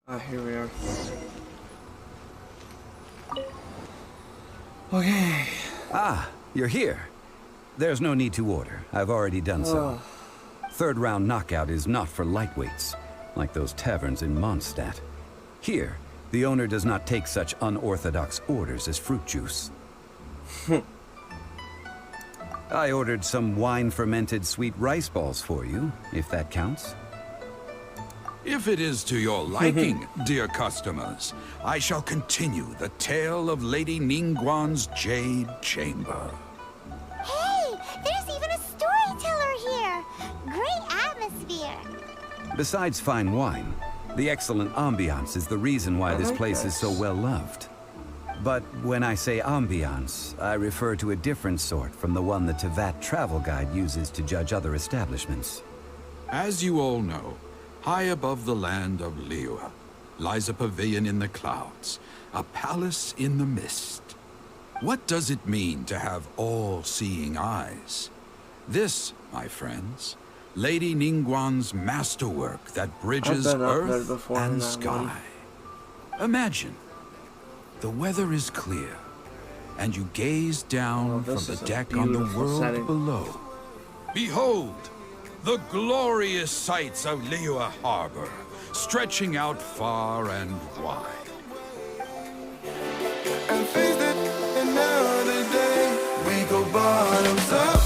Ah, here we are. Okay. Ah, you're here. There's no need to order. I've already done so. Third round knockout is not for lightweights, like those taverns in Mondstadt. Here, the owner does not take such unorthodox orders as fruit juice. I ordered some wine-fermented sweet rice balls for you, if that counts. If it is to your liking, dear customers, I shall continue the tale of Lady Ningguang's Jade Chamber. Hey, there's even a storyteller here. Great atmosphere. Besides fine wine, the excellent ambiance is the reason why this place is so well loved. But when I say ambiance, I refer to a different sort from the one the Tevat travel guide uses to judge other establishments. As you all know, high above the land of Liyue lies a pavilion in the clouds, a palace in the mist. What does it mean to have all-seeing eyes? This, my friends, Lady Ningguang's masterwork that bridges earth and sky. Imagine, the weather is clear, and you gaze down from the deck on the world below. Behold! The glorious sights of Liyue Harbor, stretching out far and wide. And faced it another day, we go bottoms up.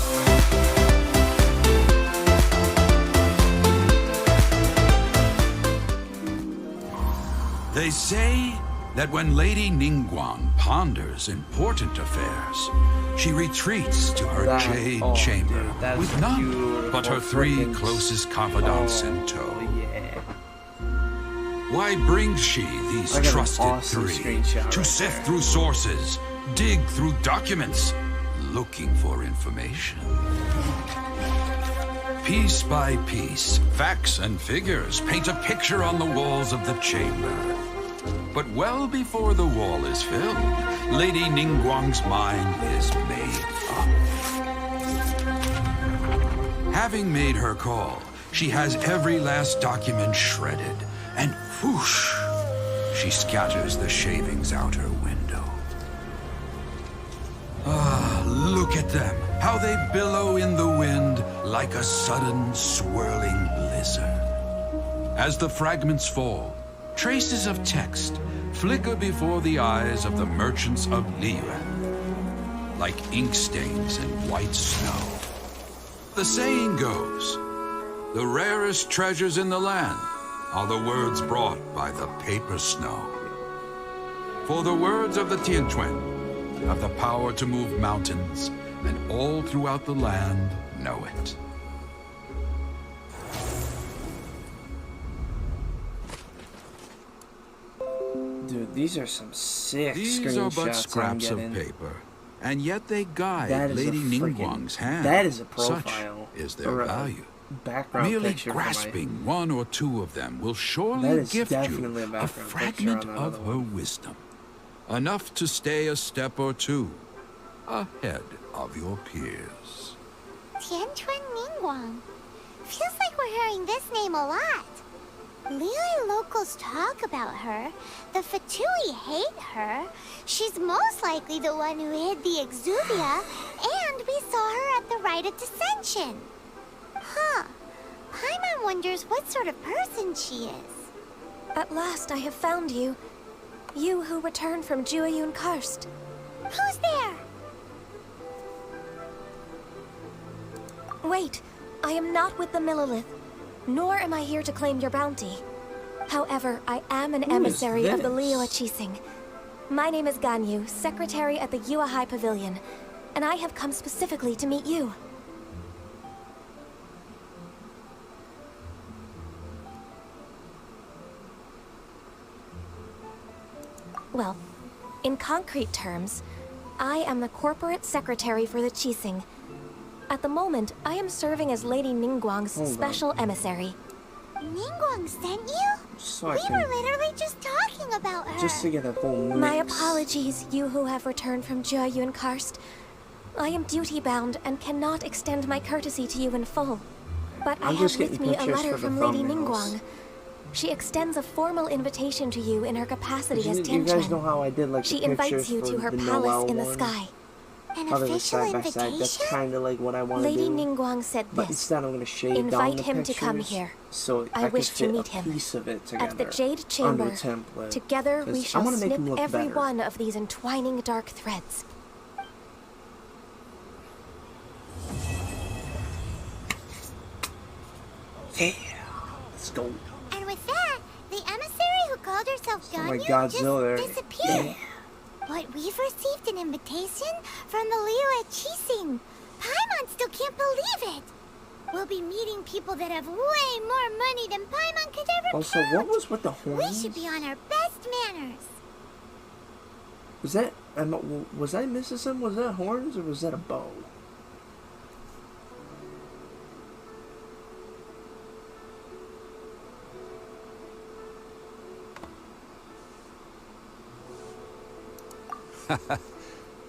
They say that when Lady Ningguang ponders important affairs, she retreats to her jade chamber with none but her three closest confidants in tow. Why brings she these trusted three to sift through sources, dig through documents, looking for information? Piece by piece, facts and figures paint a picture on the walls of the chamber. But well before the wall is filled, Lady Ningguang's mind is made up. Having made her call, she has every last document shredded, and whoosh, she scatters the shavings out her window. Ah, look at them, how they billow in the wind like a sudden swirling blizzard. As the fragments fall, traces of text flicker before the eyes of the merchants of Liyue, like ink stains in white snow. The saying goes, the rarest treasures in the land are the words brought by the paper snow. For the words of the Tianquan have the power to move mountains, and all throughout the land know it. Dude, these are some sick These are but scraps of paper, and yet they guide Lady Ningguang's hand. That is a profile. Such is their value. Background Merely picture grasping one or two of them will surely gift you a fragment of her wisdom. Enough to stay a step or two ahead of your peers. Tianquan Ningguang. Feels like we're hearing this name a lot. Liyue locals talk about her. The Fatui hate her. She's most likely the one who hid the Exuvia, and we saw her at the Rite of Dissension. Huh. Paimon wonders what sort of person she is. At last I have found you. You who returned from Jueyun Karst. Who's there? Wait, I am not with the Millelith, nor am I here to claim your bounty. However, I am an emissary of the Liyue Qixing. My name is Ganyu, secretary at the Yuehai Pavilion, and I have come specifically to meet you. Well, in concrete terms, I am the corporate secretary for the Qixing. At the moment, I am serving as Lady Ningguang's special emissary. Ningguang sent you? We were literally just talking about her. Just to get a full mix. My apologies, you who have returned from Jueyun Karst. I am duty-bound and cannot extend my courtesy to you in full. But I have with me a letter from Lady Ningguang. She extends a formal invitation to you in her capacity as You guys know Tianquan. how I did like She the pictures invites you for to her the palace Noel in the one? sky. An How they were official side by side. That's invitation? kind of like what I want to Lady do. Ningguang said But this. instead, I'm gonna shade down Invite the him pictures, to come here. so I could wish to fit meet a him. piece of it together At the Jade under Chamber. a template. Together 'Cause we I shall wanna make snip him look every better. one of these entwining dark threads. Yeah, let's go. And with that, the emissary who called herself Oh my Ganyu Godzilla. just disappeared. But we've received an invitation from the liyue Qixing. Paimon still can't believe it. We'll be meeting people that have way more money than Paimon could ever Also, count. what was with the We horns? should be on our best manners. Was that? Was I missing some? Was that horns or was that a bow?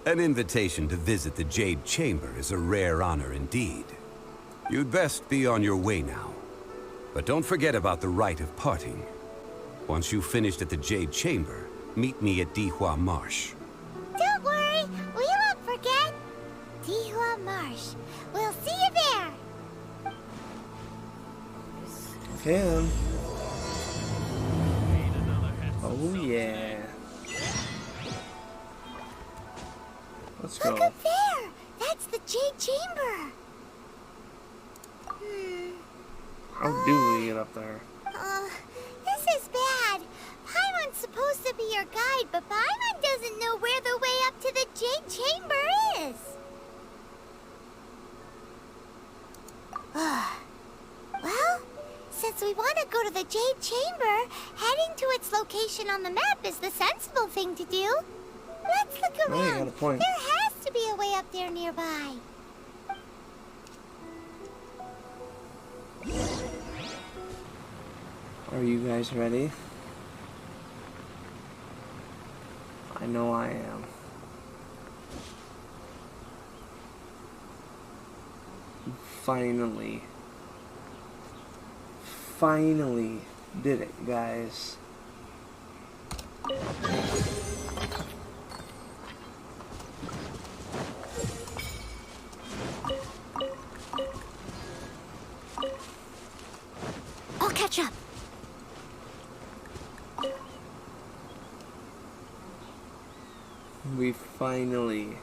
An invitation to visit the Jade Chamber is a rare honor indeed. You'd best be on your way now. But don't forget about the rite of parting. Once you've finished at the Jade Chamber, meet me at Dihua Marsh. Don't worry, we won't forget. Dihua Marsh. We'll see you there. Okay then. Oh yeah. Let's Look go. up there. That's the Jade Chamber. How do we get up there? This is bad. Paimon's supposed to be your guide, but Paimon doesn't know where the way up to the Jade Chamber is. Well, since we want to go to the Jade Chamber, heading to its location on the map is the sensible thing to do. Let's look Oh, you got around. a point. There has to be a way up there nearby. Are you guys ready? I know I am. Finally did it, guys. I'll catch up. We finally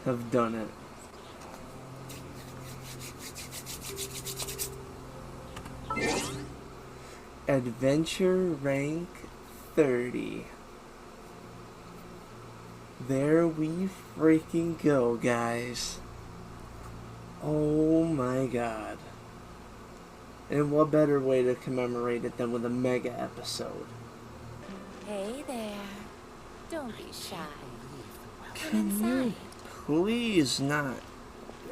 have done it. Adventure rank 30. There we freaking go, guys. Oh my god. And what better way to commemorate it than with a mega episode? Hey there. Don't be shy. Come inside. Please not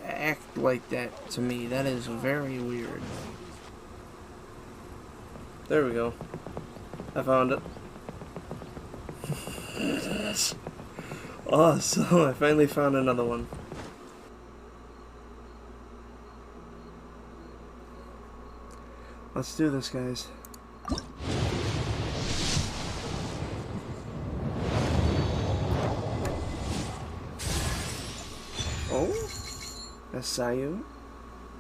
act like that to me. That is very weird. There we go. I found it. Awesome. I finally found another one. Let's do this, guys. Oh, that's Sayu,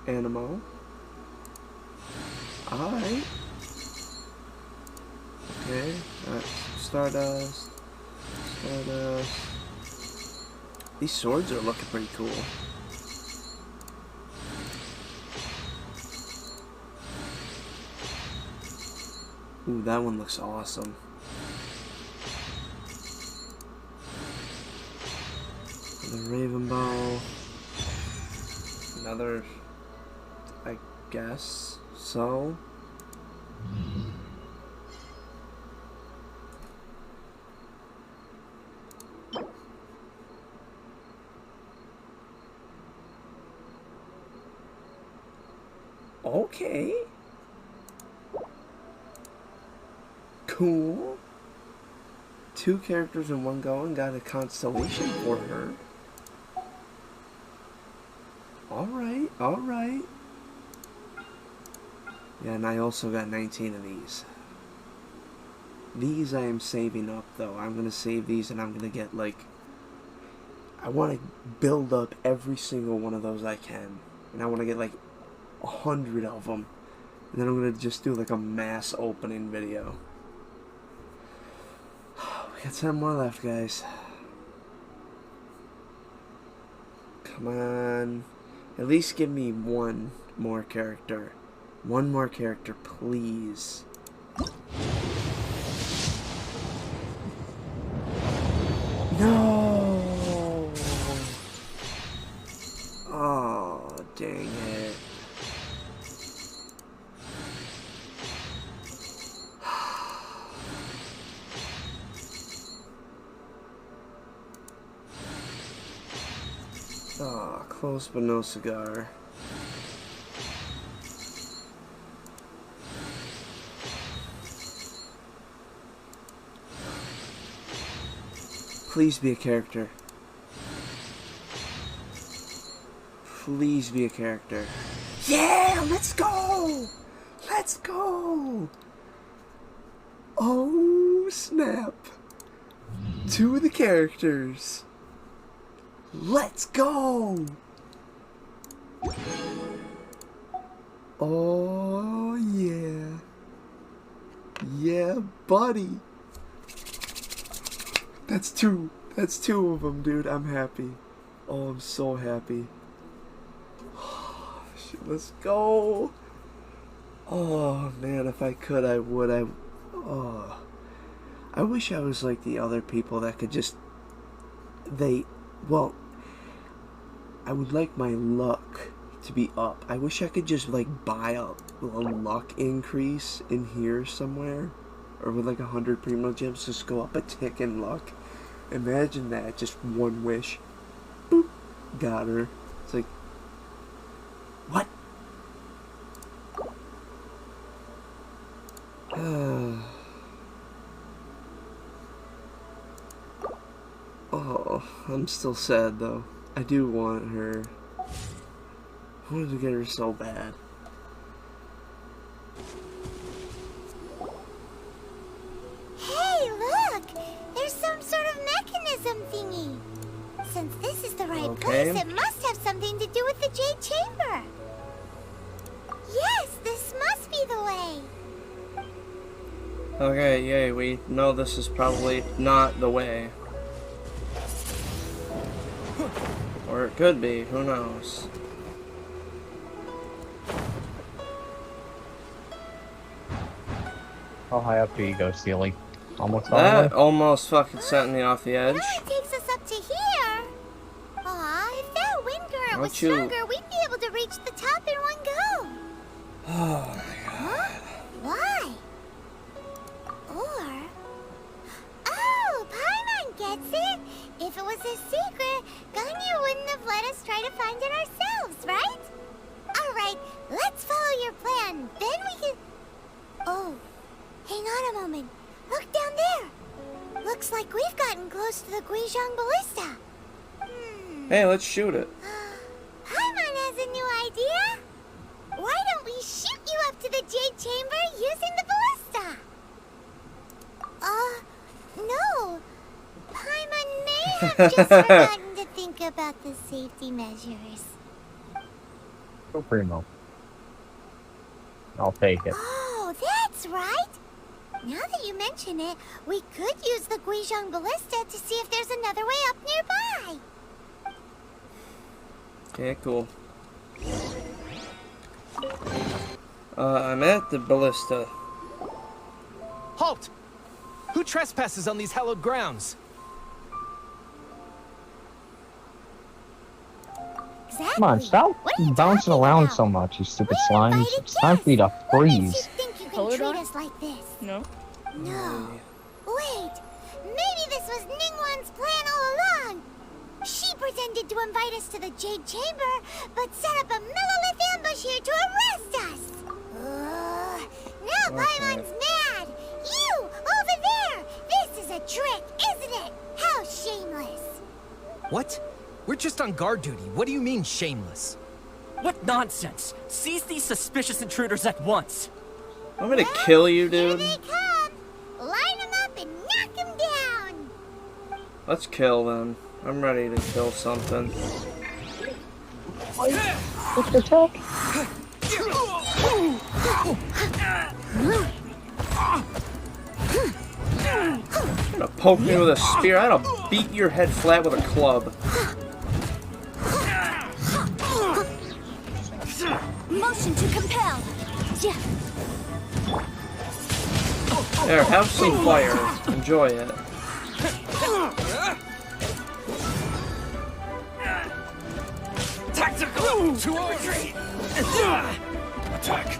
Animo. Alright. Okay, Stardust. These swords are looking pretty cool. Ooh, that one looks awesome. The Raven Bow. Another, I guess so. Okay. Cool. 2 characters in one go and got a constellation for her. Alright, alright. Yeah, and I also got 19 of these. These I am saving up, though. I'm going to save these, and I'm going to get, like... I want to build up every single one of those I can. And I want to get, like, 100 of them. And then I'm going to just do, like, a mass opening video. We got 10 more left, guys. Come on. At least give me one more character. One more character, please. No! Oh, dang it. Oh, close but no cigar. Please be a character. Please be a character. Yeah, let's go! Let's go! Oh, snap. 2 of the characters. Let's go! Oh, yeah. Yeah, buddy. That's 2. That's 2 of them, dude. I'm happy. Oh, I'm so happy. Shit, let's go. Oh, man, if I could, I would. I wish I was like the other people that could just... Well, I would like my luck to be up. I wish I could just, like, buy a luck increase in here somewhere. Or with, like, 100 primo gems, just go up a tick in luck. Imagine that, just one wish. Boop. Got her. It's like... What? Oh, I'm still sad though. I do want her. I wanted to get her so bad. Hey, look! There's some sort of mechanism thingy. Since this is the right place, it must have something to do with the Jade Chamber. Yes, this must be the way. Okay, yay, we know this is probably not the way. Or it could be, who knows. How high up do you go, Steely? Almost all the That way? almost fucking sent me off the edge. Now it takes us up to here. Aw, if that wind current was Don't you- stronger, we'd be able to reach the top in one go. Oh my god. Huh? Why? Or... Oh, Paimon gets it. If it was a secret, Ganyu wouldn't have let us try to find it ourselves, right? Alright, let's follow your plan. Then we can... Oh, hang on a moment. Look down there. Looks like we've gotten close to the Guizhong Ballista. Hey, let's shoot it. Paimon has a new idea. Why don't we shoot you up to the Jade Chamber using the ballista? No. Paimon may have just forgotten to think about the safety measures. Go primo. I'll take it. Oh, that's right. Now that you mention it, we could use the Guizhong Ballista to see if there's another way up nearby. Okay, cool. I'm at the ballista. Halt! Who trespasses on these hallowed grounds? Exactly. Come on, stop What are you bouncing talking around about? so much, you stupid We're slimes. invited It's time for you to What makes you freeze. think you can Colored treat on? us like this? No. No. Wait. Maybe this was Ningguang's plan all along. She pretended to invite us to the Jade Chamber, but set up a Millilith ambush here to arrest us. Now Paimon's mad. You, over there. This is a trick, isn't it? How shameless. What? We're just on guard duty. What do you mean, shameless? What nonsense! Seize these suspicious intruders at once! I'm gonna kill you, Here dude. they come. Line them up and knock them down. Let's kill them. I'm ready to kill something. What's the talk? You're gonna poke me with a spear. I'm gonna beat your head flat with a club. Motion to compel. Yeah. There, have some fire. Enjoy it. Tactical! To retreat! Attack!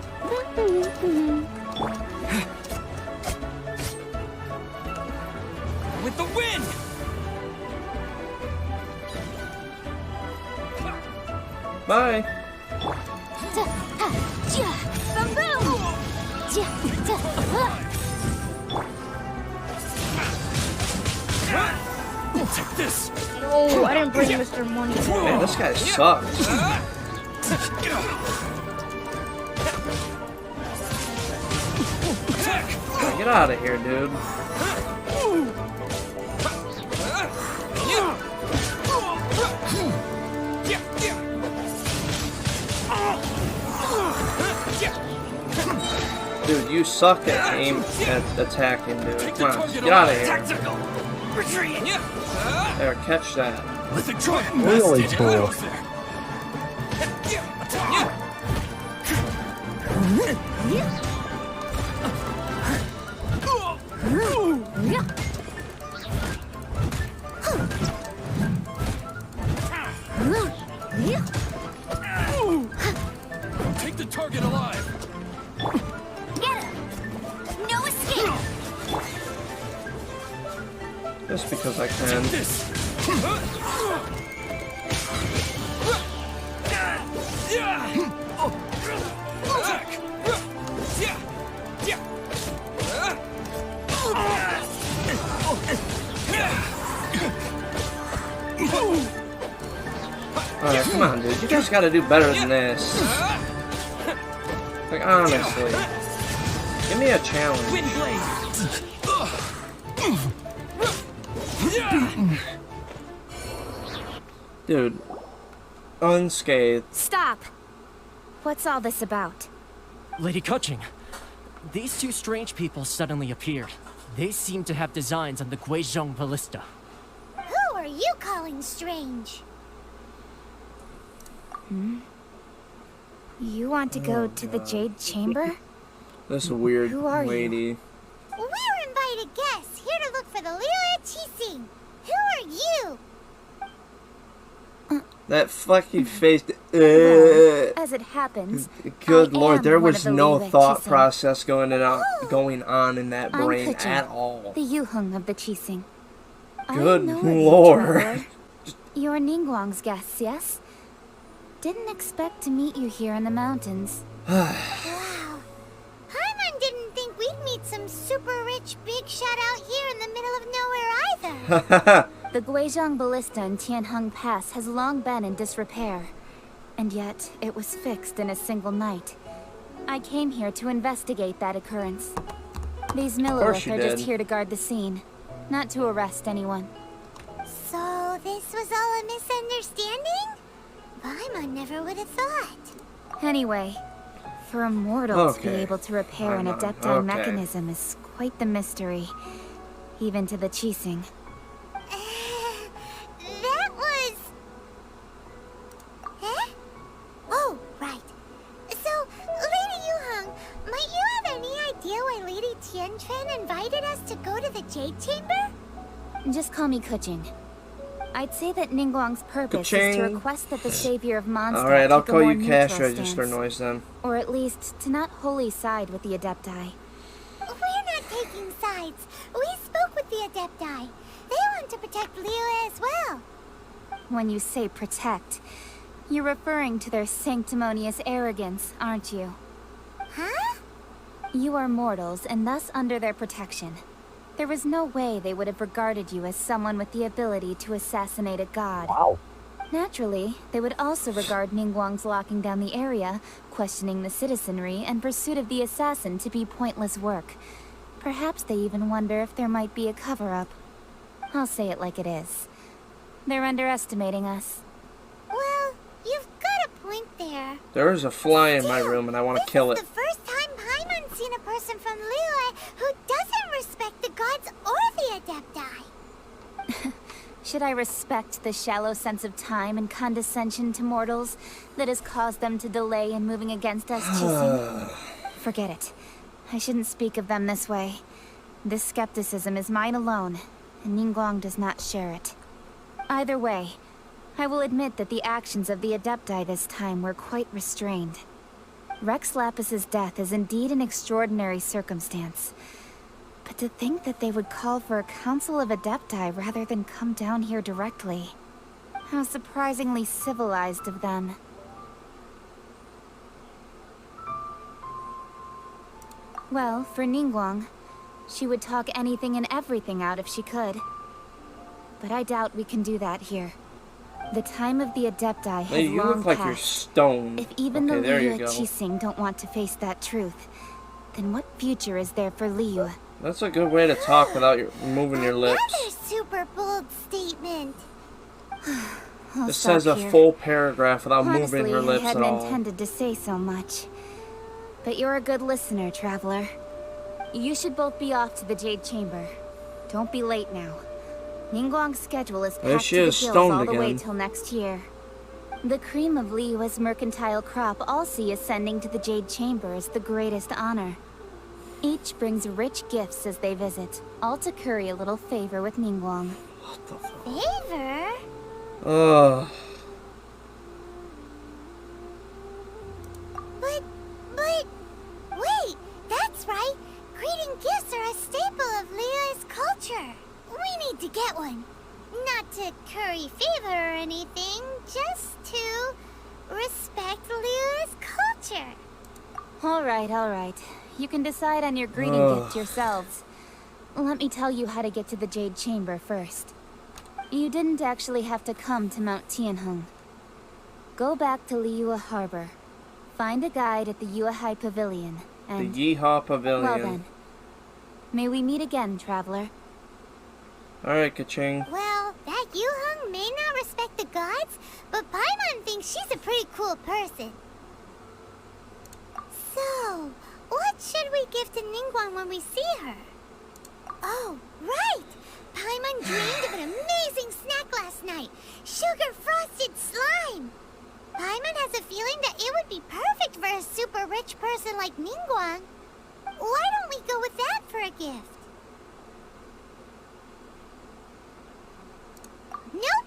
With the wind! Bye. Take this! Oh, I didn't bring Mr. Money. Man, this guy sucks. Get out of here, dude. Dude, you suck at attacking, dude. Come on, get out of here. There, catch that. Really cool. Take the target alive! Get her. No escape. Just because I can. This! Attack! Alright, come on, dude. You guys gotta do better than this. Like, honestly. Give me a challenge. Wind blade! Dude. Unscathed. Stop. What's all this about? Lady Kuching, these two strange people suddenly appeared. They seem to have designs on the Guizhong ballista. Who are you calling strange? You want to go to the Jade Chamber? This weird Who are you? lady. We're invited guests here to look for the liyue Qixing. Who are you? That fucking face. Well, as it happens, Good I lord, am there one was of the no liyue thought Qixing. process going on in that I'm brain Kuching, at all. the Yuheng of the Qixing. Good I know of you, lord. traveler. You're Ningguang's guests, yes? Didn't expect to meet you here in the mountains. Wow. Paimon didn't think we'd meet some super rich big shot out here in the middle of nowhere either. The Guizhong ballista in Tianheng Pass has long been in disrepair, and yet it was fixed in a single night. I came here to investigate that occurrence. These Millilith you are just did. here to guard the scene, not to arrest anyone. So this was all a misunderstanding? Paimon never would have thought. Anyway, for a mortal to be Okay. able to repair an Paimon, adepti okay. mechanism is quite the mystery, even to the Qixing. That was... Huh? Oh, right. So, Lady Yuheng, might you have any idea why Lady Tianquan invited us to go to the Jade Chamber? Just call me Kuching. I'd say that Ningguang's purpose is to Ka-ching. request that the savior of Mondstadt Alright, I'll take a call more you cash neutral register stance. noise then. Or at least, to not wholly side with the Adepti. We're not taking sides. We spoke with the Adepti. They want to protect liyue as well. When you say protect, you're referring to their sanctimonious arrogance, aren't you? Huh? You are mortals, and thus under their protection. There is no way they would have regarded you as someone with the ability to assassinate a god. Wow. Naturally, they would also regard Ningguang's locking down the area, questioning the citizenry, and pursuit of the assassin to be pointless work. Perhaps they even wonder if there might be a cover-up. I'll say it like it is. They're underestimating us. Well, you've got a point there. There is a fly in my room and I want to kill it. This is the first time Paimon's seen a person from liyue who doesn't respect the gods or the Adepti. Should I respect the shallow sense of time and condescension to mortals that has caused them to delay in moving against us, Chising? Forget it. I shouldn't speak of them this way. This skepticism is mine alone, and Ningguang does not share it. Either way, I will admit that the actions of the Adepti this time were quite restrained. Rex Lapis's death is indeed an extraordinary circumstance. But to think that they would call for a council of Adepti rather than come down here directly. How surprisingly civilized of them. Well, for Ningguang, she would talk anything and everything out if she could. But I doubt we can do that here. The time of the Adepti has Hey, you long look like passed. you're stoned. If even Okay, the there you liyue go. Chising don't want to face that truth, then what future is there for Liyue? That's a good way to talk without moving your lips. Another super bold statement. This says a full paragraph without Honestly, moving her lips I at hadn't all. intended to say so much. But you're a good listener, Traveler. You should both be off to the Jade Chamber. Don't be late now. Ningguang's schedule is There packed she to the is, gills stoned all the way again. till next year. The cream of Liyue's mercantile crop all see ascending to the Jade Chamber as the greatest honor. Each brings rich gifts as they visit, all to curry a little favor with Ningguang. What the fuck? Favor? Ugh. But, wait, that's right. Greeting gifts are a staple of liyue's culture. We need to get one. Not to curry favor or anything, just to respect liyue's culture. All right. You can decide on your greeting gift yourselves. Let me tell you how to get to the Jade Chamber first. You didn't actually have to come to Mount Tianheng. Go back to Liyue Harbor. Find a guide at the Yuehai Pavilion, and... The Yeehaw Pavilion. Well then. May we meet again, Traveler. Alright, Kaching. Well, that Yuheng may not respect the gods, but Paimon thinks she's a pretty cool person. So, what should we give to Ningguang when we see her? Oh, right! Paimon dreamed of an amazing snack last night. Sugar-frosted slime! Paimon has a feeling that it would be perfect for a super rich person like Ningguang. Why don't we go with that for a gift? Nope!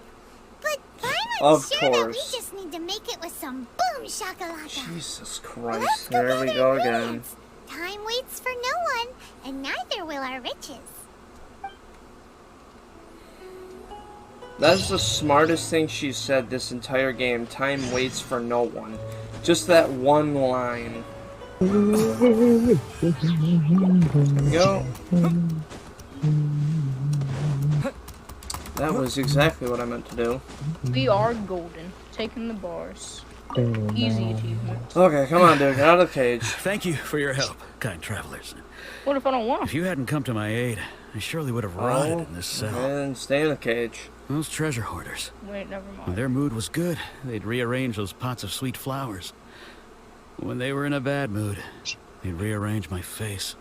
But Paimon's sure that we just need to make it with some boom shakalaka. Jesus Christ, Let's go there we gather go again. ingredients. Time waits for no one, and neither will our riches. That's the smartest thing she said this entire game. Time waits for no one. Just that one line. There we go. That was exactly what I meant to do. We are golden. Taking the bars. Easy achievement. Okay, come on, dude. Get out of the cage. Thank you for your help, kind travelers. What if I don't want If you hadn't come to my aid, I surely would have rotted in this cell. And stay in the cage. Those treasure hoarders. Wait, never When mind. their mood was good, they'd rearrange those pots of sweet flowers. When they were in a bad mood, they'd rearrange my face.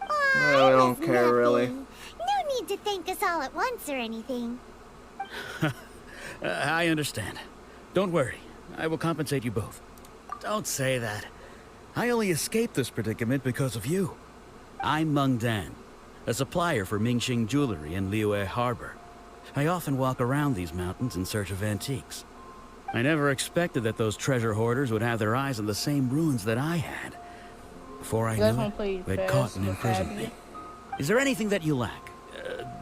I don't care, really. No need to thank us all at once or anything. I understand. Don't worry. I will compensate you both. Don't say that. I only escaped this predicament because of you. I'm Meng Dan, a supplier for Mingxing jewelry in Liyue Harbor. I often walk around these mountains in search of antiques. I never expected that those treasure hoarders would have their eyes on the same ruins that I had. Before I You guys knew wanna play it, they'd caught and imprisoned Phasmophobia? me. Is there anything that you lack?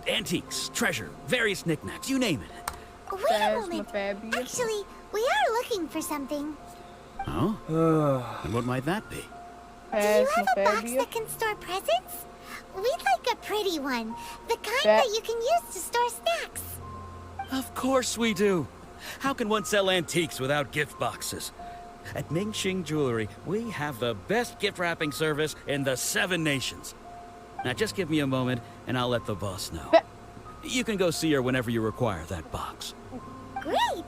Antiques, treasure, various knickknacks, you name it. Wait a moment. Phasmophobia? Actually, we are looking for something. Oh? And what might that be? Do you have a box Phasmophobia? that can store presents? We'd like a pretty one. The kind That- that you can use to store snacks. Of course we do. How can one sell antiques without gift boxes? At Mingxing Jewelry, we have the best gift wrapping service in the 7 nations. Now just give me a moment, and I'll let the boss know. You can go see her whenever you require that box. Great!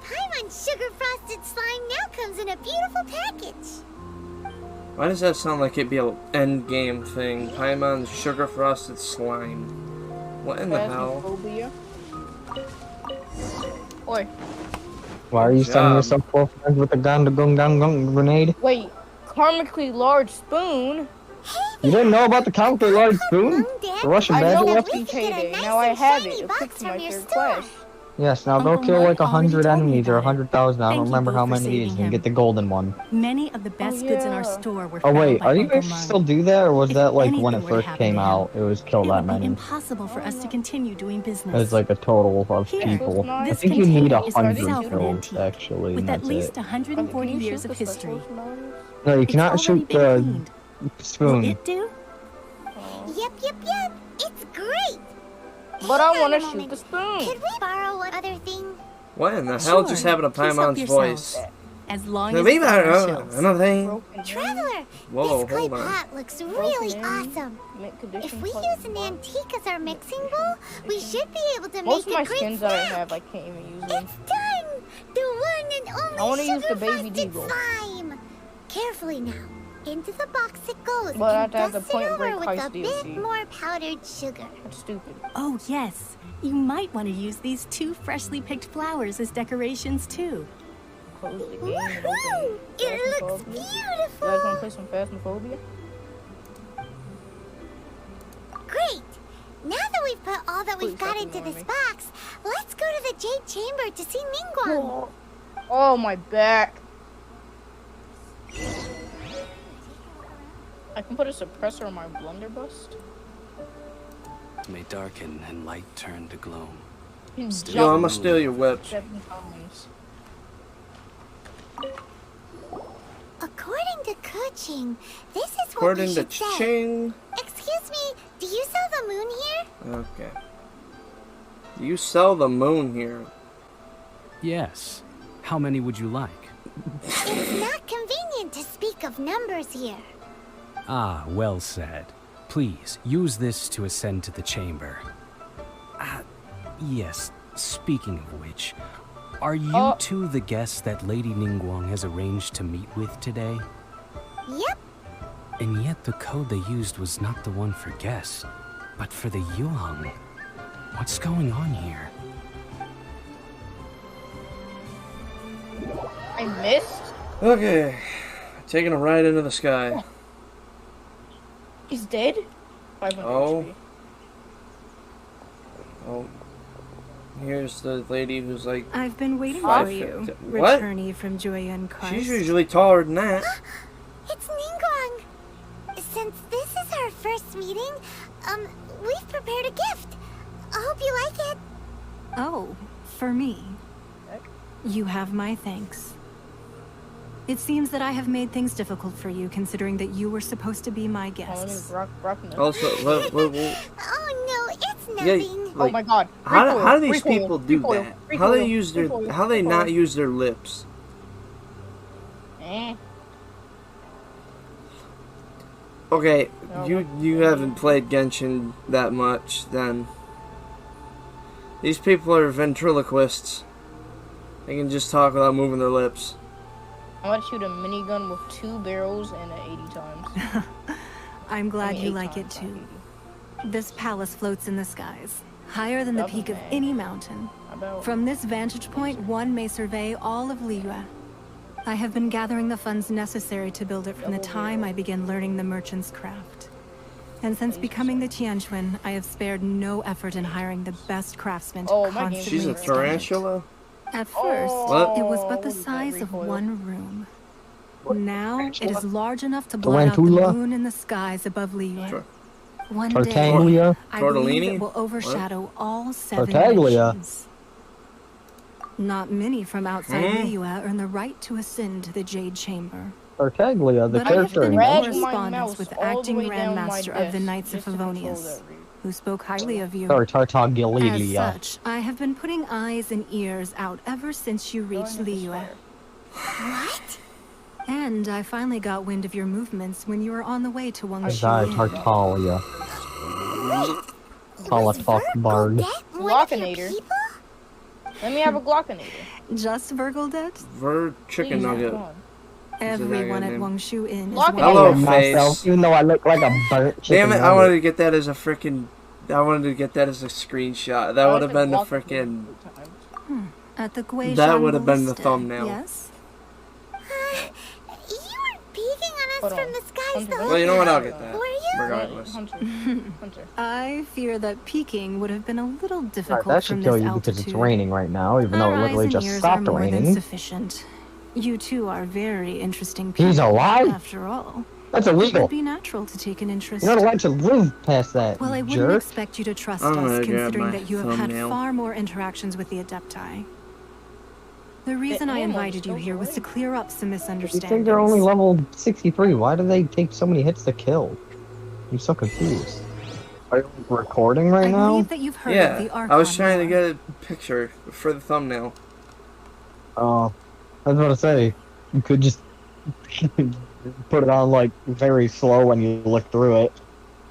Paimon's sugar frosted slime now comes in a beautiful package. Why does that sound like it'd be an end game thing? Paimon's sugar frosted slime. What in the hell? Oi. Why are you setting yourself 4 friends with a gun grenade? Wait, karmically large spoon? You didn't know about the karmically large spoon? The Russian magic weapon? Payday. Now I have it. Equipped to my third quest. Yes, now go kill like 100 enemies or 100,000. I don't remember how many it is and get the golden one. Many of the best goods in our store were Oh wait, found by are you Uncle guys Mark. still do that, or was that like when anything it were to first happen came to him, out? It was kill It that would be many. impossible for us to continue doing business. It's like a total of Here, people. I this think you need container is 100 itself an kills antique, actually. with And at that's least it. 140 years of history. No, you It's cannot already shoot been the cleaned. Will spoon. it do? Yep. It's great. But I Hang want on to a shoot moment. the spoon. Could we borrow one other thing? What in the hell just happened to Please help Paimon's yourselves. voice? As long Can as we it's on our borrow shelves. another Traveler, Whoa, this clay hold on. pot looks really awesome. If we use an antique as our mixing bowl, we should be able to Most of make my a great skins that I snack. have, I can't even use them. It's done! The one and only I want to use the sugar baby frosted deagle. slime. Carefully now. Into the box it goes, But I and have to have the dust it Point over Break with a Heist bit DLC. more powdered sugar. That's stupid. Oh, yes. You might want to use these 2 freshly picked flowers as decorations, too. Close the game and Woohoo! open It looks Phasmophobia. You guys beautiful! want to play some Phasmophobia? Great! Now that we've put all that we've Please got stop into this ignoring me. box, let's go to the Jade Chamber to see Ningguang. Oh, my back. I can put a suppressor on my blunderbuss. May darken and light turn to gloom. Yo, I'm gonna steal your whip. 7 times. According to Kuching, this is what According we to should say. Ching. Excuse me, do you sell the moon here? Okay. You sell the moon here. Yes. How many would you like? It's not convenient to speak of numbers here. Ah, well said. Please, use this to ascend to the chamber. Yes, speaking of which, are you two the guests that Lady Ningguang has arranged to meet with today? Yep. And yet the code they used was not the one for guests, but for the Yuang. What's going on here? I missed. Okay. Taking a ride into the sky. He's dead? 500 Oh. HP. Oh. Here's the lady who's like... I've been waiting Five for you, foot- What? returnee from Joyun Karst. She's usually taller than that. It's Ningguang. Since this is our first meeting, we've prepared a gift. I hope you like it. Oh, for me. You have my thanks. It seems that I have made things difficult for you, considering that you were supposed to be my guests. Also, Oh no, it's nothing. yeah, like, oh my god. How do these Recoil, people do recoil, that? recoil, How they use their? recoil, How they recoil. not use their lips? Okay, you haven't played Genshin that much, then. These people are ventriloquists. They can just talk without moving their lips. I'm about to shoot a minigun with 2 barrels and an 80 times. I'm glad you 8 like it times, too. This palace floats in the skies, higher than the peak of any mountain. From this vantage point, one may survey all of Liyue. I have been gathering the funds necessary to build it from the time I began learning the merchant's craft. And since becoming the Tianquan, I have spared no effort in hiring the best craftsmen to constantly She's a expand it. tarantula? At first, What? it was but the size of one room. Now, it is large enough to blot out the Tarantula? moon in the skies above Liyue. One day, Tartaglia? I believe Tortellini? it will overshadow all 7 Tartaglia? nations. Not many from outside Liyue earn the right to ascend to the Jade Chamber. Tartaglia, the But I have character been in in Genshin. correspondence with all the acting way down my Grandmaster of the desk Knights of just to control Favonius, that read. who spoke highly of you. Or As Tartaglia. such, I have been putting eyes and ears out ever since you reached Liyue. What? And I finally got wind of your movements when you were on the way to Azai Wangshu. Tartaglia. Talk bard. Glockinator. Let me have a Glockinator. Just Virgildet? Chicken nugget. Everyone at Wangshu Inn is Hello, myself, face. even though I look like a burnt chicken. Damn it! I wanted to get that as a freaking. I wanted to get that as a screenshot. That would have been the freaking. At the Guizhong That would have been the Ballista, thumbnail. Yes? You were peeking on us from the skies the whole Well, you know what? I'll time. get that. Were you? Regardless. I fear that peeking would have been a little Alright, difficult that from should this kill you altitude. because it's raining right now, even though Our it literally eyes and just ears stopped are more than raining. sufficient. You two are very interesting people. He's alive? After all. That's It illegal. would be natural to take an interest. You're not allowed to live past that, Well, I wouldn't jerk. expect you to trust I'm us, gonna grab considering my that you have had thumbnail. far more interactions with the Adepti. The reason I invited you here was to clear up some You misunderstandings. think they're only level 63? Why do they take so many hits to kill? I'm so confused. Are you recording right I now? believe that you've heard of Yeah, the Archon I was trying to War. get a picture for the thumbnail. Oh, I was about to say, you could just put it on like very slow when you look through it.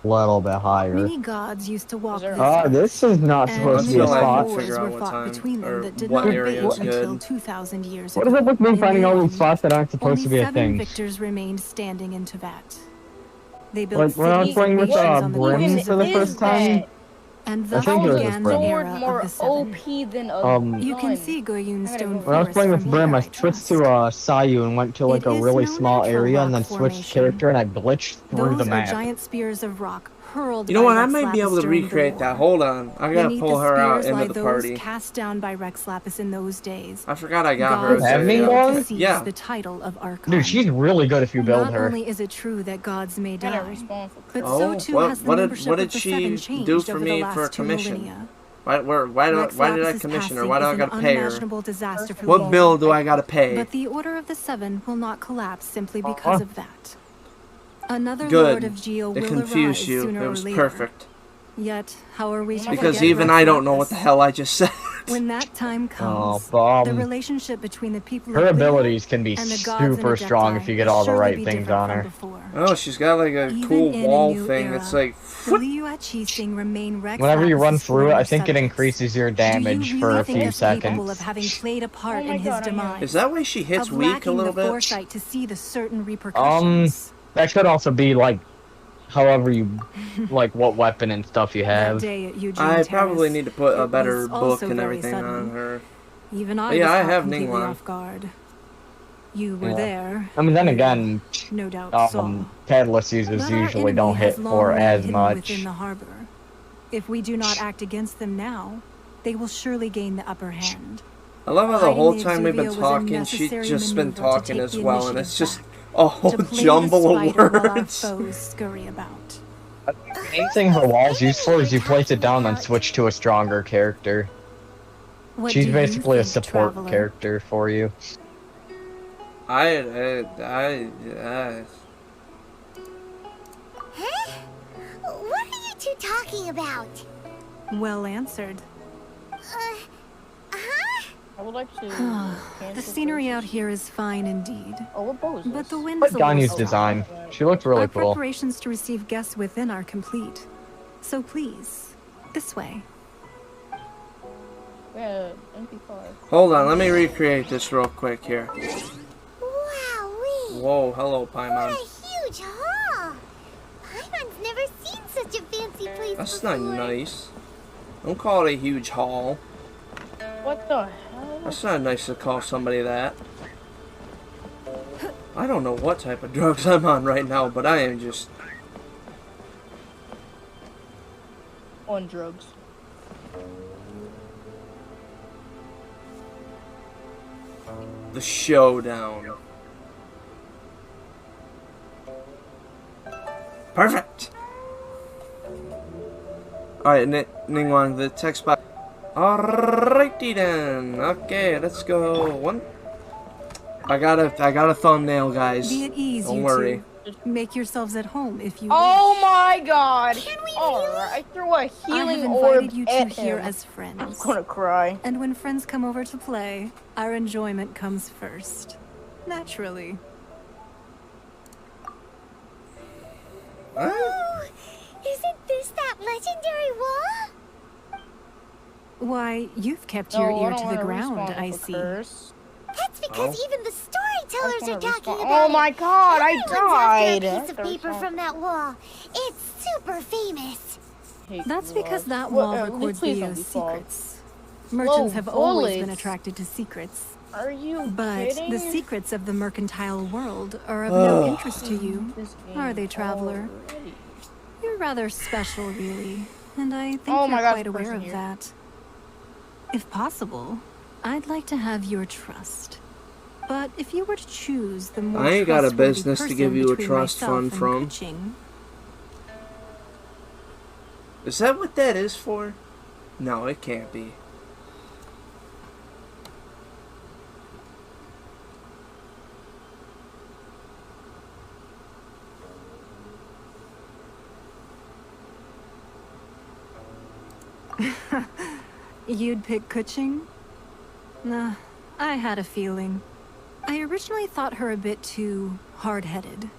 A little bit higher. Many gods used to walk this Ah, earth, this is not and supposed to be a many spot. wars Figure out were what fought time between them or that did what not area abate is good. until 2,000 years What ago. is it with me In finding the all these end, spots that aren't supposed only to be a 7 thing? victors remained standing in Tibet. They built Like when I was cities playing and with nations on the Brim courses for of the the first time, and I thus think it was began the Brim. era More of the Seven. OP than a You can gun. see Goyun Stone when I was Forest playing with from Brim, here, I I switched trust. to Sayu and went to like It a is really no small natural area and rock then switched formation. character and I glitched through Those the are map. giant spears of rock hurled You know by what? I Rex might be Lapis able to during the recreate that. war. Hold on. I gotta Beneath pull the her out spears into lie the those party. cast down by Rex Lapis in those days. I forgot I got her. Gods as Have me a, one? seize Yeah. the title of Archon. Dude, she's really good if you build Not her. only is it true that gods may die, but Oh, so too what- has the what did- membership what of did the she Seven changed do for over me the last for a 2 commission? millennia. Why Rex did I Lapis's commission her? passing Why do I is gotta an pay her? unimaginable disaster for What Liyue. bill do I gotta pay? But the Order of the Seven will not collapse simply because of that. Another Good. Lord of Geo It will confused arise you. sooner It or was later. perfect. Yet, how are we to Because forget even Rex I don't know what Lapis? the hell I just said. When that time Oh, comes, the relationship between the people her of Liyue abilities can be and the gods and super strong Adepti if you get all the will surely right be things different on from her. before. Oh, she's got like a Even cool in a wall new thing. era, It's like. the Liyue Qixing remain Rex Whenever you run Lapis's through it, I former think it subjects. increases your Do damage you for really a think few us capable seconds. of having played a part in his demise? Is that why she hits of weak a lacking little the bit? foresight to see the certain repercussions? That could also be like, however you, like what weapon and stuff you have. Day at Eugene I Terrace, probably need to put a it better was book also and very everything sudden. on her. Even I But yeah, was I caught have completely Ningguang. off guard. You were Yeah. there. I mean, then you again, no doubt saw. Catalyst users But our usually enemy don't has hit long for lain as hidden much. within the harbor. If we do not act against them now, they will surely gain the upper hand. I love how the Hiding whole the time we've been Exuvia was a talking, she's necessary just been maneuver to talking take as the well, and initiative it's just back, a whole to play the jumble of spider while our words. foes scurry about. The main thing her wall's useful is you place it down and switch to a stronger character. What She's do you basically a think, support traveler? character for you. Huh? What are you two talking about? Well answered. I would like to. The scenery out here is fine indeed. Oh, what bow is But the wind Like is a little Ganyu's strong. design. She looked really Our cool. preparations to receive guests within are complete. So please, this way. Yeah, MP5. Hold on, let me recreate this real quick here. Wowee! Whoa, hello, What Paimon. a huge hall! Paimon's never seen such a fancy place That's before. not nice. Don't call it a huge hall. What the hell? That's not nice to call somebody that. I don't know what type of drugs I'm on right now, but I am just... On drugs. The showdown. Perfect! Alright, Ningguang, the text box. Alrighty then. Okay, let's go. I got a thumbnail, guys. Be at ease, Don't you worry. two. Make yourselves at home if you Oh wish. my god! Can we Alright, I threw a I healing have orb invited you at two here him. as friends. I'm gonna cry. And when friends come over to play, our enjoyment comes first. Naturally. Oh, isn't this that legendary wall? Why, you've kept No, your I ear don't to the wanna ground, respawn I if it see. occurs. That's because even the storytellers are talking about Oh my god, I Everyone's died! after a piece of paper from that wall. It's super famous. That's because that wall records Leo's secrets. Merchants have always been attracted to secrets. Are you But kidding? the secrets of the mercantile world are of no interest to you, are they, traveler? You're rather special, really, and I think Oh my you're God, quite aware person of here. that. If possible, I'd like to have your trust. But if you were to choose the more I ain't got a trustworthy business to person give you a between trust myself fund and from. Kuching, Is that what that is for? No, it can't be. you'd pick Kuching? Nah, I had a feeling. I originally thought her a bit too hard-headed.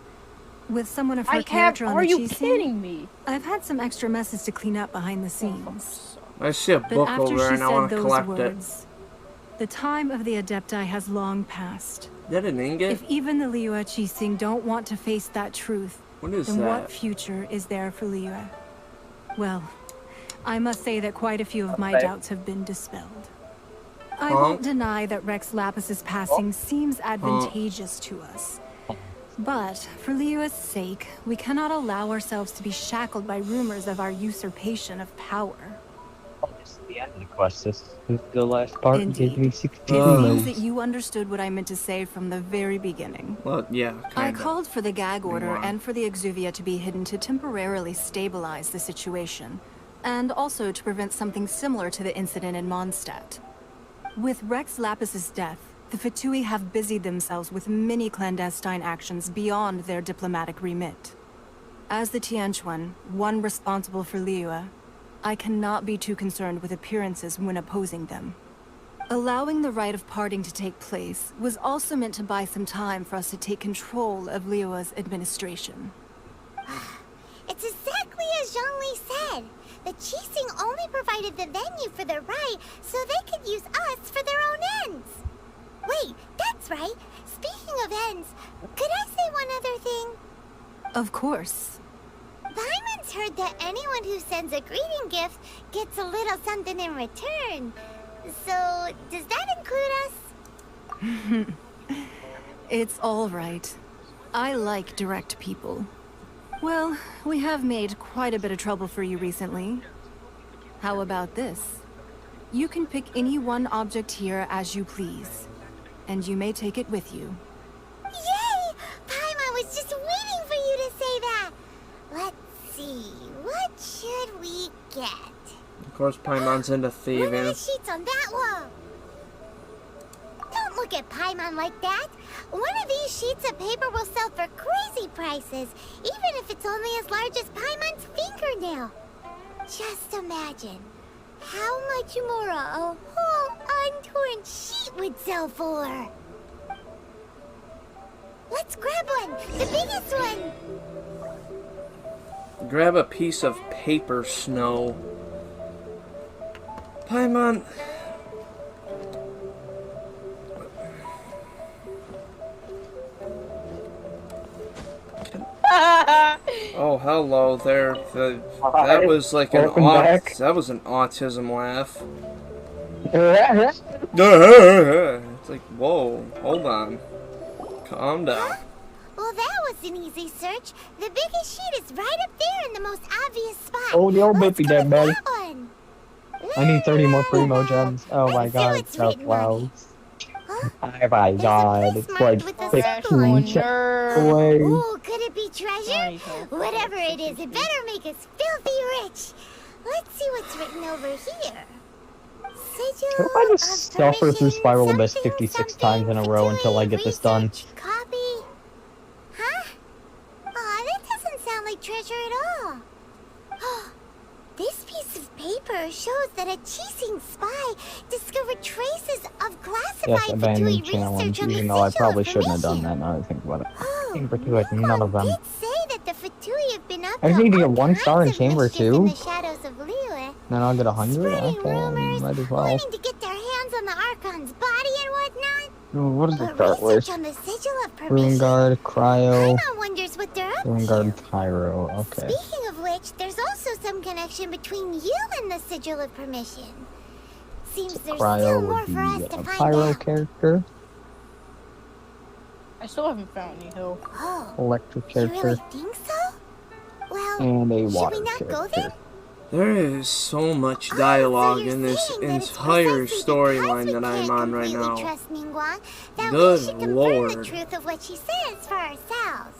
With someone of her character on Are the you Chising, kidding me? I've had some extra messes to clean up behind the scenes. I see a But book after over she there and I said want to those collect words, the time of the Adepti has long passed. it. Is that an ingot? If even the liyue Chising don't want to face that truth, What is then that? what future is there for liyue? Well, I must say that quite a few of my doubts have been dispelled. I won't deny that Rex Lapis's passing seems advantageous to us. But for liyue's sake, we cannot allow ourselves to be shackled by rumors of our usurpation of power. The end of the quest. This is the last part. Gave me 16 It seems moves. that you understood what I meant to say from the very beginning. Well, yeah, I kinda. called for the gag order Go on. and for the exuvia to be hidden to temporarily stabilize the situation, and also to prevent something similar to the incident in Mondstadt. With Rex Lapis's death, the Fatui have busied themselves with many clandestine actions beyond their diplomatic remit. As the Tianquan, one responsible for liyue, I cannot be too concerned with appearances when opposing them. Allowing the rite of parting to take place was also meant to buy some time for us to take control of liyue's administration. It's exactly as Zhongli said. The Chising only provided the venue for the rite so they could use us for their own ends. Wait, that's right. Speaking of ends, could I say one other thing? Of course. Paimon's heard that anyone who sends a greeting gift gets a little something in return. So, does that include us? It's all right. I like direct people. Well, we have made quite a bit of trouble for you recently. How about this? You can pick any one object here as you please, and you may take it with you. Yay! Paimon was just waiting for you to say that. Let's see, what should we get? Of course, Paimon's into One of thieving. the sheets on that wall. Don't look at Paimon like that. One of these sheets of paper will sell for crazy prices, even if it's only as large as Paimon's fingernail. Just imagine how much more a whole untorn sheet would sell for. Let's grab one, the biggest one. Grab a piece of paper, Snow. Paimon. Oh, hello there. That was like an that was an autism laugh. It's like, whoa, hold on. Calm down. Well, that was an easy search. The biggest sheet is right up there in the most obvious spot. Oh, the old baby dead, buddy. That one. I need 30 more primo gems. Oh my god, so close. Oh my god, it's like 15 chests away. Ooh, could it be treasure? Whatever it is, it better make us filthy rich. Let's see what's written over here. What if I just suffer through Spiral Abyss 56 times in a row until I get this done? Copy. Huh? paper shows that a Qixing spy discovered traces of Yes, classified abandoned Fatui challenge, research on the even though I sigil probably of shouldn't have done permission. that now that I think about it. Oh, Chamber 2 has none of them. did say that the Fatui have been up I just to need to get all 1 star in kinds of Chamber mischief 2. in the shadows of Liyue. Then I'll get 100? Spreading Okay, rumors, might as well. wanting to get their hands on the Archon's body and whatnot. Ooh, what does it But start with? research on the sigil of permission. Ruinguard, Cryo, Paimon wonders what they're up Ruinguard, to. Pyro, okay. Speaking of which, there's also some connection between you and the sigil of permission. Seems there's Cryo still more would be for us to a find Pyro out. character, I still haven't found any hill. Oh, electric you character, really think so? Well, and a should water we not go character. then? There is so much dialogue in this Saying that it's entire precisely storyline because that we I'm can't on right completely now. trust Ningguang that we Good should confirm lord. the truth of what she says for ourselves.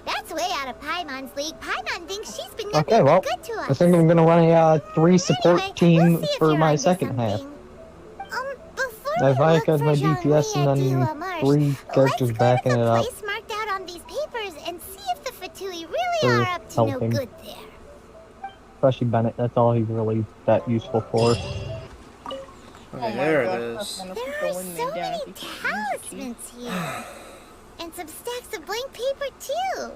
That's way out of Paimon's league. Paimon thinks she's been nothing Okay, well, but good to us. I think I'm gonna run a 3 support Anyway, team we'll see if for you're my onto second half. something. Before I have we look Ike as for my Zhongli DPS and at then Liyue Marsh, 3 characters let's backing go it to the up place marked out on these papers and see if the Fatui really for are up to no helping. good there. Especially Bennett, that's all he's really that useful for. Okay, there it is. There are so many talismans here. And some stacks of blank paper, too.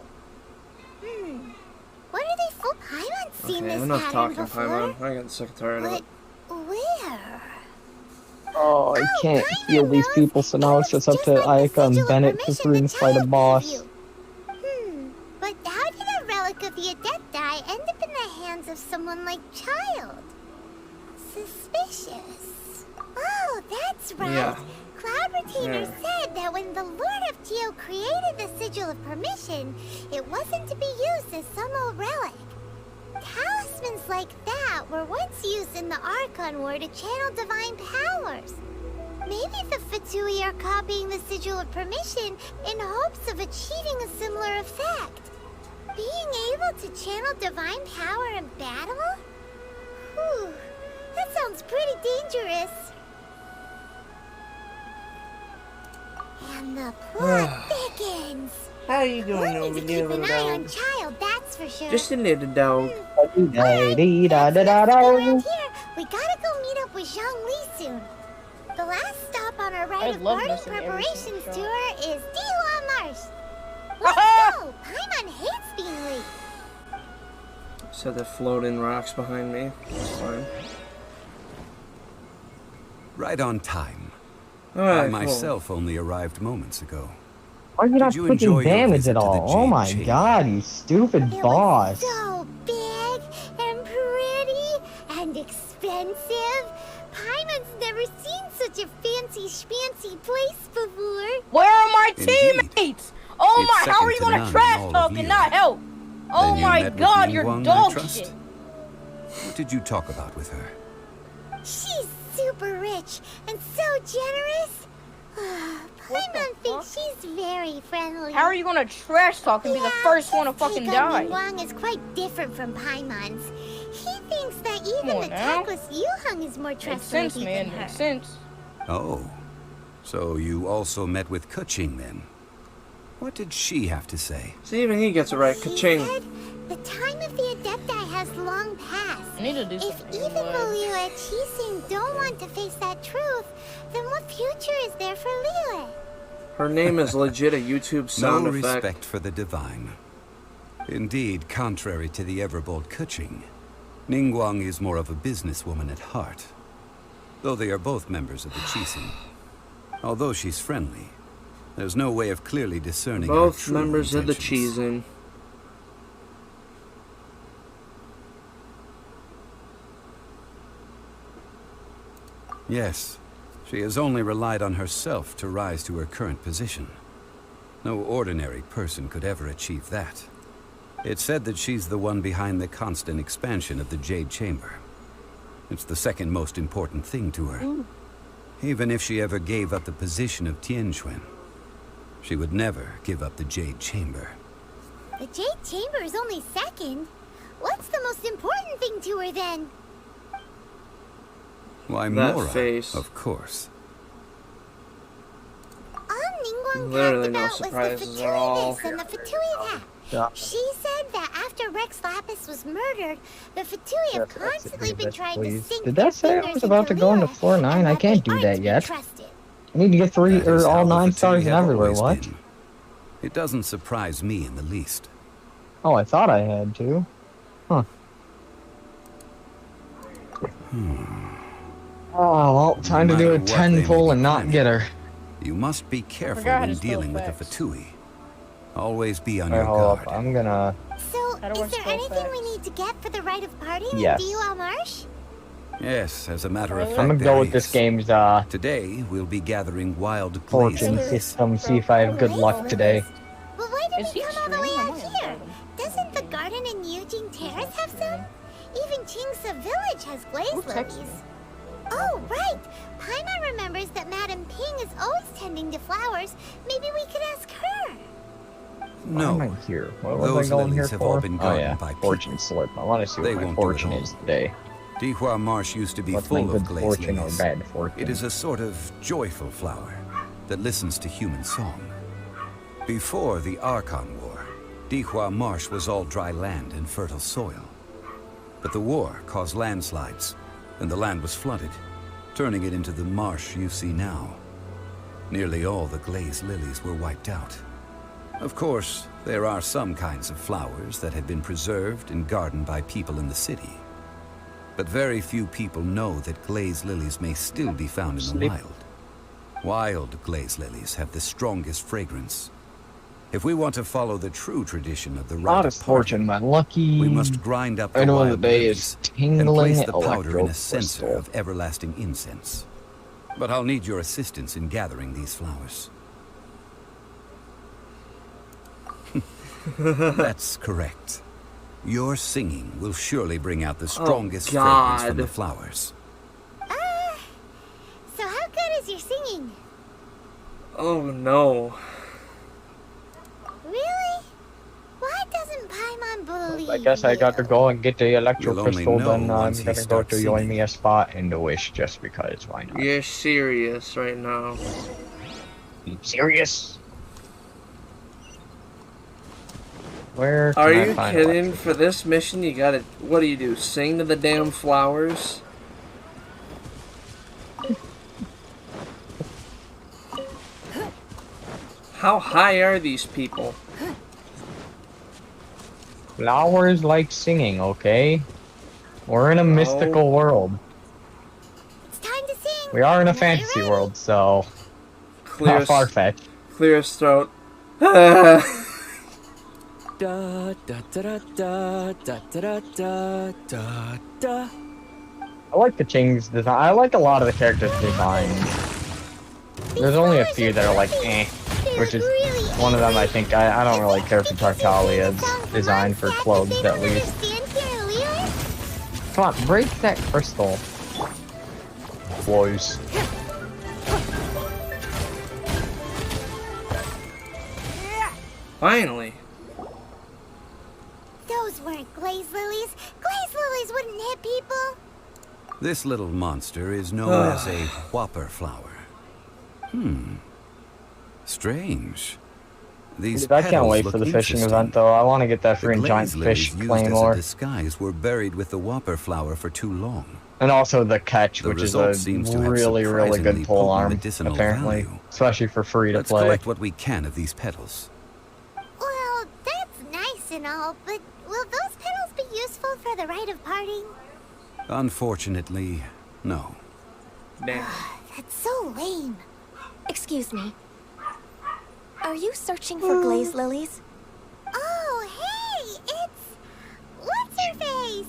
What are they for? Paimon's seen Okay, this enough pattern talking, before. Paimon. I got sick and tired of it. Where? Oh, I can't heal these people, so now it's just up to Ayaka and Bennett to try and fight a boss. But how did a relic of the Adepti end up in the hands of someone like Child? Suspicious. Oh, that's right. Yeah. Cloud Retainer Yeah. said that when the Lord of Geo created the Sigil of Permission, it wasn't to be used as some old relic. Talismans like that were once used in the Archon War to channel divine powers. Maybe the Fatui are copying the Sigil of Permission in hopes of achieving a similar effect. Being able to channel divine power in battle? Whew, that sounds pretty dangerous. And the plot thickens. How you doing We'll over need to there, keep an little eye on dog? Child, that's for sure. Just a little dog. Around here, we gotta go meet up with Zhongli soon. The last stop on our rite of love party missing every preparations single tour is Liyue Marsh. Let's go! Paimon hates being late. Said the floating rocks behind me. That's fine. Right on time. Alright, I cool. myself only arrived moments ago. Why are you not Did you enjoy taking your damage visit at to the all? Oh Jade my Chamber? god, you stupid boss. So big and pretty and expensive. Paimon's never seen such a fancy schmancy place before. Where are my Indeed. teammates? Oh It's my, how are second you to gonna none in trash all of talk and Liyue. not help? Oh Then you my met with god, you're Ningguang, I dog trust? shit. What did you talk about with her? She's super rich and so generous. Paimon thinks she's very friendly. How are you gonna trash talk and be the first one to fucking Take on die? Ningguang is quite different from Paimon's. He thinks that Come even on the now. tactless Yuheng is more Makes trustworthy sense, man. than her. Makes sense. Oh, so you also met with Kuching then? What did she have to say? See, even he gets it right. He Ka-ching. said the time of the Adepti has long passed. I need to do If something. even the Liyue at Qixing don't want to face that truth, then what future is there for Liyue? Her name is legit a YouTube sound No effect. respect for the divine. Indeed, contrary to the ever-bold Kuching, Ningguang is more of a businesswoman at heart. Though they are both members of the Qixing. Although she's friendly, there's no way of clearly discerning her Both true members of the intentions. Cheesin. Yes, she has only relied on herself to rise to her current position. No ordinary person could ever achieve that. It's said that she's the one behind the constant expansion of the Jade Chamber. It's the second most important thing to her. Even if she ever gave up the position of Tianquan, she would never give up the Jade Chamber. The Jade Chamber is only second. What's the most important thing to her then? Why, That Mora, face. of course. All Ningguang Literally talked no about was surprises the at all. Fatui this and the Fatui that. Yeah. She said that after Rex Lapis was murdered, the Fatui have constantly been trying to sink Did their that say I fingers was about to go into Liyue, floor 9? I but can't they do that aren't to be yet. trusted. I need to get 3 That or is all how the 9 Fatui stars and have everywhere. always What? been. It doesn't surprise me in the least. Oh, I thought I had to. Huh. Oh, well, time to do a 10 pull and not get her. You must be careful forgot how when to spell dealing with the facts. Fatui. Always be on Alright, your hold guard. up. I'm gonna... So, How do I is there spell anything facts? we need to get for the rite of parting Yes. in Liyue Marsh? Yes, as a matter of I'm fact, I'm gonna there go with this is. game's, Today, we'll be gathering wild glaze fortune lilies. system, see if I have good luck today. But why did Is we he come all the way extreme? I out might have here? tried him. Doesn't the garden in Yujing Terrace have some? Even Chingsa Village has glaze Who texted lilies. me? Oh, right! Paimon remembers that Madame Ping is always tending to flowers. Maybe we could ask her. No, Why am I here? What was those I going here lilies have for? all been Oh garnered yeah, by fortune people. slip. I want to see They what my won't do it fortune all. is today. Dihua Marsh used to be What's my full good of glaze fortune or lilies. bad fortune? It is a sort of joyful flower that listens to human song. Before the Archon War, Dihua Marsh was all dry land and fertile soil. But the war caused landslides, and the land was flooded, turning it into the marsh you see now. Nearly all the glaze lilies were wiped out. Of course, there are some kinds of flowers that have been preserved and gardened by people in the city. But very few people know that glaze lilies may still be found in the wild. Wild glaze lilies have the strongest fragrance. If we want to follow the true tradition of the rite Not of as fortune, my lucky. we must grind up the I know the wild day lilies is and tingling place the powder in a electro censer crystal. of everlasting incense. But I'll need your assistance in gathering these flowers. That's correct. Your singing will surely bring out the strongest fragrance from the flowers. So how good is your singing? Oh no. Really? Why doesn't Paimon believe I guess I got to go and get the electro You'll only crystal, know then I'm once he gonna go starts to singing. Yoimiya spot and the wish just because, why not? You're serious right now. Serious? Where can Are I you find kidding? For this mission, you gotta. What do you do? Sing to the damn flowers? How high are these people? flowers like singing, okay? We're in a mystical world. It's time to sing. We are in a Now you fantasy ready? world, so Clear not far-fetched. Clear his throat. Da da da da da da da da da da. I like the King's design. I like a lot of the characters' designs. There's only a few that are like, eh. Which is one of them, I think. I don't really care for Tartalia's design for clothes, at least. Come on, break that crystal. Boys. Finally. Those weren't glaze lilies. Glaze lilies wouldn't hit people. This little monster is known as a whopper flower. Strange. These Dude, I can't petals wait look for the fishing interesting. event, though. I want to get that The freaking giant glaze lilies fish used claymore. as a disguise were buried with the whopper flower for too long. And also the catch, The which is result a seems to have really, really surprisingly good pole potent arm, medicinal apparently. value. Especially for free to Let's play. collect what we can of these petals. Well, that's nice and all, but will those petals be useful for the rite of parting? Unfortunately, no. Damn. That's so lame. Excuse me. Are you searching for glaze lilies? Oh, hey, it's... What's her face?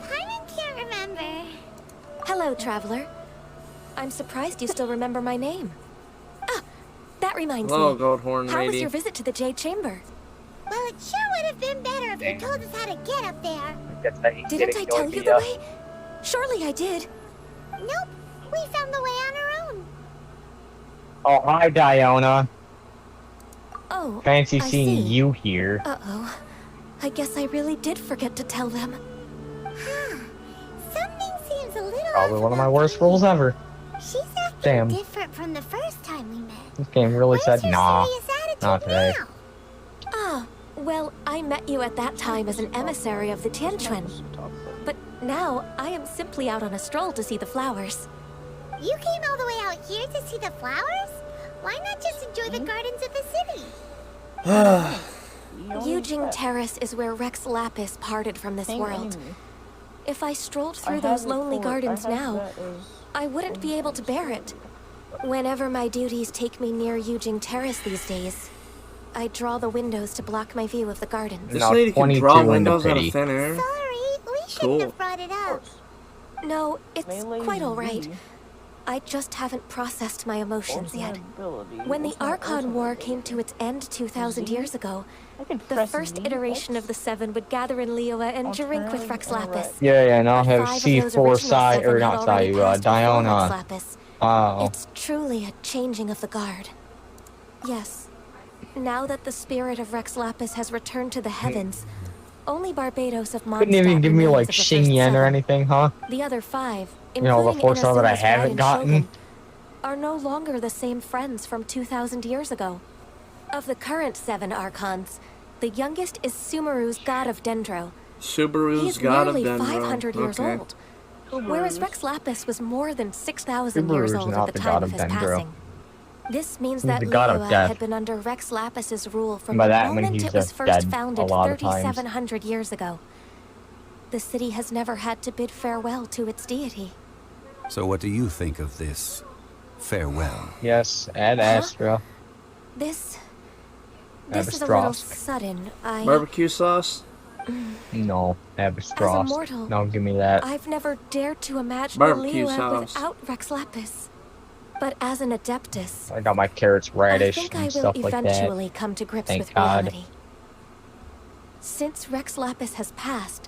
Paimon can't remember. Hello, traveler. I'm surprised you still remember my name. Ah, that reminds Hello, me. Goldhorn How was lady. your visit to the Jade Chamber? Well, it sure would have been better if you told us how to get up there. Didn't I tell you the way? Surely I did. Nope, we found the way on our own. Oh, hi, Diona. Oh, Fancy I seeing see. you here. Uh-oh. I guess I really did forget to tell them. Something seems a little Probably off one of my about worst Pammy. rolls ever. She's acting Damn. different from the first time we met. This game really Where's said, her nah, serious attitude not today. now? Ah, well, met you at that time as an emissary of the Tianquan. But now, I am simply out on a stroll to see the flowers. You came all the way out here to see the flowers? Why not just enjoy the gardens of the city? Yujing Terrace is where Rex Lapis parted from this world. If I strolled through those lonely gardens now, I wouldn't be able to bear it. Whenever my duties take me near Yujing Terrace these days, I draw the windows to block my view of the gardens. This lady can draw windows out of thin air. Sorry, we shouldn't have brought it up. No, it's quite all right. I just haven't processed my emotions yet. When the Archon War came to its end 2,000 years ago, the first iteration of the Seven would gather in Liyue and drink with Rex Lapis. Yeah, and I'll have C4 Sai, or not Sai, Diona. It's truly a changing of the guard. Yes. Now that the spirit of Rex Lapis has returned to the heavens, only Barbados of Mondstadt couldn't even give me like Xingyan or anything, huh? The other 5, you know, the 4 star that I haven't gotten, are no longer the same friends from 2,000 years ago. Of the current 7 Archons, the youngest is Sumeru's god of Dendro. Subaru's god of Dendro. He is nearly 500 years old. Whereas Rex Lapis was more than 6,000 years old at the time of his passing. This means that Liyue had been under Rex Lapis's rule from the moment it was first founded 3,700 years ago. The city has never had to bid farewell to its deity. So what do you think of this farewell? Yes, Ad Astra. This is a little sudden. Barbecue sauce? No, Abastros. No, give me that. I've never dared to imagine Barbecue Liyue sauce. without Rex Lapis. But as an Adeptus, I got my carrots radish I think and I will stuff like that. eventually come to grips Thank with God. reality. Since Rex Lapis has passed,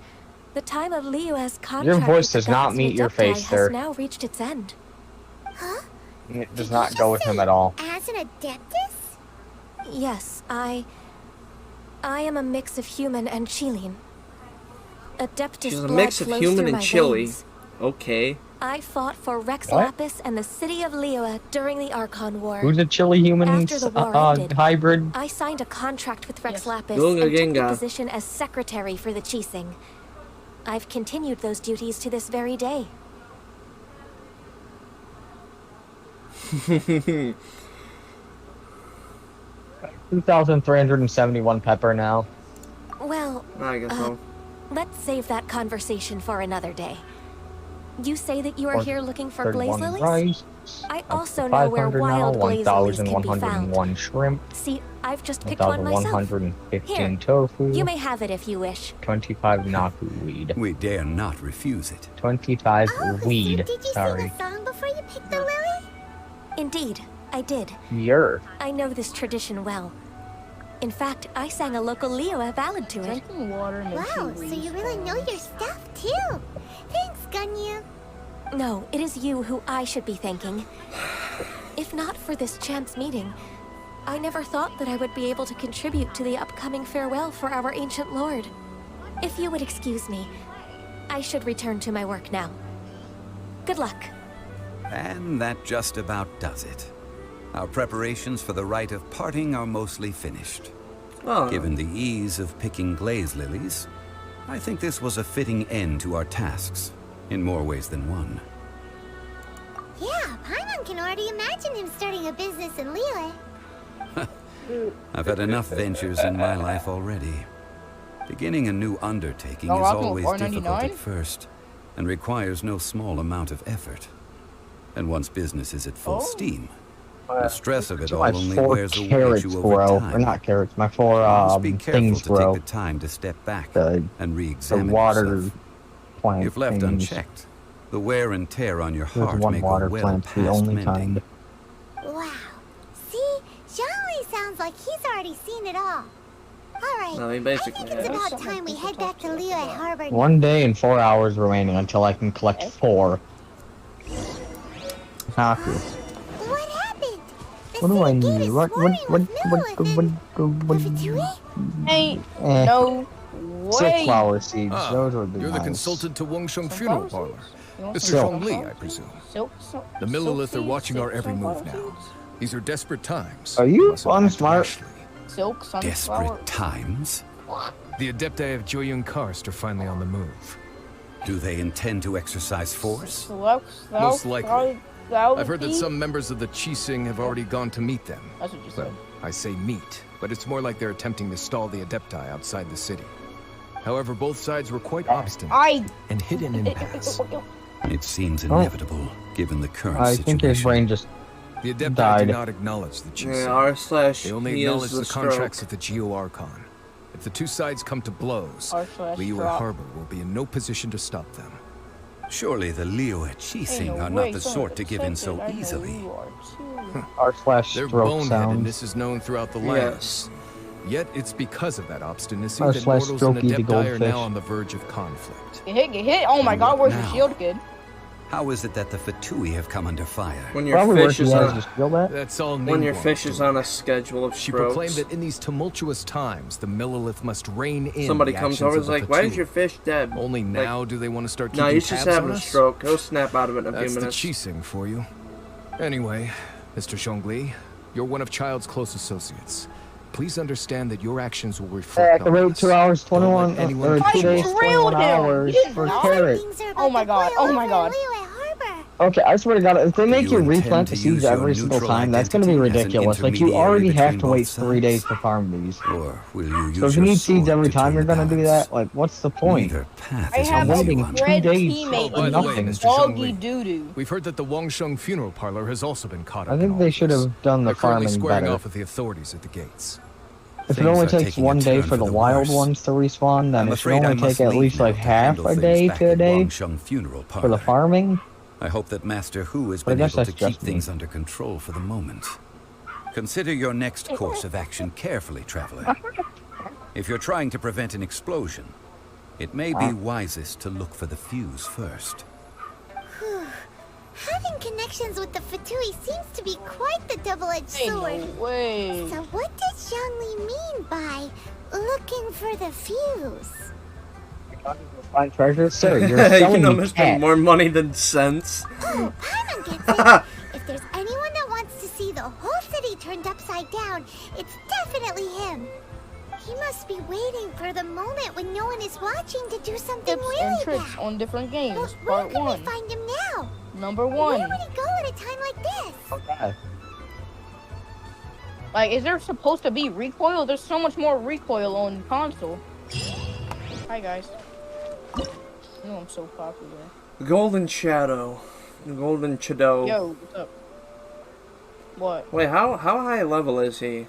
the time of Liyue's contract Your voice with the does not gods meet your Adepti face, sir. has now reached its end. Huh? It does not go with him at all. As an Adeptus? Yes, I am a mix of human and Chilean. Adeptus She's a blood mix of flows human through and my chili. veins. Okay. I fought for Rex What? Lapis and the city of Liyue during the Archon War. Who's a chili human After the war ended, hybrid? I signed a contract with Rex Lapis Loooong and took the Genga. position as secretary for the Qixing. I've continued those duties to this very day. 2,371 pepper now. Well, I guess so. let's save that conversation for another day. You say that you are here looking for blaze 31 lilies? rice. I also know where 500 wild now, blaze lilies can be 1,101 found. shrimp. See, I've just picked one myself. 1,115 Here, tofu. you may have it if you wish. 25 naku weed. We dare not refuse it. 25 weed. So did you Sorry. sing a song before you picked the lily? Indeed, I did. Yer. I know this tradition well. In fact, I sang a local Liyue ballad to it. Wow, so you really know your stuff too. Thanks, Gunyu. No, it is you who I should be thanking. If not for this chance meeting, I never thought that I would be able to contribute to the upcoming farewell for our ancient lord. If you would excuse me, I should return to my work now. Good luck. And that just about does it. Our preparations for the rite of parting are mostly finished. Oh. Given the ease of picking glaze lilies, I think this was a fitting end to our tasks, in more ways than one. Yeah, Paimon can already imagine him starting a business in Liyue. I've had enough ventures in my life already. Beginning a new undertaking No, is Rocky, always difficult $4.99? at first, and requires no small amount of effort. And once business is at full steam, the stress of it all My only 4 wears away carrots at you over grow. time. Or not carrots, my 4 Must be careful things to grow. take the time to step back The re-examine water yourself. plant If left things. unchecked, the wear and tear on your There's heart one may go water well plant, the past only mending. kind. Wow. See, Zhongli sounds like he's already seen it all. Alright, No, he I basically think it's has. about time we head back to Liyue Harbor. 1 day and 4 hours remaining until I can collect 4. Naku. What happened? What do I need? What? Hey, Eh. no Silk way. flower seeds. Ah, Those would be you're the nice. consultant to Wengsheng Funeral Parlor. Mr. Silk. Zhongli, I presume. Silk, The Millilith are watching our every move now. These are desperate times. Are you Must act unsmart? rashly. silk sunflower. Desperate times? The Adepti of Joyun Karst are finally on the move. Do they intend to exercise force? Most likely. I've heard that some members of the Qixing have already gone to meet them. That's what you said. I say meet, but it's more like they're attempting to stall the Adepti outside the city. However, both sides were quite obstinate and hit an impasse. It seems inevitable, given the current I situation. think his brain just The Adepti died. do not acknowledge the Qixing. Yeah, r/, They only he acknowledge is the the contracts stroke. of the Geo-Archon. If the two sides come to blows, Liyue drop. Harbor will be in no position to stop them. Surely the liyue Qixing are not the sort to give in so easily. R/stroke Their boneheadedness sounds. is known throughout the land. Yes. Yet it's because of that obstinacy R/ that mortals and Strokey the Adepti are goldfish. now on the verge of conflict. Get hit. Oh my god, where's your Now. shield, kid? How is it that the Fatui have come under fire? When your Probably fish worth is you on guys just feel that. That's all when your Ningguang's fish is doing. on a schedule of She strokes. proclaimed that in these tumultuous times, the Millilith must rein in Somebody the comes actions over of and is the like, "Why is Fatui. your fish dead?" Only Like, now do they want to start no, keeping he's just tabs having on a us? stroke. He'll snap out of it in a That's few the minutes. Qixing for you. Anyway, Mr. Zhongli, you're one of Child's close associates. Please understand that your actions will I reflect have to on wait us. 2 hours, Don't let 21, anyone or catch 2 you days, off. 21 hours for carrot. Oh my god, oh my god. Okay, I swear to God, if they make you you intend replant to the use seeds your every single neutral time, that's gonna be identity as an ridiculous. Like, you intermediary already have between to wait both 3 days sides? to farm these. Or will you use So if you your need seeds sword every to time turn you're the gonna do balance? that, like, what's the point? Neither path I is have an a easy waiting one. 2 red days teammate for By the way, nothing. Mr. Doggy Zhongli, doo-doo. we've heard that the Wangsheng funeral parlor has also been caught up I think in they all should this. have done the They're currently farming squaring better. off with the authorities at the gates. If it Things only are takes taking a 1 day turn for the the wild worse. ones to respawn, then I'm it should afraid I only must take at leave least now like to half handle a things day back to a at day Wangsheng funeral for the parlor. farming. I hope that Master Hu has But I been guess able to that's keep just me. things under control for the moment. Consider your next course of action carefully, traveler. If you're trying to prevent an explosion, it may be wisest to look for the fuse first. Having connections with the Fatui seems to be quite the double-edged Ain't sword. no way. So what does Zhongli mean by looking for the fuse? Find treasure? Sir, you're You selling know, me I'm spending cat. more money than sense. Oh, Paimon gets it. If there's anyone that wants to see the whole city turned upside down, it's definitely him. He must be waiting for the moment when no one is watching to do something Tips really and tricks bad. on different games. But where Part can 1. we find him now? Number Where 1. would he go at a time like this? Okay. Like, is there supposed to be recoil? There's so much more recoil on console. Hi, guys. You know I'm so popular. Golden Shadow. Golden Shadow. Yo, what's up? What? Wait, how high level is he?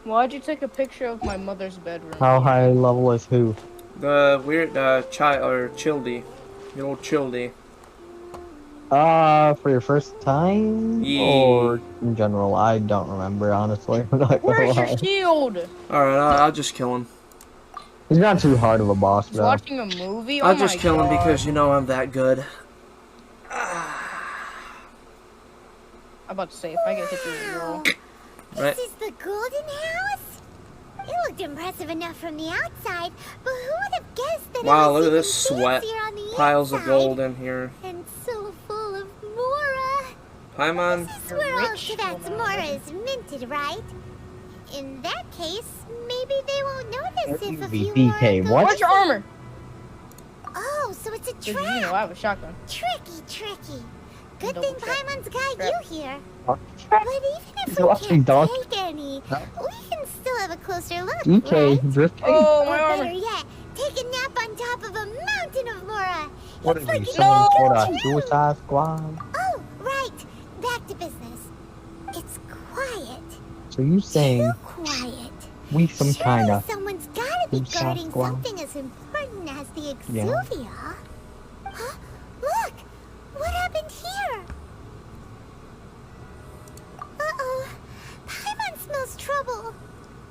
Why'd you take a picture of my mother's bedroom? How high level is who? The weird child or Childy. The old Childy. For your first time? Yeah. Or in general? I don't remember, honestly. I'm not gonna Where's your lie. shield? Alright, I'll just kill him. He's not too hard of a boss, He's though. watching a movie? Oh I'll just my kill him God. because you know I'm that good. I'm about to say, if I get hit through the wall. Right. This is the Golden House? It looked impressive enough from the outside, but who would have guessed that Wow, it was look at even this sweat. fancier on the Piles of inside? gold in here. And so full of Mora. Paimon. This is where all Shivat's Mora is minted, right? In that case, maybe they won't notice if a few more BK, goes- what? What's your armor? Oh, so it's a Because, trap. you know, I have a shotgun. Tricky. Good Double thing check. Paimon's got Trap. you here. Oh, But even if He's we watching can't dog. take any, we can still have a closer look, DK, right? drifting? Oh, my Or armor. better yet, take a nap on top of a mountain of Mora. What It's is he, like someone a called a cartoon. Suicide Squad? Oh, right. Back to business. It's quiet. So you saying Too quiet. we some Surely kinda someone's gotta be Suicide guarding Squad? something as important as the Yeah. Exuvia. Huh? Look! What happened here? Uh-oh. Paimon smells trouble.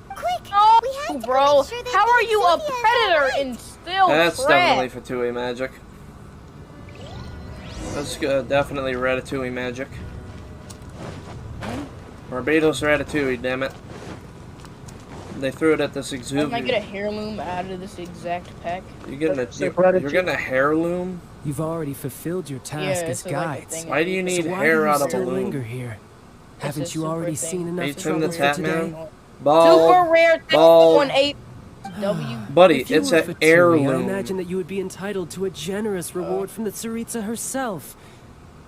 Quick! No, we have to bro. make sure that How the are you a Exuvia is predator alright. and still That's trapped? definitely Fatui magic. That's definitely Ratatouille magic. Barbados Ratatouille, damn it. They threw it at this Can I get a Exuvia. heirloom out of this exact pack? You're getting you're getting a heirloom? You've already fulfilled your task Yeah, as it's like a guides. thing. Why do you need so why hair do you out of a still loom? linger here? Haven't a you super already thing. seen Are you enough Tim the trouble for Tap today? Man? Bald. Super rare thing Bald. on 8. W. Buddy, If you it's were an Fatui, heirloom. I imagine that you would be entitled to a generous reward from the Tsaritsa herself.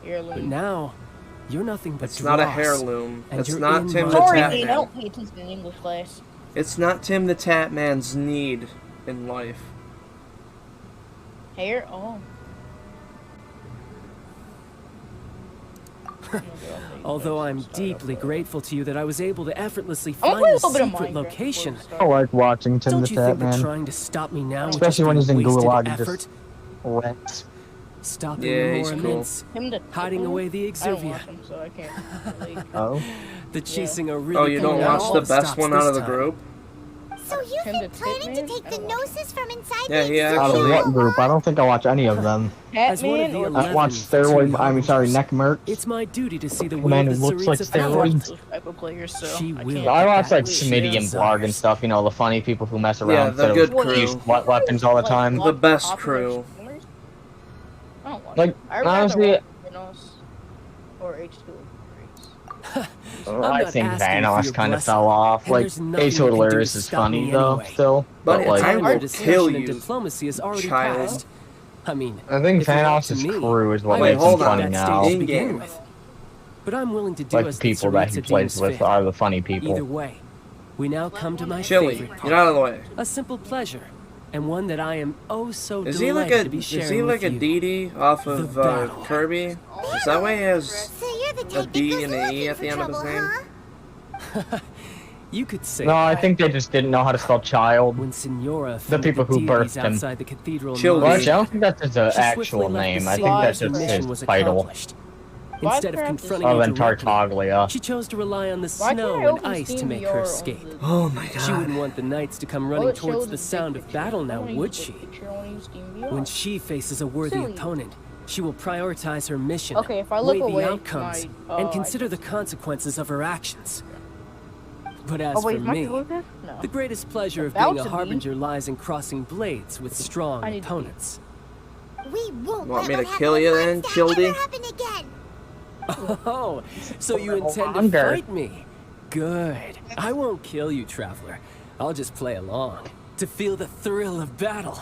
Heirloom. But now, you're nothing but It's not a dross, heirloom. and It's you're not in Tim my the Sorry, Tap Dean, I Man. don't pay attention in English class. It's not Tim the Tap Man's need in life. Hair? Oh. Although I'm deeply grateful to you that I was able to effortlessly I wanna find play a this little bit of secret Minecraft location. before we I like watching Tim Don't the you Tap think that Man. trying to stop me now would Especially just when be he's in wasted Gulag and effort? just wrecks. Stopping Yeah, the he's more cool. immense, Him to hiding away the I don't Exuvia. watch him, so I can't relate. Oh? The chasing are really Oh, you don't pulling out watch all the the best stops one out this of the time. group? So you've been planning to take the gnosis from inside Yeah, the he Out of actually. what group? I don't think I watch any of them. As one of Catman the or 11 I watch steroid. Fatui I mean, sorry, harbingers, neck mercs. It's my duty to see the way Man of who the looks like Tsaritsa power. steroids. those type of players, so She I will. can't. I watch like That Smitty and shares Blarg and ours. stuff. You know, the funny people who mess Yeah, around the instead good of crew. use weapons all the time. The best crew. I don't watch Like, it. I rather honestly, watch Thanos or H2O. I think asking for Thanos your kind of blessing, fell off. and Like, there's nothing Ace you can do Hilarious to is stop funny me though, anyway. still. But But like, I Our will discussion kill and you, diplomacy has already child. passed. I mean, I think if it were up Thanos' to me, crew is what I Wait, makes would hold him skip on. funny that stage now. to In begin game. with. But I'm willing to do Like as the people that he Tsaritsa plays deems with fit. are the funny people. Either way, we now come to my Chili, favorite part. get out of the way. A simple pleasure, and one that I am oh so Is delighted he like a to be is sharing he like a with you. DD off of The battle. Kirby? Is that why he has So you're the a type that D goes and an E looking at for the end of his trouble, name? huh? You could say No, I think they just didn't know how to spell child. when Signora The found people who deities birthed him. outside the cathedral Children. Well, monument, actually, I don't think that's his she actual swiftly left name. the I scene think as that's her just mission his was title. accomplished. Instead of confronting Other it than directly, Tartaglia. she chose to rely on the Why can't I snow and open ice to Steam make VR her on escape. the- Oh my She god. wouldn't want the knights to come All running it towards shows the is sound big of picture. battle I now, wanna use would the she? picture, I wanna use Steam VR. When she faces a worthy Silly. opponent, she will prioritize her mission, Okay, if I look weigh away, the outcomes, my- and I consider the consequences of her actions. But as Oh wait, for is my me, controller there? No. the greatest pleasure of About being a to be. harbinger lies in crossing blades with strong I need to be. opponents. We won't Want let me to what happened kill you to then, Fonz Childy? ever happen again. Oh, so you intend to Hunger. fight me? Good. I won't kill you, traveler. I'll just play along, to feel the thrill of battle.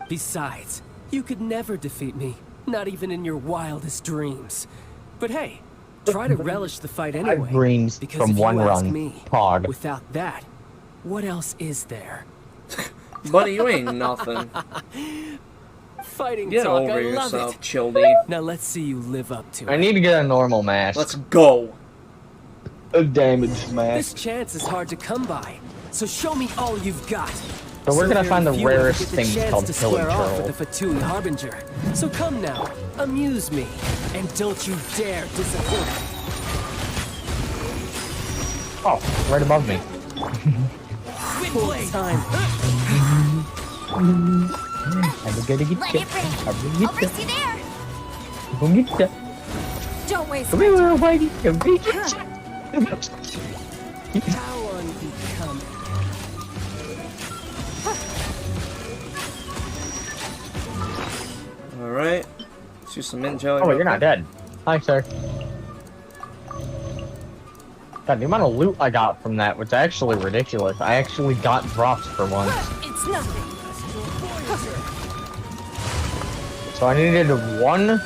Besides, you could never defeat me, not even in your wildest dreams. But hey, try to relish the fight anyway. dreams because from if one you ask run. me, Pog. without that, what else is there? Buddy, you ain't nothing. Fighting Get talk, over I love yourself, it. Childy. Now let's see you live up to it. I need to get a normal mask. Let's go. A damage This mask. chance is hard to come by, so show me all you've got. So we're gonna very find the few rarest get the thing chance called to Killing square off Troll. with the Fatui Harbinger. So come now, amuse me, and don't you dare disappoint. Oh, right above me. Full time. I'm gonna get Let you. it rip. I'm gonna I'll get you. miss you there. I'm gonna get you. Don't waste Come my here, time. little lady. I'm gonna get you. How unbecoming. Alright. Let's do some mint jelly. Oh, real you're not quick. dead. Hi, sir. God, the amount of loot I got from that was actually ridiculous. I actually got drops for once. It's nothing. So I needed one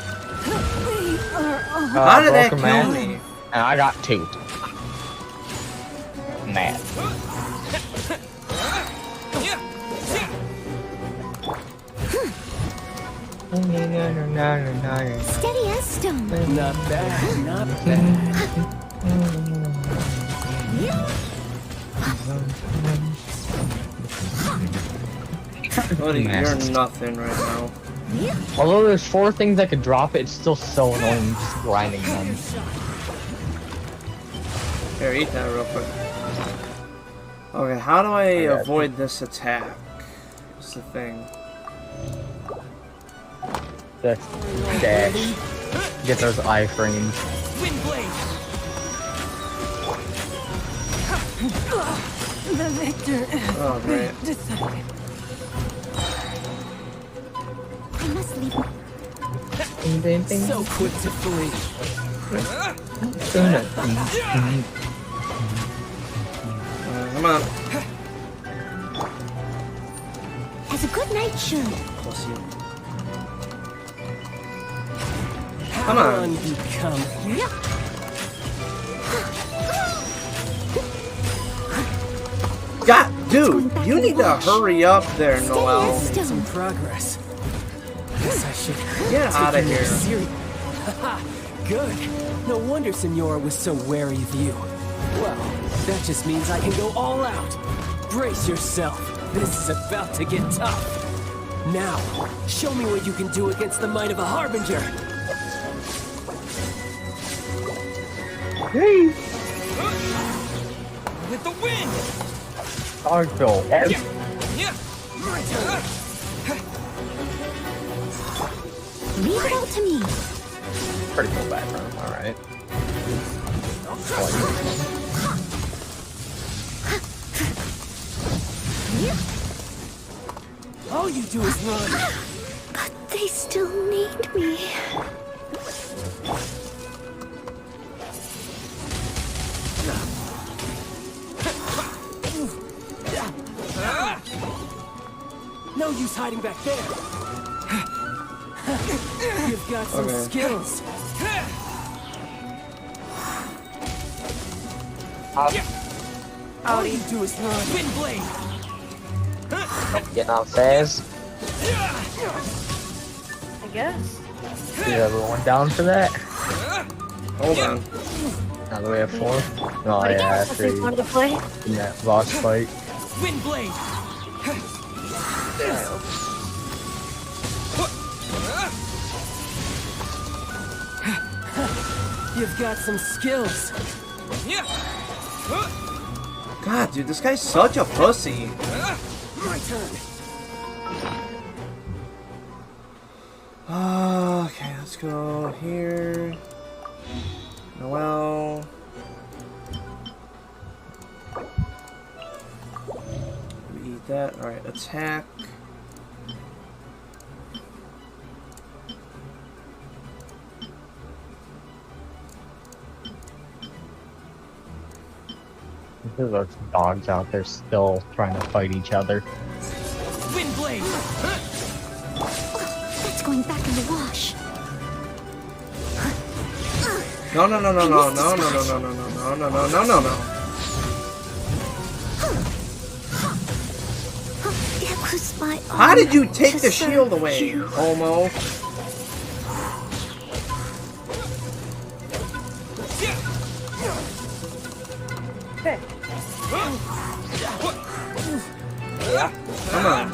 How did that broken kill match, me? and I got two. Mad. Steady as stone. Not bad, not bad. Buddy, you're nothing right now. Although there's 4 things I could drop, it's still so annoying just grinding them. Here, eat that real quick. Okay, how do I avoid this attack? What's the thing? Just dash. Get those iframes. The victor Oh, great. decided. I must leave. So quick to flee. Come on. should. Pussy. Come on. You come. God, dude, you need to hurry up there, Noel. Made some progress. Guess I should get out of here. Haha, good. No wonder Senora was so wary of you. Well, that just means I can go all out. Brace yourself. This is about to get tough. Now, show me what you can do against the might of a Harbinger. Hey. With the wind. Argo. Leave it all to me. Pretty cool background, alright. All you do is run. But they still need me. No use hiding back there. You've got some skills. All you do is run. Wind blade. Getting out fast. I guess. Is everyone down for that? Hold on. Now do we have 4? Oh yeah, 3. Wanted to play? In that boss fight. Wind blade. You've got some skills. God, dude, this guy's such a pussy. My turn. Okay, let's go here. Noel. We eat that. Alright, attack. There's those dogs out there still trying to fight each other. Wind blade. That's going back in the wash. No, no, no, no, no, no, no, no, no, no, no, no, no, no, no, no. It was my How did you take the shield away, Homo? Come on.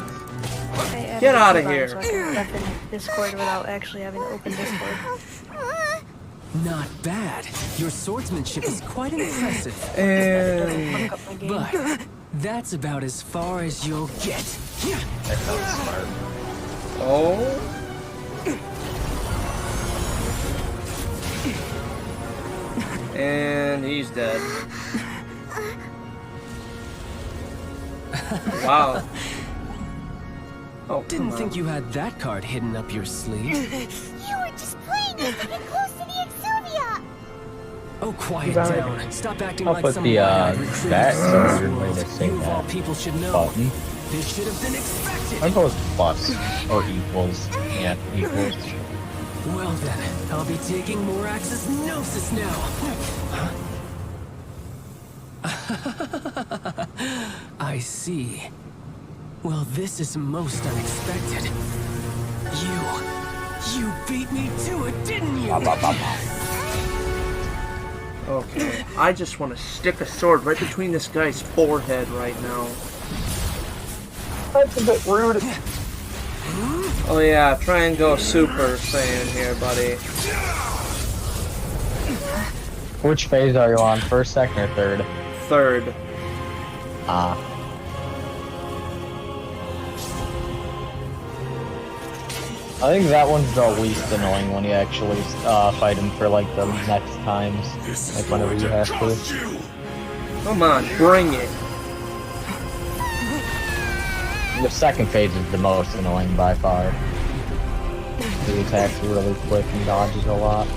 Get out of here. So I can left in Discord without actually having to open Discord. Not bad. Your swordsmanship is quite impressive. And but that's about as far as you'll get. That sounds smart. oh. And he's dead. Wow. Oh, didn't think you had that card hidden up your sleeve. You were just playing it to get close to the Exuvia. Oh, quiet down. Stop acting I'll like put some the wide recruit. that weird way to say You of all that people should know. button. This should have been expected. I suppose plus or equals. Yeah, equals. Well then, I'll be taking Morax's Gnosis now. I see. Well, this is most unexpected. You beat me to it, didn't you? Okay, I just want to stick a sword right between this guy's forehead right now. That's a bit rude. Oh yeah, try and go Super Saiyan here, buddy. Which phase are you on? First, second, or third? Third. Ah. I think that one's the least annoying when you actually fight him for like the next times, like whenever you have to. Come on, bring it. The second phase is the most annoying by far. The attack's really quick and dodges a lot.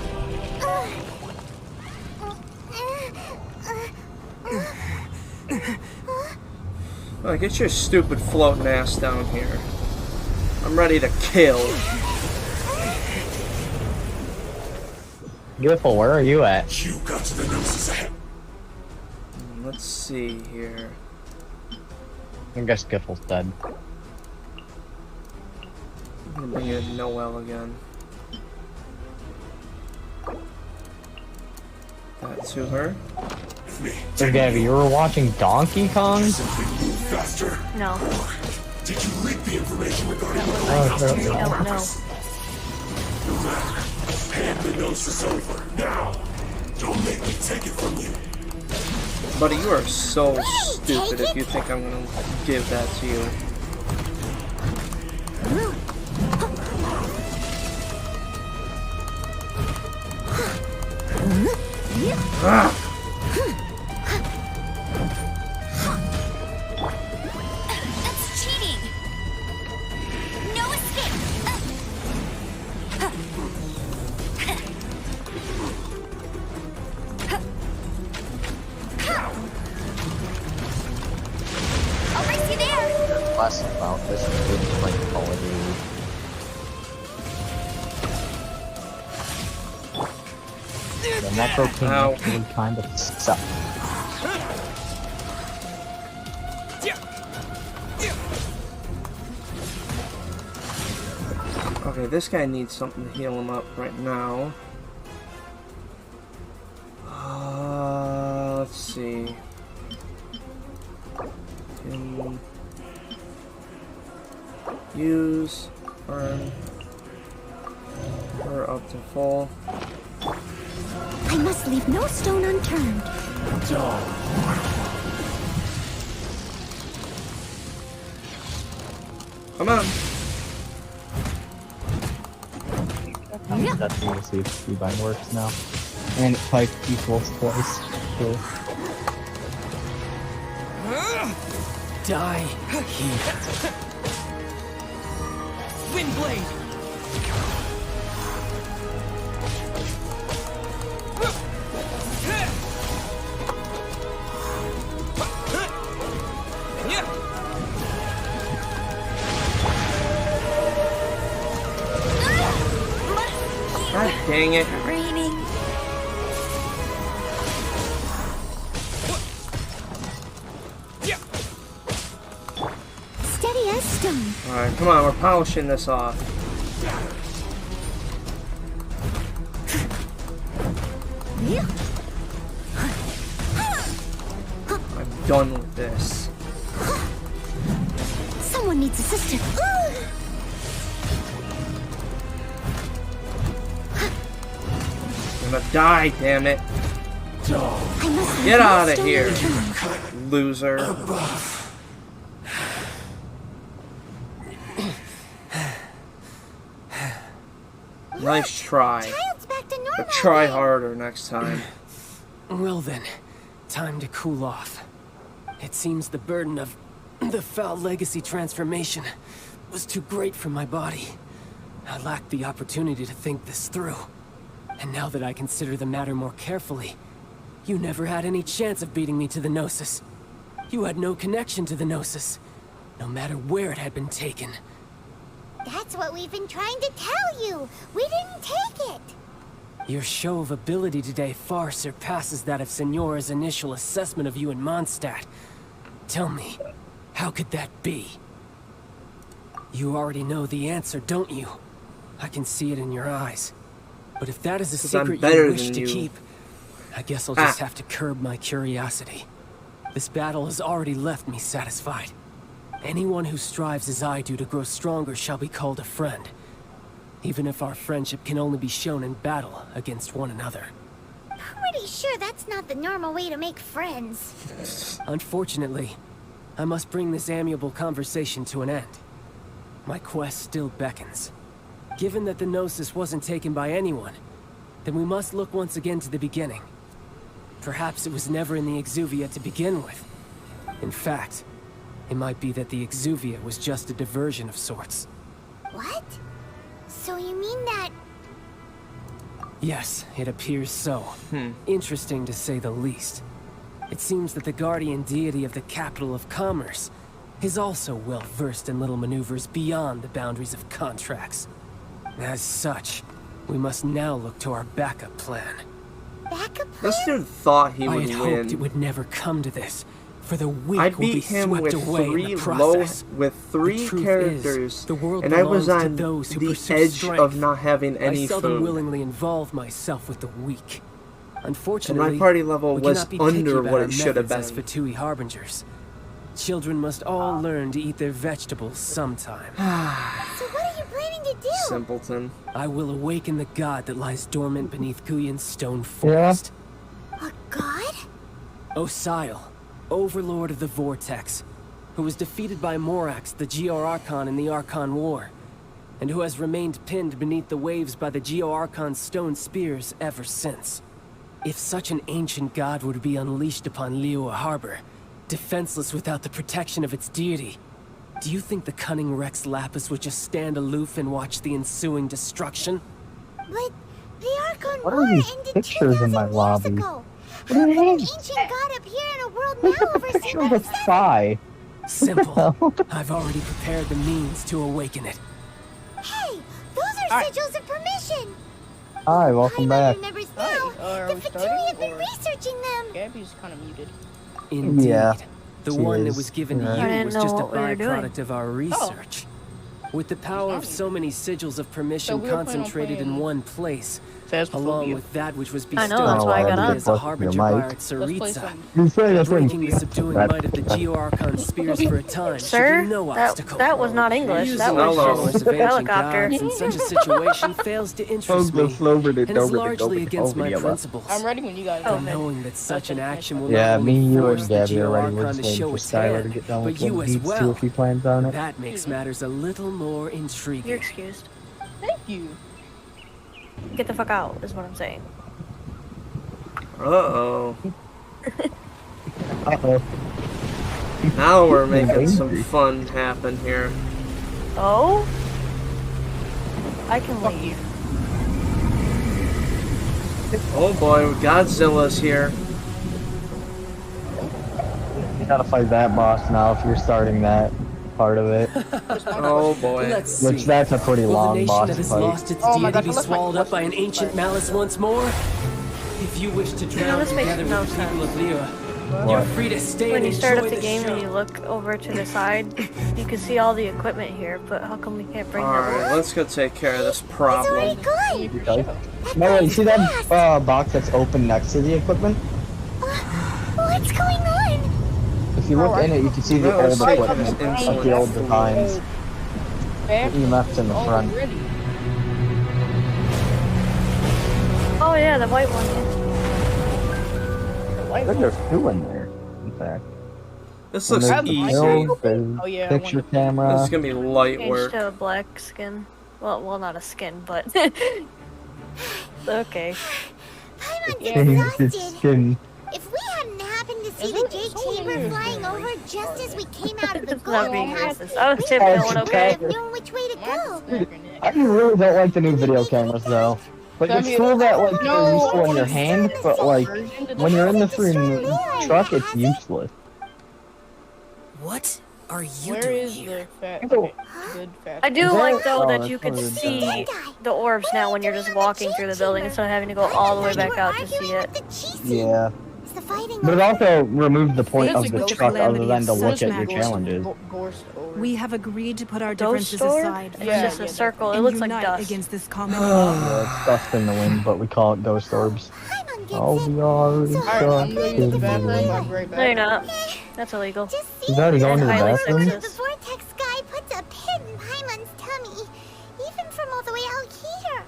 Oh, get your stupid floating ass down here. I'm ready to kill. Beautiful, where are you at? You got to the noses ahead. Let's see here. I guess Giffle's dead. I'm gonna bring in Noelle again. That to her. So Gabby, you were watching Donkey Kong? Faster. No. Did you leak the information regarding the No. Hand the Gnosis over now. Don't make me take it from you. Buddy, you are so stupid if you think I'm gonna give that to you. Ah! That's cheating. No escape. I'll race you there. Less about this is like Call of Duty. The Necro King actually kind of sucks. Okay, this guy needs something to heal him up right now. Let's see. Use, burn her up to full. I must leave no stone unturned. Come on. I'm testing to see if Keybind works now. And type equals twice. Cool. Die here. Windblade! God dang it. Raining. Steady as stone. Alright, come on, we're polishing this off. I'm done with this. Someone needs assistance. I'm gonna die, damn it. Get out of here, loser. Nice try. But try harder next time. Well then, time to cool off. It seems the burden of the foul legacy transformation was too great for my body. I lacked the opportunity to think this through. And now that I consider the matter more carefully, you never had any chance of beating me to the Gnosis. You had no connection to the Gnosis, no matter where it had been taken. That's what we've been trying to tell you. We didn't take it. Your show of ability today far surpasses that of Signora's initial assessment of you in Mondstadt. Tell me, how could that be? You already know the answer, don't you? I can see it in your eyes. But if that is a secret you wish to keep, I guess I'll just have to curb my curiosity. This battle has already left me satisfied. Anyone who strives as I do to grow stronger shall be called a friend. Even if our friendship can only be shown in battle against one another. Pretty sure that's not the normal way to make friends. Unfortunately, I must bring this amiable conversation to an end. My quest still beckons. Given that the Gnosis wasn't taken by anyone, then we must look once again to the beginning. Perhaps it was never in the Exuvia to begin with. In fact, it might be that the Exuvia was just a diversion of sorts. What? So you mean that... Yes, it appears so. Interesting to say the least. It seems that the guardian deity of the capital of commerce is also well versed in little maneuvers beyond the boundaries of contracts. As such, we must now look to our backup plan. Backup plan? This dude thought he would I win. had hoped it would never come to this, for the weak I will be beat him swept with away in the three process. with three characters, The world and I was belongs to on those who the pursue edge strength. of not having any I seldom food. willingly involve myself with the weak. And Unfortunately, my party level we was cannot be picky under about what our it should have methods been. as Fatui harbingers. Children must all learn to eat their vegetables sometime. So what are you planning to do? Simpleton. I will awaken the god that lies dormant beneath Guyan's stone forest. A god? Osial, overlord of the Vortex, who was defeated by Morax, the Geo-Archon in the Archon War, and who has remained pinned beneath the waves by the Geo-Archon's stone spears ever since. If such an ancient god were to be unleashed upon liyue Harbor, defenseless without the protection of its deity, do you think the cunning Rex Lapis would just stand aloof and watch the ensuing destruction? But the Archon What War are these ended pictures 2,000 in my years lobby? ago. What How are can an these? ancient god appear in a world Look now at the overseen picture by of the the sun? sky. Simple. I've already prepared the means to awaken it. Hey, those are sigils of permission. Hi, welcome back. Remembers now. The Fatui have been researching them. Gabby's kind of muted. Indeed. Yeah, The she one that is. was given to Yeah. you was just a byproduct of our research. With the power of so many sigils of So permission we were planning on concentrated in playing one place, Phasmophobia. along with that which was I bestowed know, that's why I got upon me on. as a harbinger by our Tsaritsa, You say the same. breaking the subduing might of the Geo-Archon spears for a time should Sir, be no that obstacle. was not English. Using That the was powers just of ancient helicopter. gods in such a situation fails to interest me, and is largely against my principles. I'm ready when you guys For are. knowing that such an action will Yeah, not me, only you, force and the Gabby are already Geo-Archon to waiting show for its Skylar to hand, get done but with you what as he needs to well. if he plans on it. That makes matters a little more intriguing. You're excused. Thank you. Get the fuck out, is what I'm saying. Uh-oh. Uh-oh. Now we're making some fun happen here. Oh? I can leave. Oh boy, Godzilla's here. You gotta fight that boss now if you're starting that part of it. Oh boy. Let's Which see. that's a pretty Will the long nation boss that has fight. lost its Oh my deity God, be that's my swallowed up by an question. ancient malice once more? If you wish to drown this makes together no with the people of Liyue, What? you're free to stay When and you start enjoy up the the game show. and you look over to the side, you can see all the equipment here, but how come we can't bring them Alright, over? let's go take care of this It's already problem. gone. Okay. No, wait, you see that box that's open next to the equipment? What's going on? If you look in it, you can see the No, old it's like equipment, it's like the old designs. EMF's in the front. Oh yeah, the white one. I think there's two in there, in fact. This And looks there's the easy. build, there's Oh, yeah, I picture wonder- camera. This is gonna be light Changed work. to a black skin. Well, not a skin, but okay. Paimon's Changed its exhausted. skin. If we hadn't happened to see the Jade Chamber flying over just as we came out of the It's not golden being house, racist. I was we tipping wouldn't one have okay. known which way to go. I really don't like the new video cameras though. Like it's cool that like they're useful in your hand, but like when you're in the freaking truck, it's useless. What are you Where doing is here? the fat, Go. good fat? I do Is like that- though oh, that that's you can probably- see the orbs now when you're just walking through the building instead of having to go all the way back out to see it. Yeah. Is the fighting But it also removed the point of Feels the like the truck other calamity than to of look such at your challenges. We have agreed to put our Ghost differences orb? aside It's just a circle. It and looks like unite dust. against this common Yeah, it's dust in the wind, but we call it ghost orbs. Oh, we are in Alright, I'm gonna use the bathroom. I'll be right back. No, you're not. That's illegal. He's already going to the Highly bathroom? The vortex guy puts a pin in Paimon's tummy, even from all the way out here.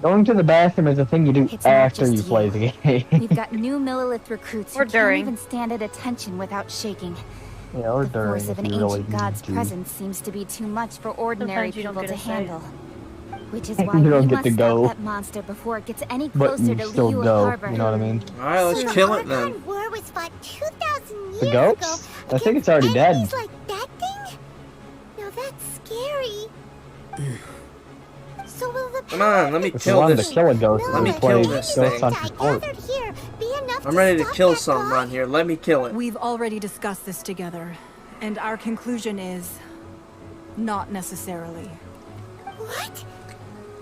Going to the bathroom is a thing you do It's not after just you play the game. We've got new Millilith recruits Or who during. can't even stand at attention without shaking. Yeah, or The during force if of an you really ancient need god's to. presence seems to be too much for ordinary Sometimes you don't people get to a say. handle. Which is You why don't we get must to go. stop that monster before it gets any But closer you to still Liyue go, Harbor. you know what I mean? Alright, let's So the kill it then. Archon War was fought 2,000 years The ago. goats? I think it's already dead. Enemies like that thing? Now that's scary. So will the Come on, let me If you kill wanted this. to kill a ghost, Let me you play kill this Ghost thing. Hunter Fort. gathered here be enough I'm ready to stop kill that something god? on here. Let me kill it. We've already discussed this together. And our conclusion is... not necessarily. What?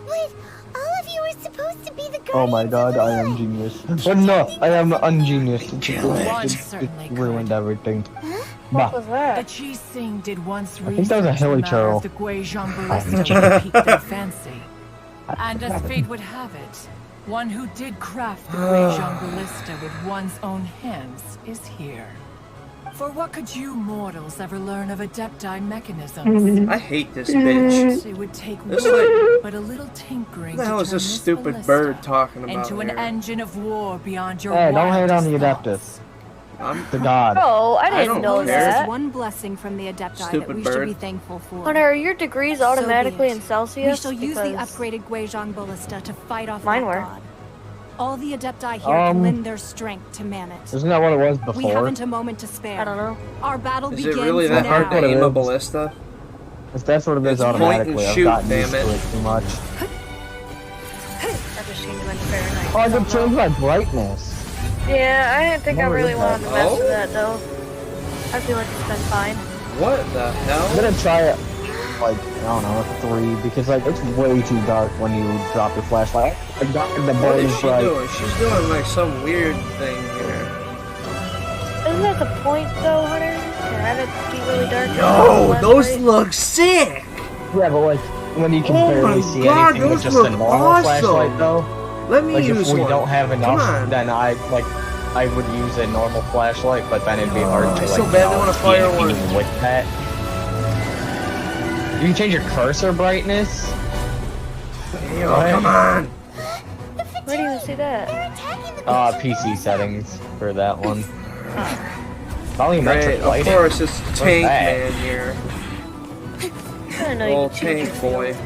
But all of you were supposed to be the guardians. Oh my god, I am genius. But no, I am ungenius. It ruined everything. What was that? The Qixing did once I think that was a hilly churl. the Guizhong ballista would pique their fancy. And as fate would have it, one who did craft the Guizhong ballista with one's own hands is here. For what could you mortals ever learn of Adepti mechanisms? I hate this bitch. It would take This work, is but a little tinkering What the hell to is turn this this stupid ballista bird talking about into an here? engine of war beyond your Hey, don't hate on the wildest Adeptus. The god. Oh, I didn't know This that. is one blessing from the Adepti that Stupid we bird. should be thankful for. Hunter, are your degrees So be automatically it. in Celsius? We shall use the Because upgraded Guizhong ballista to fight off Mine that were. god. All the Adepti here can lend their strength to man it. Isn't that what it was before? We haven't a moment to spare. I don't know. Our battle Is begins it really that hard now. to aim a ballista? If that's what it is It's point and automatically, I've shoot, gotten used damn to it. it too much. I just changed my Fahrenheit. Oh, I can change my brightness. Yeah, I didn't think I What really is wanted to that? mess Oh? with that though. I feel like it's been fine. What the hell? I'm gonna try it, like, I don't know, 3, because, like, it's way too dark when you drop your flashlight. The What board is is she bright. doing? She's doing like some weird thing here. Isn't that the point though, Hunter? To have it be really dark? and Yo, less those bright? look sick! Yeah, but, like, when you can Oh barely my see God, anything with those just a look normal awesome. flashlight, though. Let me Like, use if we one. don't have Come enough, on. then I would use a normal flashlight, but then it'd be hard to, I like, so badly wanna see fire anything one. with that. You can change your cursor brightness. Yo, come on! Where do you even see that? PC settings for that one. Volumetric Great, of lighting. course, it's What's Tank that? Man here. I don't know. Little You can change tank your boy.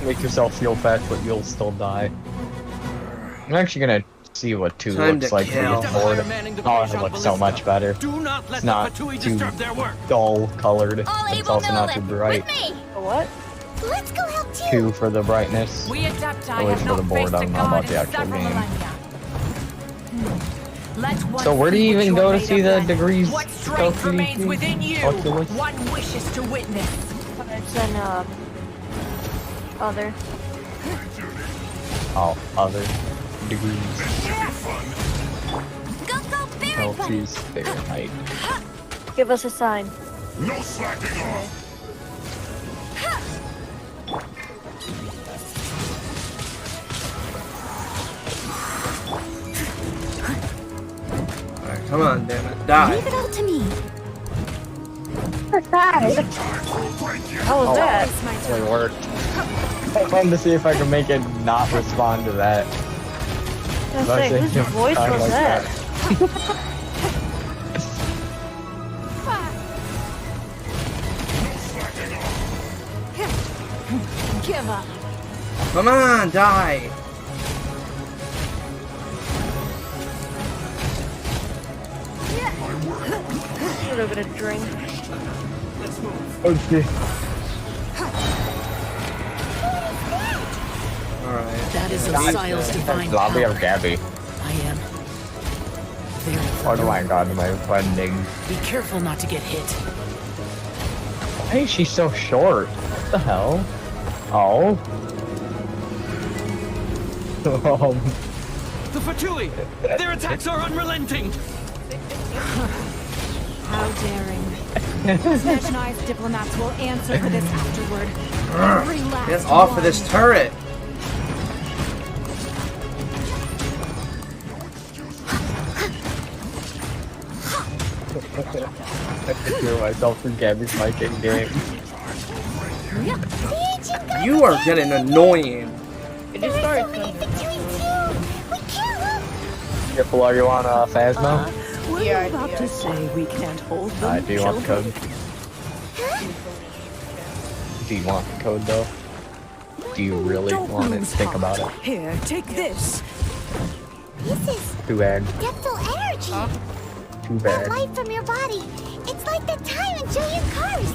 Make yourself feel fast, but you'll still die. I'm actually gonna see what 2 Time looks to like for kill. this board. Oh, it looks so much better. Do not let It's not the Fatui too disturb their work. dull colored. All It's able also not too Lilith, bright. with me. A what? Let's go help too. 2 for the brightness. We Adepti At least have for the not board, faced I a don't know god about in the actual several game. millennia. Let one So where do you see what even you're go to made see of the then. degrees? What strength remains within you? Oculus? One wishes to witness. It's an other. Oh, other degrees. Go, Celsius, Fahrenheit. Give us a sign. No slacking off. Alright, come on, damn it. Die. Leave it all to me. How was that? It worked. I wanted to see if I could make it not respond to that. I was saying, whose voice was that? Give up. Come on, die. A little bit of drink. Okay. Alright. That is Osial's divine Lobby power. of Gabby. I am very Oh my god, my friending. Be careful not to get hit. Why is she so short? What the hell? Oh. The Fatui! Their attacks are unrelenting! How daring. Snatch diplomats will answer for this afterward. Every last Get off of this turret. I can hear myself from Gabby's mic in game. You are getting annoying. It just started. Careful, are you on Phasma? Were you about to say we can't hold them, Do you want the code? Do you want the code though? Do you really want it? Think about it. Here, take this. This is Too bad. depthful energy. Too That bad. light from your body. It's like the time in Julian Cars.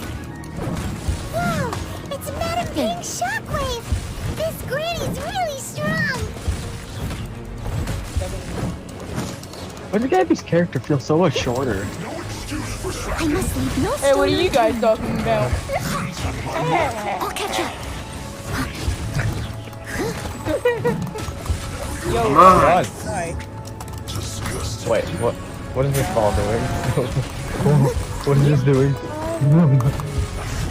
Wow, it's Madame Ping's shockwave. This granny's really strong. Why does Gabby's character feel so much shorter? I must leave no Hey, what are you guys talking about? I'll catch up. Yo, come on. Right. Wait, what is this ball doing? What is this doing?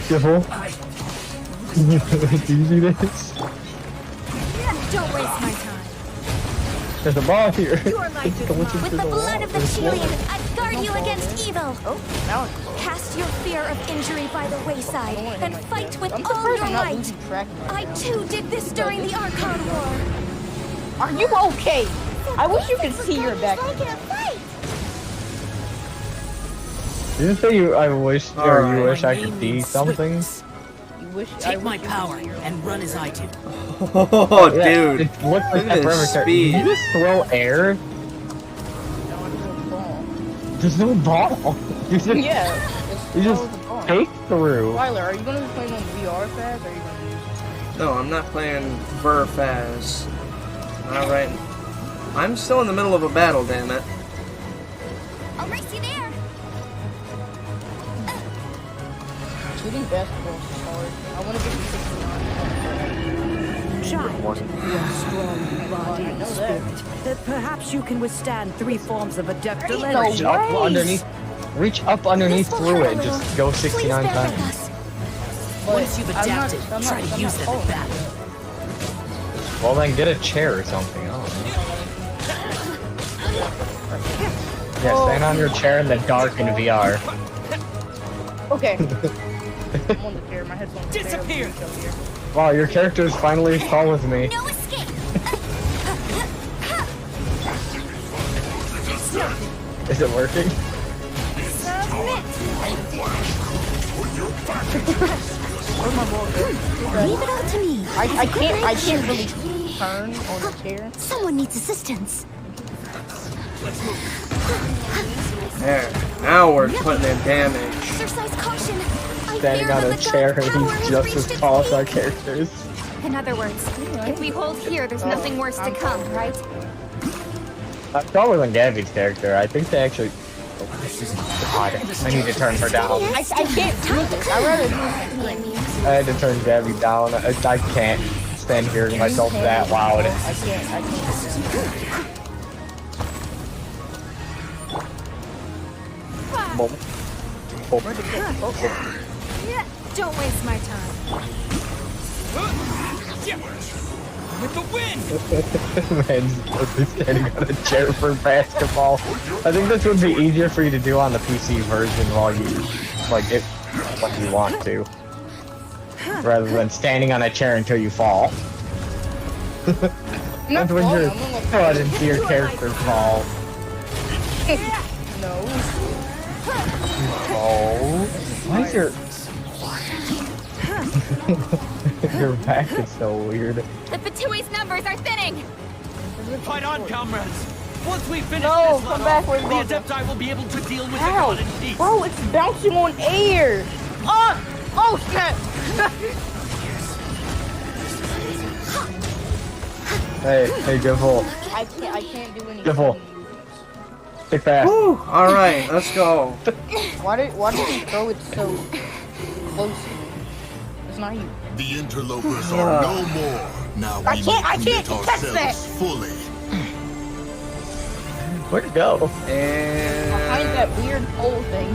Careful. Do you see this? Don't waste my time. There's a ball here. With the blood of the Chilean, I guard you against evil. Oh, now it's close. Cast your fear of injury by the wayside and fight with I'm all surprised your I'm not might. losing track of I too did this during the Archon War. Are you okay? I wish you could see your back. Did you say I wish I could see something? Take my power and run as I do. Oh, yeah, dude. It looks like that forever. speed. Did you just throw air? There's no ball. You just, you just take through. Tyler, are you going to be playing on VR Faz or are you going to use No, I'm not playing Verfaz. Alright. I'm still in the middle of a battle, damn it. I'll race you there. shooting basketball is hard? I want to get to 69. Child, you are strong in body and spirit. That perhaps you can withstand 3 forms of adeptal energy. Reach up underneath. Reach up underneath through it. Just go 69 times. Once you've adapted, try to use them in battle. Well, then get a chair or something. I don't know. Yeah, stand on your chair in the dark in VR. Okay. I'm on the chair. My headphones disappear. Wow, your character is finally following me. No escape. Is it working? Leave it all to me. I can't really turn on the chair. Someone needs assistance. There. Now we're putting in damage. Exercise caution. Standing on a chair and he's just as tall as our characters. In other words, if we hold here, there's nothing worse to come, right? I'm taller than Gabby's character. I think they actually... Oh, God, I need to turn her down. I can't do this. I'd rather do this. I had to turn Gabby down. I can't stand hearing myself that loud. I can't. Don't waste my time. With the wind! Man's standing on a chair for basketball. I think this would be easier for you to do on the PC version while you, like, get what you want to. Rather than standing on a chair until you fall. That's when you're cut into your character fall. No. Oh. Why is your... Your back is so weird. The Fatui's numbers are thinning! Fight on, comrades! Once we finish No, this come level, back, where's the Walter? Adepti will be able to deal with the Ow! god in peace. Bro, it's bouncing on air! Oh, snap! Hey, Devil. I can't do anything. Devil. Stick fast. Woo! Alright, let's go. Why did you throw it so close? It's not you. The interlopers are no more. Now we I can't commit touch that. ourselves fully. Where'd it go? And... Behind that weird pole thing.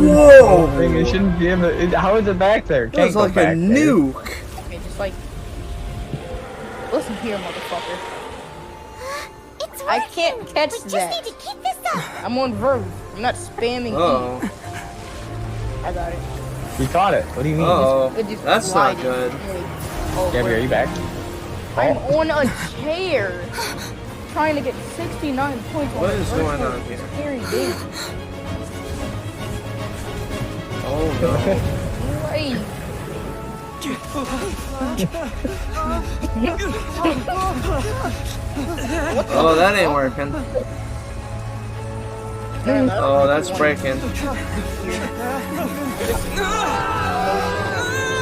Whoa! Thing, it shouldn't be able to, how is it back there? It was like a nuke. Okay, just like... Listen here, motherfucker. I can't catch We just that. need to keep this up. I'm on Verve. I'm not spamming E. I got it. You caught it. What do you mean? It just That's not glided. good. Oh, Gabby, are you back? I'm on a chair. Trying to get 69 points. What is going on here? Scary game. Oh no. Wait. Oh, that ain't working. Oh, that's breaking.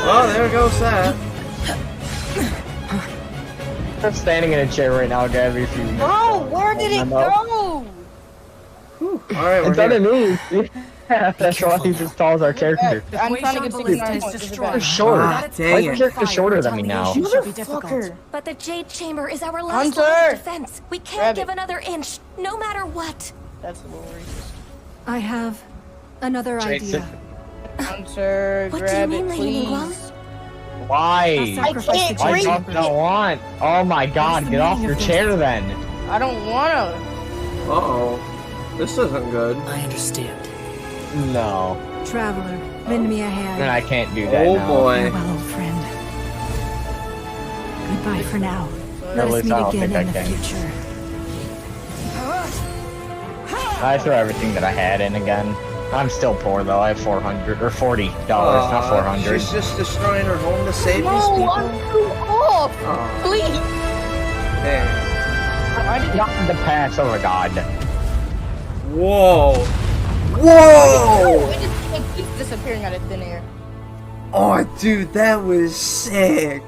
Oh, there goes that. I'm standing in a chair right now, Gabby. If you. Bro, where did it go? Alright, It's underneath. Yeah, that's why he's as tall as our character. I'm trying to get 69 points. You're short. Ah, Why is your character shorter than me now? Motherfucker. But the Jade Chamber is our last Hunter! line of defense. We can't Grab give it. another inch, no matter what. That's a little racist. I have another idea. Hunter, What do grab you it, mean, Lady please. Ningguang? Why? I can't Why drink. don't want? Oh my god, get off your chair then. I don't wanna. Uh-oh. This isn't good. I understand. No. Traveler, lend me a hand. Then I can't do that Oh now. boy. Farewell, old friend. Goodbye for now. At Let us least meet I don't again think I in the can. future. I threw everything that I had in again. I'm still poor though. I have $400 or $40, not 400. She's just destroying her home to save these No, people. I'm too off. Please. Hey. I did Not the pass. Oh my god. Whoa. Whoa! It keeps disappearing out of thin air. Oh, dude, that was sick.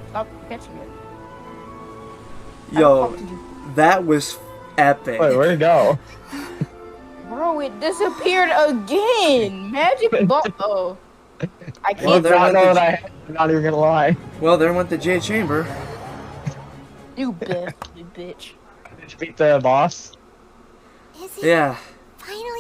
Stop catching it. Yo, that was epic. Wait, where'd it go? Bro, it disappeared again. Magic ball. Oh. I Well, can't there went know the, what I'm not even gonna lie. well, there went the Jade Chamber. You bastard bitch. Did you beat the boss? Yeah.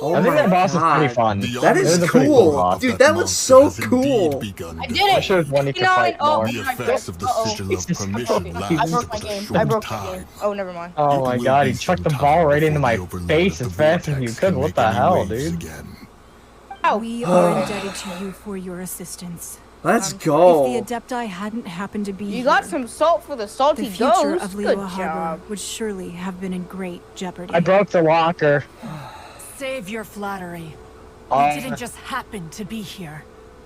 Oh I think my that boss God. is pretty fun. That It is was a pretty cool cool. boss. Dude, that was so cool. I did I it. should have wanted to fight more. The effects of the sigil of permission I broke my game. I broke my game. Oh, never mind. Oh my god, he chucked the ball right into my face as fast as you could. What the hell, dude? We are indebted to you for your assistance. Let's If go. the Adepti hadn't happened to be You here, got some salt for the salty the future ghost. of Good Liyue Harbor job. would surely have been in great jeopardy. I broke the locker. Save your flattery. Uh, We didn't just happen to be here.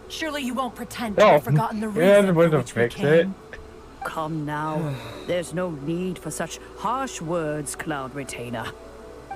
Surely you won't pretend to No, have forgotten the yeah, reason for wouldn't which we fix it. came. Come now. There's no need for such harsh words, Cloud Retainer.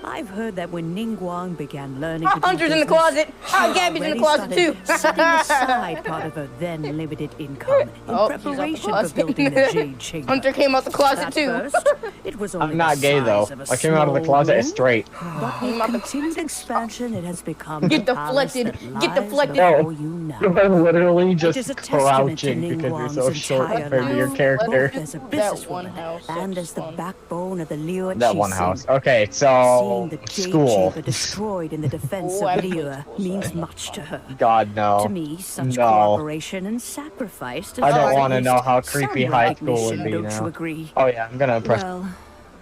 I've heard that when Ningguang began learning to do Hunter's in the business, closet. Gabby's in the closet too. setting aside part of her then limited income in Oh, she's out the preparation for closet. building the Jade Chamber. Hunter came out the closet At too. first, it was only I'm not the gay though. size of a I came out of the small closet room, straight. But with continued expansion, it has become Get the palace deflected. that Get lies deflected. before you now. You're literally It is just a testament to crouching because you're Ningguang's so short entire compared to your life, character. both as a That one businesswoman house. and as the backbone of the Liyue That one Qixing. house. Okay, Seeing so the Jade school. Chamber destroyed in the defense Oh, I of played Liyue school, means sorry. much to her. God no. To me, such No. cooperation and sacrifice I don't deserves want to at know least how some creepy high school would recognition, be don't now. you agree? Oh yeah, I'm gonna press. Well,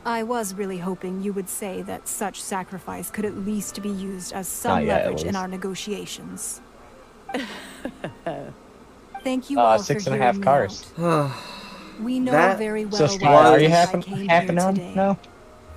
I was really hoping you would say that such sacrifice could at least be used as some Not yet, at leverage in least. our negotiations. Thank you all for 6.5 hearing me cars. out. We know That- very well So why Sky, are you I happen came happen here on today. now?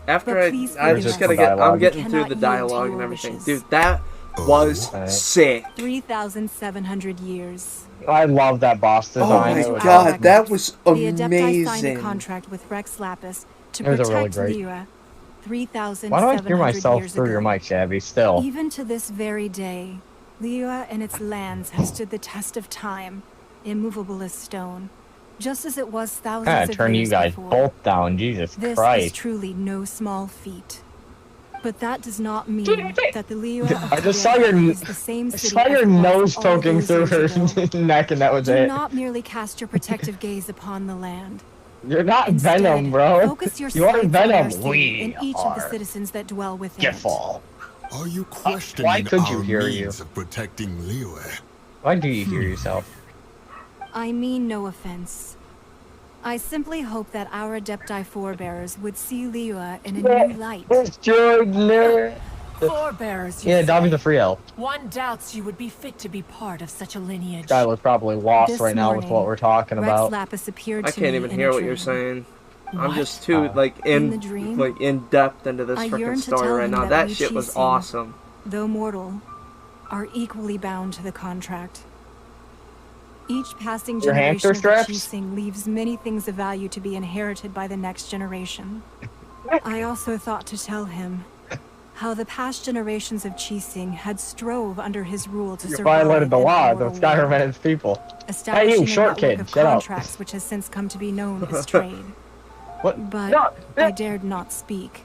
After But I please just forgive gotta us. get, I'm Dialogue. getting Cannot through the yield to dialogue and your everything. wishes. Dude, that was Alright. sick. 3,700 years. I love that boss Oh design. my It was god, awesome. that was The Adepti signed a amazing. contract with Rex Lapis to It was a really protect great- Liyue 3,700 Why do I hear myself years through ago. your mic, Shabby? Still. Even to this very day, Liyue and its lands have stood the test of time, immovable as stone, just as it was thousands Gotta of turn you years guys before. both down, Jesus This is Christ. truly no small feat. But that does not mean that the Liyue of I just saw Korea your is the same I city saw as your it was nose all poking those through her years ago. neck, and that was Do it. not merely cast your protective gaze upon the land. You're not Instead, Venom, bro. focus your You are sights on Venom. our city We and each of the citizens that dwell within it. Giffall. Are you questioning Why could you our hear means you? of protecting Liyue? Why do you hear yourself? I mean no offense. I simply hope that our Adepti forebears would see Liyue in a new light. Jordan. Forebears, you Yeah, say? Dobby's a free elf. One doubts you would be fit to be part of such a lineage. Skylar's probably lost This right now with morning, what we're talking Rex about. Lapis appeared I to can't me even in hear a what you're dream. saying. I'm What? just too In the dream, in depth into this I freaking yearn to story tell right him now. that That we shit was Qixing, awesome. though mortal, are equally bound to the contract. Each passing Your hamster generation of the straps? Qixing leaves many things of value to be inherited by the next generation. I also thought to tell him how the past generations of Qixing had strove under his rule to You survive violated the in law mortal of Skyrim world, and its people. establishing Hey, you a short network kid, of shut up. contracts which has since come to be known as trade. What? But No, I dared not speak.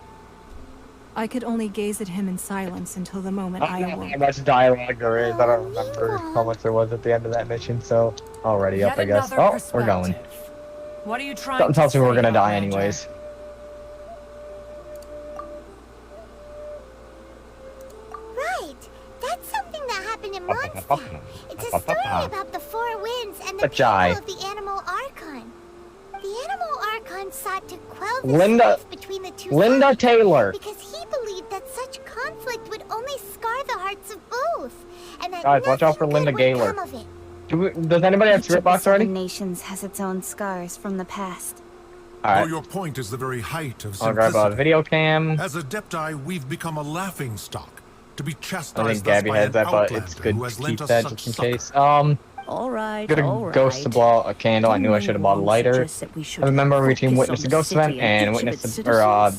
I could only gaze at him in silence until the moment I awoke. How much dialogue there is, I don't remember how much there was at the end of that mission, so already up, I guess. Oh, we're going. What are you trying Something tells me we're gonna die Outlander? anyways. Right. That's something that happened in Mondstadt. It's a story about the Four Winds and the people of the Animal Archon. The Animal Archon sought to quell the strife between the two sides Taylor. because he believed that such conflict would only scar the hearts of both, and that Guys, watch out for Linda Gaylor. Does anybody have Spirit Box already? Nations has its own scars from the past. Alright. Your point is the very height of I'll simplicity. grab a video cam. As Adepti, we've become a laughing stock, to be I chastised think Gabby by has an that, but outlander it's good who to has keep lent us that such just in case. succor. Alright, Good ghost to blow out a candle. I knew I should have bought a lighter. I remember reaching Witness the Ghost event and Witness to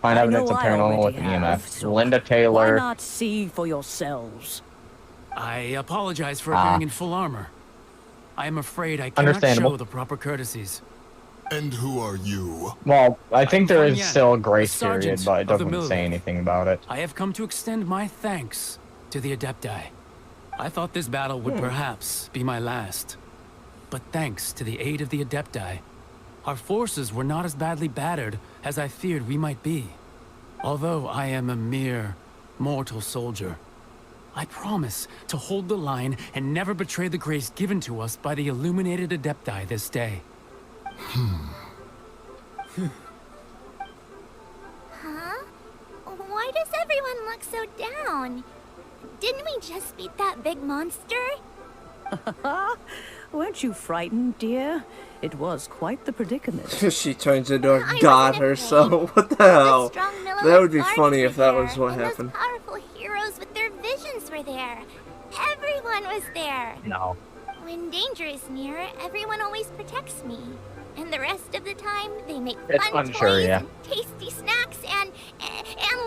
find evidence of paranormal with an EMF. Linda Taylor. Why not see for yourselves? I apologize for appearing in full armor. I am afraid I cannot Understandable. show the proper courtesies. And who are you? Well, I think there is Yan, still a grace a sergeant period, but it of the doesn't say Milliville. anything about it. I have come to extend my thanks to the Adepti. I thought this battle would perhaps be my last. But thanks to the aid of the Adepti, our forces were not as badly battered as I feared we might be. Although I am a mere mortal soldier, I promise to hold the line and never betray the grace given to us by the illuminated Adepti this day. Huh? Why does everyone look so down? Didn't we just beat that big monster? Weren't you frightened, dear? It was quite the predicament. She turns into a god herself. What the hell? That would be funny if that was what happened. Those powerful heroes with their visions were there. Everyone was there. No. When danger is near, everyone always protects me. And the rest of the time, they make It's fun unsure, toys yeah. and tasty snacks and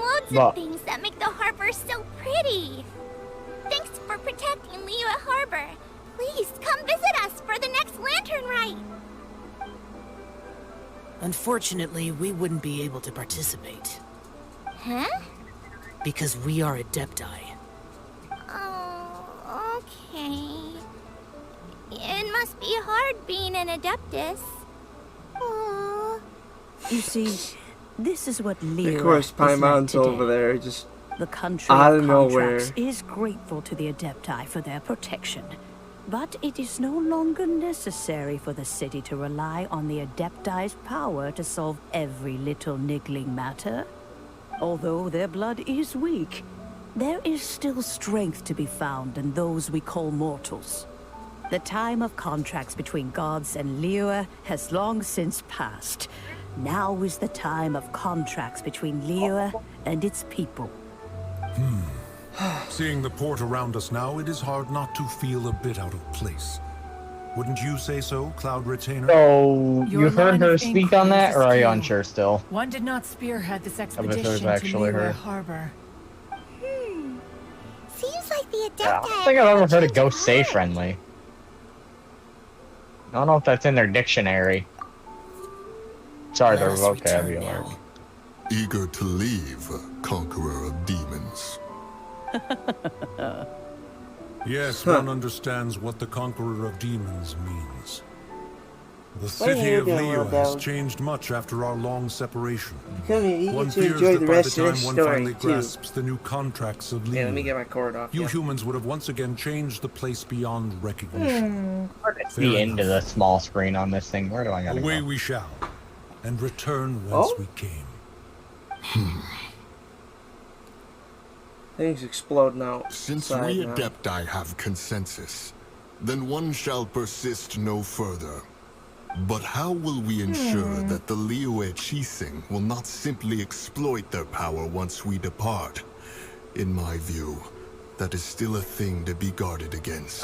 loads of things that make the harbor so pretty. Thanks for protecting liyue Harbor. Please come visit us for the next lantern rite. Unfortunately, we wouldn't be able to participate. Huh? Because we are Adepti. Oh, okay. It must be hard being an Adeptus. Aww. You see, this is what liyue Of course, is like Paimon's today. over there, just The country out of of nowhere. contracts is grateful to the Adepti for their protection. But it is no longer necessary for the city to rely on the Adepti's power to solve every little niggling matter. Although their blood is weak, there is still strength to be found in those we call mortals. The time of contracts between gods and liyue has long since passed. Now is the time of contracts between liyue and its people. Seeing the port around us now, it is hard not to feel a bit out of place. Wouldn't you say so, Cloud Retainer? So, you Your heard line her of speak on inquiry that, is or are you clear. unsure still? One did not spearhead this it was expedition to actually liyue her. Harbor. Seems like the Adepti I don't think I've ever heard a ghost say friendly. I don't know if that's in their dictionary. Sorry, their Let us return vocabulary. Eager to leave, conqueror of demons. Yes, one understands what the Conqueror of Demons means. The city of liyue has changed much after our long separation. Come here, you One get to fears enjoy that the by the rest of time this one story, finally too. grasps the new contracts of liyue, Yeah, let me get my cord off. you yeah. humans would have once again changed the place beyond recognition. See into the small screen on this thing. Where do I gotta Away go? we shall, and return whence Oh? we came. Things exploding out. Since inside we now. Adepti have consensus, then one shall persist no further. But how will we ensure that the liyue Chising will not simply exploit their power once we depart? In my view, that is still a thing to be guarded against.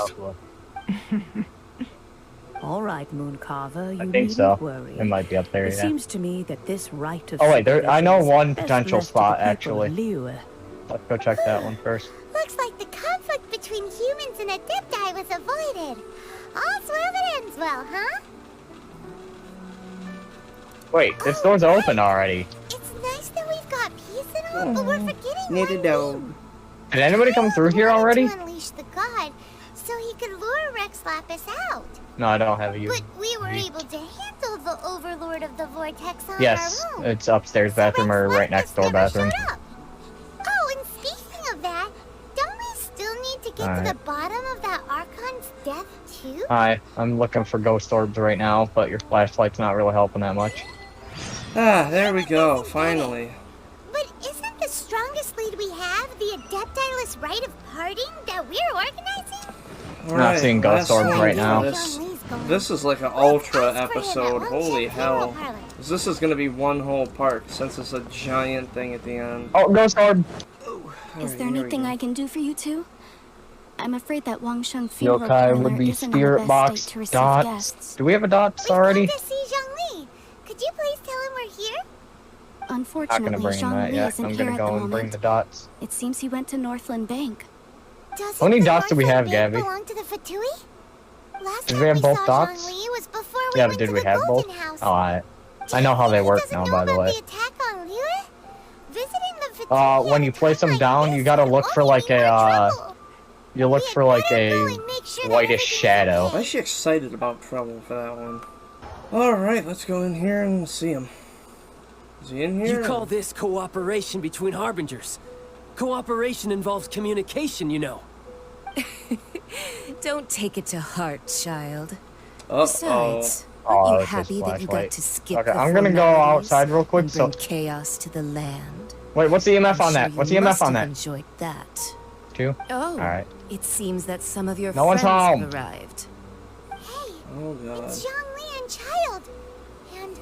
All right, Mooncarver, you I think needn't so. worry. It might be up there, It yeah. seems to me that this rite of Oh wait, there. I know supervision one is potential left to spot the people actually. of liyue. Let's go check that one first. Looks like the conflict between humans and Adepti was avoided. All's well that ends well, huh? Wait, this door's open already. It's nice that we've got peace and But we're forgetting Need a dog. Did anybody come through here already? to unleash the god so he could lure Rex Lapis out. No, I don't have you. But we were able to handle the Overlord of the Vortex on Yes, our own. it's upstairs bathroom or right next door bathroom. Oh, and speaking of that, don't we still need to get to the bottom of that Archon's death too? Hi, I'm looking for ghost orbs right now, but your flashlight's not really helping that much. Ah, there we go, finally. But isn't the strongest lead we have the Adeptilus Rite of Parting that we're organizing? I'm not seeing ghost orbs right now. This is like an ultra episode. Holy hell. This is gonna be one whole part since it's a giant thing at the end. Oh, ghost orb! Is there anything I can do for you two? I'm afraid that Wangsheng funeral Yokai parlor would be isn't in the spirit best box state to receive dots. guests. Do we have a dots already? We've come to see Zhongli. Could you please tell him we're here? Not gonna Unfortunately, bring that Zhongli yet. isn't I'm here gonna at the go and bring moment. the dots. It seems he went to Northland Bank. How many dots do we have, Gabby? Belong to the Fatui? Last Did we have both saw dots? Zhongli was before we Yeah, went but did to we the have both? Golden House. Oh, I know how they work now, by the way. The attack on Liyue? Visiting the Fatui When you place them down, you gotta look for like a, you look for like a whitish shadow. I'm actually excited about trouble for that one. Alright, let's go in here and see him. Is he in here? You call this cooperation between Harbingers. Cooperation involves communication, you know. Don't take it to heart, child. Uh-oh. Besides, Oh, aren't you it's happy just that you got flashlight. to skip Okay, the I'm gonna go formalities outside real quick. and So, bring chaos to the land? wait, what's the EMF on I'm that? sure What's you the EMF must on have that? enjoyed that. 2? Oh, Alright. it seems that some of your No one's friends home. have arrived. Oh god. It's Zhongli and Child. And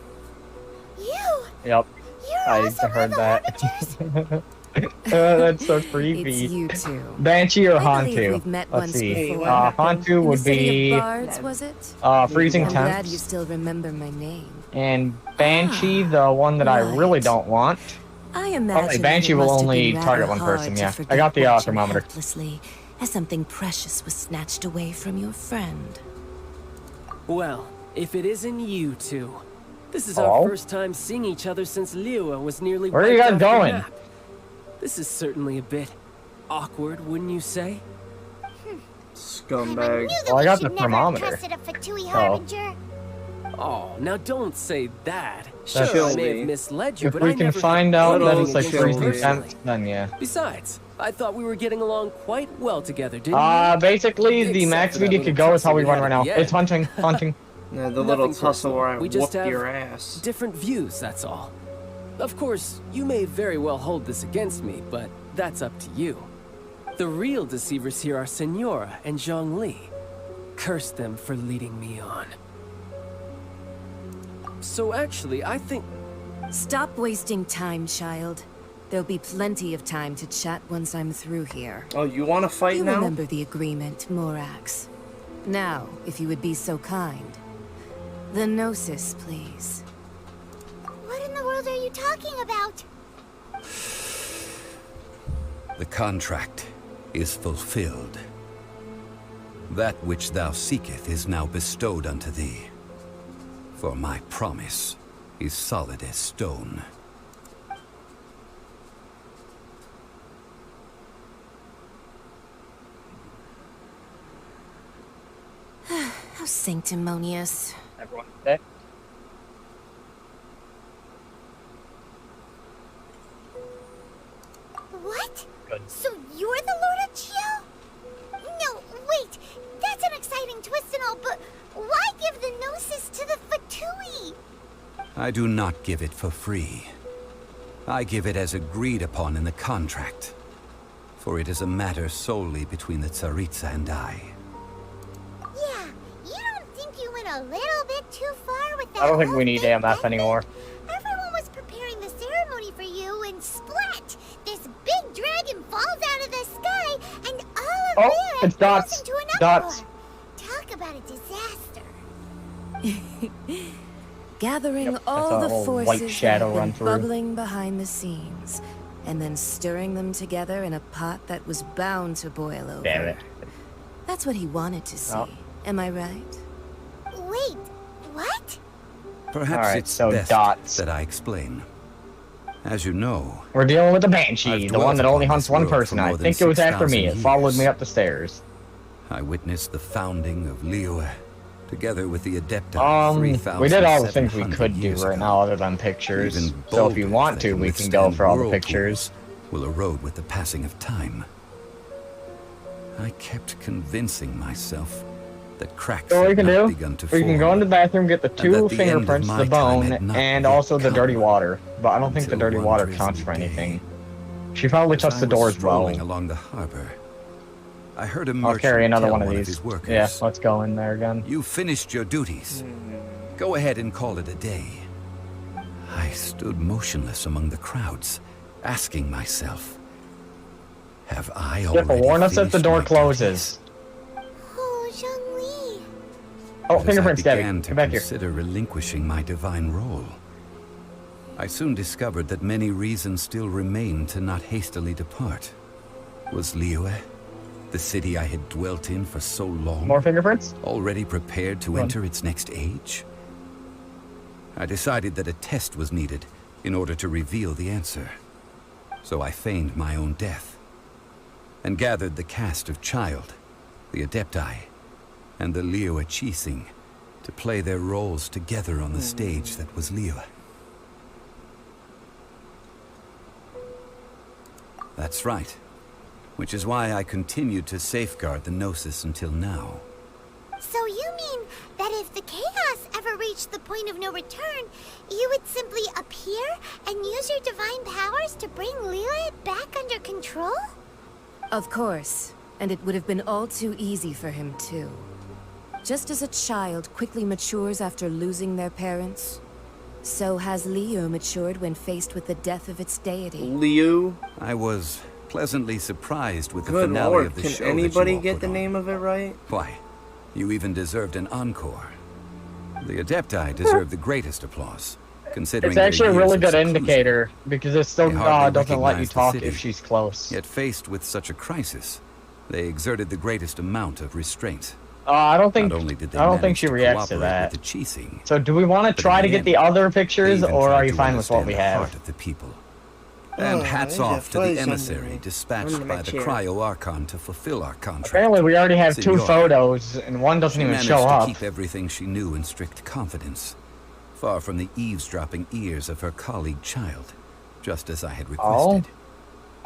you. Yep. You're I also heard one that. That's so creepy. It's you two. Banshee or I believe Hantu? we've met Let's once see. before. Hantu In the would City be of Bards, was it? Freezing I'm glad Temps. you still remember my name. And Banshee, the one that I really don't want. I imagine Okay, Banshee it will must have only been target rather one hard person, to yeah. I forget got the watching thermometer. helplessly as something precious was snatched away from your friend. Well, if it isn't you two. This is Hello? our first time seeing each other since Liyue was nearly Where are you wiped guys off the going? map. This is certainly a bit awkward, wouldn't you say? Scumbag. Well, I got the thermometer. Trusted a Fatui Oh. Harbinger. Oh, now don't say that. That's Sure, I may Childy. have misled you, If but we I can never find had out that anything it's like against you freezing personally. temps, then yeah. Besides, I thought we were getting along quite well together, didn't we? Basically, the Except max for that speed you little could go is how tussle we we run had right at now. the end. It's hunting, hunting. Yeah, the little Nothing tussle personal. where I We just whooped have your ass. different views, that's all. Of course, you may very well hold this against me, but that's up to you. The real deceivers here are Senora and Zhongli. Curse them for leading me on. So actually, I think... Stop wasting time, child. There'll be plenty of time to chat once I'm through here. Oh, you want to fight You now? remember the agreement, Morax. Now, if you would be so kind. The Gnosis, please. What in the world are you talking about? The contract is fulfilled. That which thou seeketh is now bestowed unto thee. For my promise is solid as stone. How sanctimonious. Everyone okay? What? Good. So you're the Lord of Chio? No, wait. That's an exciting twist and all, but why give the Gnosis to the Fatui? I do not give it for free. I give it as agreed upon in the contract. For it is a matter solely between the Tsaritsa and I. Yeah, you don't think you went a little bit too far with that? I don't think we whole need thing, AMF did anymore. Everyone was preparing the ceremony for you, and splat! This big dragon falls out of the sky, and all of Liyue it's falls dots. into an Dots. uproar. Talk about a disaster. Gathering Yep, I all saw the a little forces white that shadow have run been through. bubbling behind the scenes, and then stirring them together in a pot that was bound to boil over. Damn it. That's what he wanted to see. Oh. Am I right? Wait, what? Perhaps Alright, it's so best dots. that I explain. As you know, we're dealing with the Banshee, I've the one that dwelt only upon hunts this one road for person. I more than think it was after 6,000 me. It followed years. me up the stairs. I witnessed the founding of liyue, together with the Adepti. We did all the things we could do right now other than pictures. So if you want to, we can go for all the pictures. Will erode with the passing of time. I kept convincing myself that cracks So what we had can not do, begun to we can form, go in the bathroom, get the and two that the end of fingerprints, my the time bone, had not and yet also the come dirty water. But I don't think the until dirty one water drizzly counts for day. anything. She probably As touched the I was doors well. strolling along the harbor, I heard a I'll merchant carry another tell one of these. his workers, Yeah, let's go in there again. "You finished your duties. Go ahead and call it a day." I stood motionless among the crowds, asking myself, have I already Careful, warn us if the finished door my closes. Oh, Zhongli. Oh, As fingerprints, I Debbie. began to Come back here. consider relinquishing my divine role, I soon discovered that many reasons still remained to not hastily depart. Was liyue, the city I had dwelt in for so long, More fingerprints? already prepared to Come on. enter its next age? I decided that a test was needed in order to reveal the answer. So I feigned my own death, and gathered the cast of Child, the Adepti, and the liyue Qixing to play their roles together on the stage that was liyue. That's right. Which is why I continued to safeguard the Gnosis until now. So you mean that if the chaos ever reached the point of no return, you would simply appear and use your divine powers to bring liyue back under control? Of course. And it would have been all too easy for him, too. Just as a child quickly matures after losing their parents, so has liyue matured when faced with the death of its deity. Liyue? I was pleasantly surprised with the Good finale lord, of the can show anybody that you all get put the on. name of it right? Why, you even deserved an encore. The Adepti deserve the greatest applause, considering It's actually a their really years of good seclusion. indicator, because it still They hardly doesn't let you recognized the talk city. if she's close. Yet faced with such a crisis, they exerted the greatest amount of restraint. I don't think Not only did they I don't think manage she to reacts to cooperate that. with the Qixing, So do we want to but try in to the get end, the other they pictures, even or tried are you to fine with what understand we the have? heart of the people. And hats off to the emissary dispatched by the Cryo-Archon to fulfill our contract. Apparently we already have two Signora. photos, and one doesn't She even managed show to up. keep everything she knew in strict confidence, far from the eavesdropping ears of her colleague Child, just as I had requested.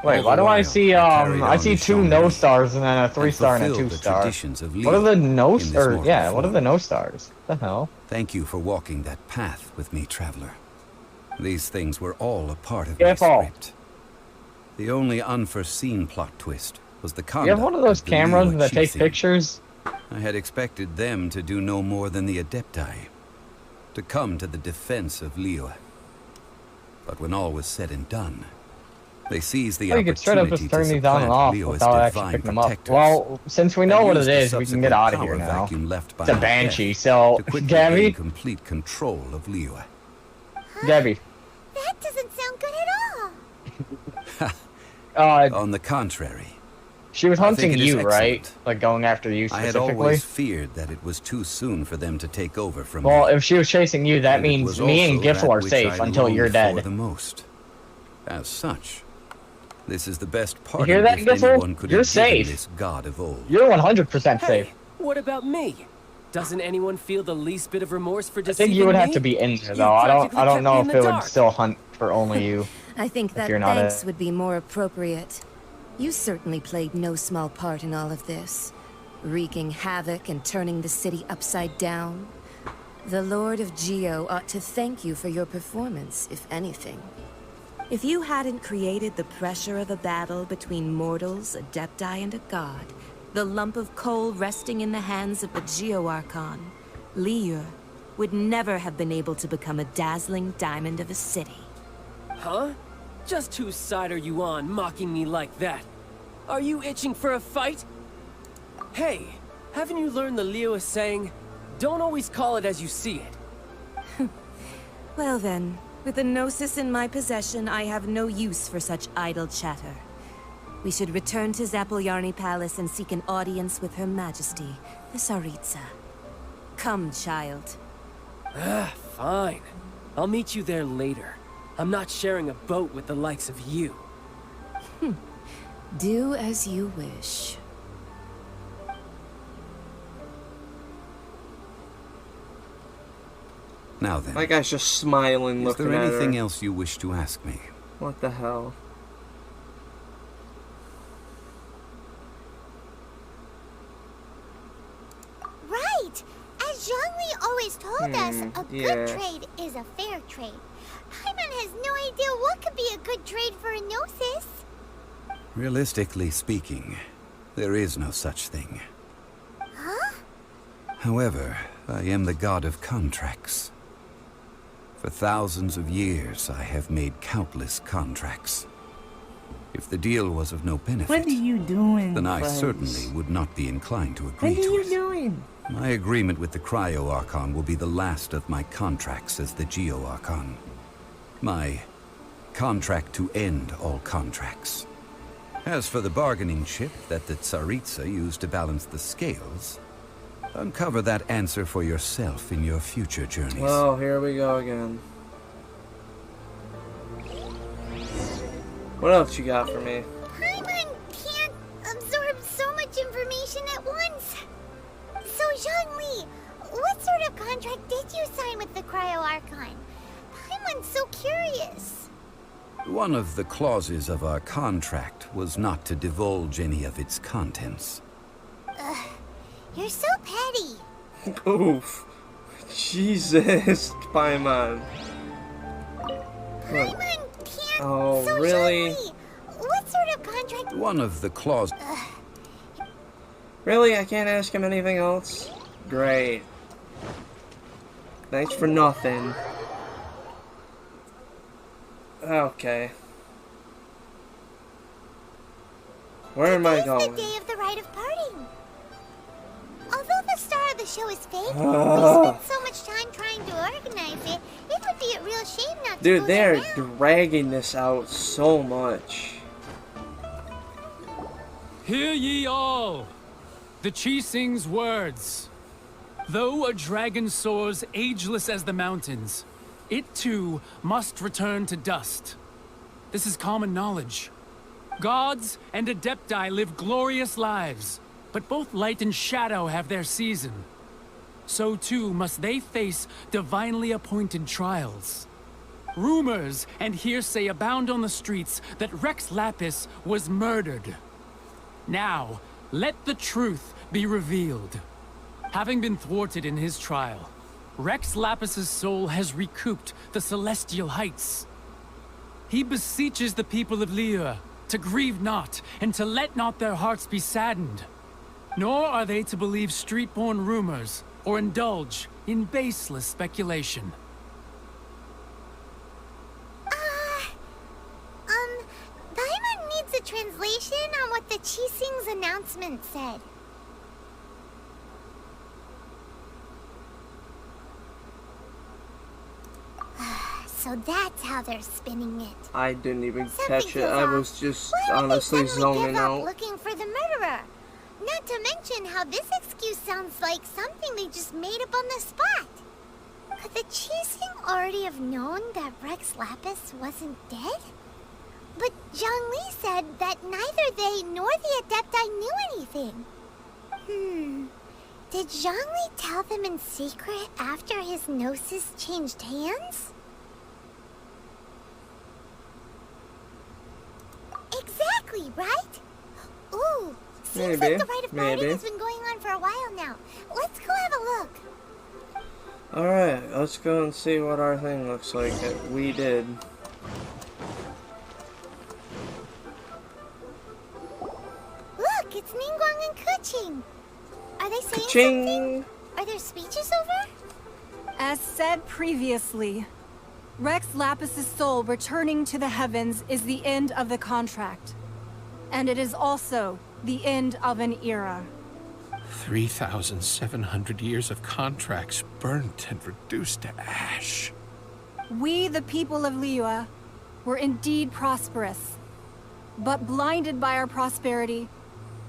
Wait, why do I see carried I on see the two genre no stars and then a 3-star and a fulfilled the 2-star. traditions of What are the no in this or mortal yeah, what are form. the no stars? What the hell? Thank you for walking that path with me, traveler. These things were all a part of Careful. my script. The only unforeseen plot twist was the conduct You have one of those the cameras liyue that take Qixing. pictures? I had expected them to do no more than the Adepti, to come to the defense of liyue. But when all was said and done, they seized the Oh, you could straight up opportunity just to turn these on and supplant off liyue's without actually divine picking them up. protectors. Well, since we know and what it used the is, we can get subsequent out of power here now. vacuum left by It's a my Banshee, death so to quickly Gabby, gain complete control of liyue. Gabby. That doesn't sound good at all. On the contrary, She was I think hunting it is you, right? excellent. Like going after you I had specifically? always feared that it was too soon for them to take over from Well, me. if she was chasing you, that And it means was me and also Giffel that are which safe I until you're longed dead. for the most. As such, this is the best You party hear that, gift anyone Giffel? could You're have given safe. this god of old. You're 100% Hey, safe. what about me? Doesn't anyone feel the least bit of remorse for I deceiving think you would have me? to be in there, You though. I practically don't kept know me if in it the would dark. still hunt for only you. I think If that you're not thanks a- would be more appropriate. You certainly played no small part in all of this, wreaking havoc and turning the city upside down. The Lord of Geo ought to thank you for your performance, if anything. If you hadn't created the pressure of a battle between mortals, Adepti, and a god, the lump of coal resting in the hands of the Geo-Archon, liyue, would never have been able to become a dazzling diamond of a city. Huh? Just whose side are you on, mocking me like that? Are you itching for a fight? Hey, haven't you learned the liyue saying, don't always call it as you see it? Well then, with the Gnosis in my possession, I have no use for such idle chatter. We should return to Zapolyarny Palace and seek an audience with Her Majesty, the Tsaritsa. Come, child. Fine. I'll meet you there later. I'm not sharing a boat with the likes of you. Do as you wish. Now then. That guy's just smiling, looking at her. Is there anything else you wish to ask me? What the hell? Right! As Zhongli always told us, a good trade is a fair trade. Paimon has no idea what could be a good trade for a Gnosis. Realistically speaking, there is no such thing. Huh? However, I am the god of contracts. For thousands of years, I have made countless contracts. If the deal was of no benefit, what are you doing, then I friends? certainly would not be inclined to agree What are to you it. doing? My agreement with the Cryo Archon will be the last of my contracts as the Geo Archon. My contract to end all contracts. As for the bargaining chip that the Tsaritsa used to balance the scales, uncover that answer for yourself in your future journeys. Oh, here we go again. What else you got for me? Paimon can't absorb so much information at once. So, Zhongli, what sort of contract did you sign with the Cryo Archon? Paimon's so curious. One of the clauses of our contract was not to divulge any of its contents. You're so petty. Oof. Jesus, Paimon. Paimon can't. Oh, so really? Zhongli, what sort of contract? One of the clauses. Really? I can't ask him anything else? Great. Thanks for nothing. Okay. Where am I going? The day of the rite of parting. Although the star of the show is fake, we spent so much time trying to organize it, it would be a real shame not to. Dude, go they are around. dragging this out so much. Hear ye all! The Qixing's words. Though a dragon soars ageless as the mountains, it too must return to dust. This is common knowledge. Gods and Adepti live glorious lives, but both light and shadow have their season. So too must they face divinely appointed trials. Rumors and hearsay abound on the streets that Rex Lapis was murdered. Now, let the truth be revealed. Having been thwarted in his trial, Rex Lapis's soul has recouped the celestial heights. He beseeches the people of liyue to grieve not and to let not their hearts be saddened. Nor are they to believe street-born rumors or indulge in baseless speculation. Paimon needs a translation on what the Qixing's announcement said. So that's how they're spinning it. I didn't even Something catch it. feels I off. was just Why would they honestly suddenly zoning give up out. looking for the murderer? Not to mention how this excuse sounds like something they just made up on the spot. Could the Qixing already have known that Rex Lapis wasn't dead? But Zhongli said that neither they nor the Adepti knew anything. Did Zhongli tell them in secret after his Gnosis changed hands? Exactly, right? Ooh, seems like the rite of parting has been going on for a while now. Let's go have a look. Alright, let's go and see what our thing looks like that we did. Look, it's Ningguang and Keqing. Are they saying something? Are there speeches over? As said previously, Rex Lapis's soul returning to the heavens is the end of the contract. And it is also the end of an era. 3,700 years of contracts burnt and reduced to ash. We, the people of liyue, were indeed prosperous. But blinded by our prosperity,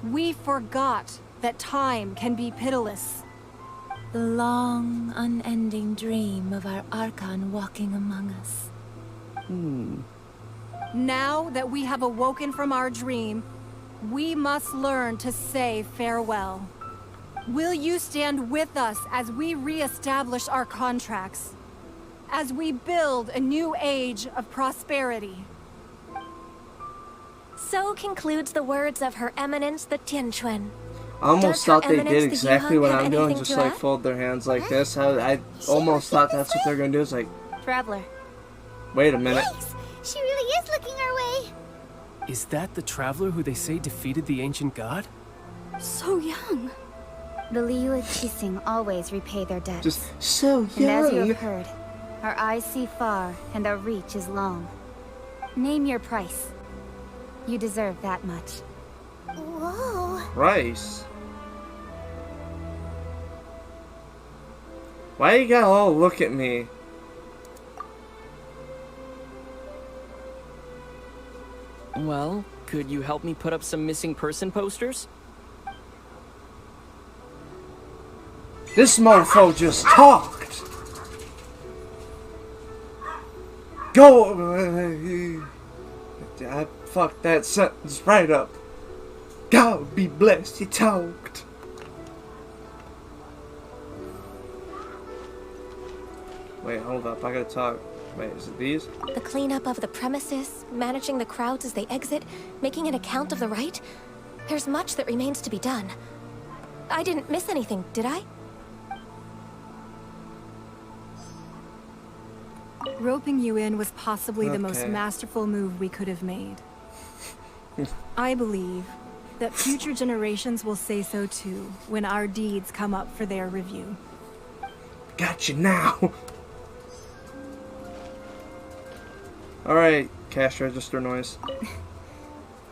we forgot that time can be pitiless. The long, unending dream of our Archon walking among us. Now that we have awoken from our dream, we must learn to say farewell. Will you stand with us as we re-establish our contracts? As we build a new age of prosperity? So concludes the words of Her Eminence the Tianquan. I almost thought they did exactly what I'm doing, anything just to like add? fold their hands like this. I almost thought that's what they're gonna do. It's like, Traveler. wait a minute. Thanks. She really is looking our way. Is that the traveler who they say defeated the ancient god? So young. The liyue Qixing always repay their debts. Just so And as you young. have heard, our eyes see far and our reach is long. Name your price. You deserve that much. Whoa. Price. Why you gotta all look at me? Well, could you help me put up some missing person posters? This mofo just talked. Go. I fucked that sentence right up. God be blessed, he talked. Wait, hold up, I gotta talk. Wait, is it these? The cleanup of the premises, managing the crowds as they exit, making an account of the rite. There's much that remains to be done. I didn't miss anything, did I? Roping you in was possibly the most Okay. masterful move we could have made. I believe that future generations will say so too when our deeds come up for their review. Got you now. Alright, cash register noise.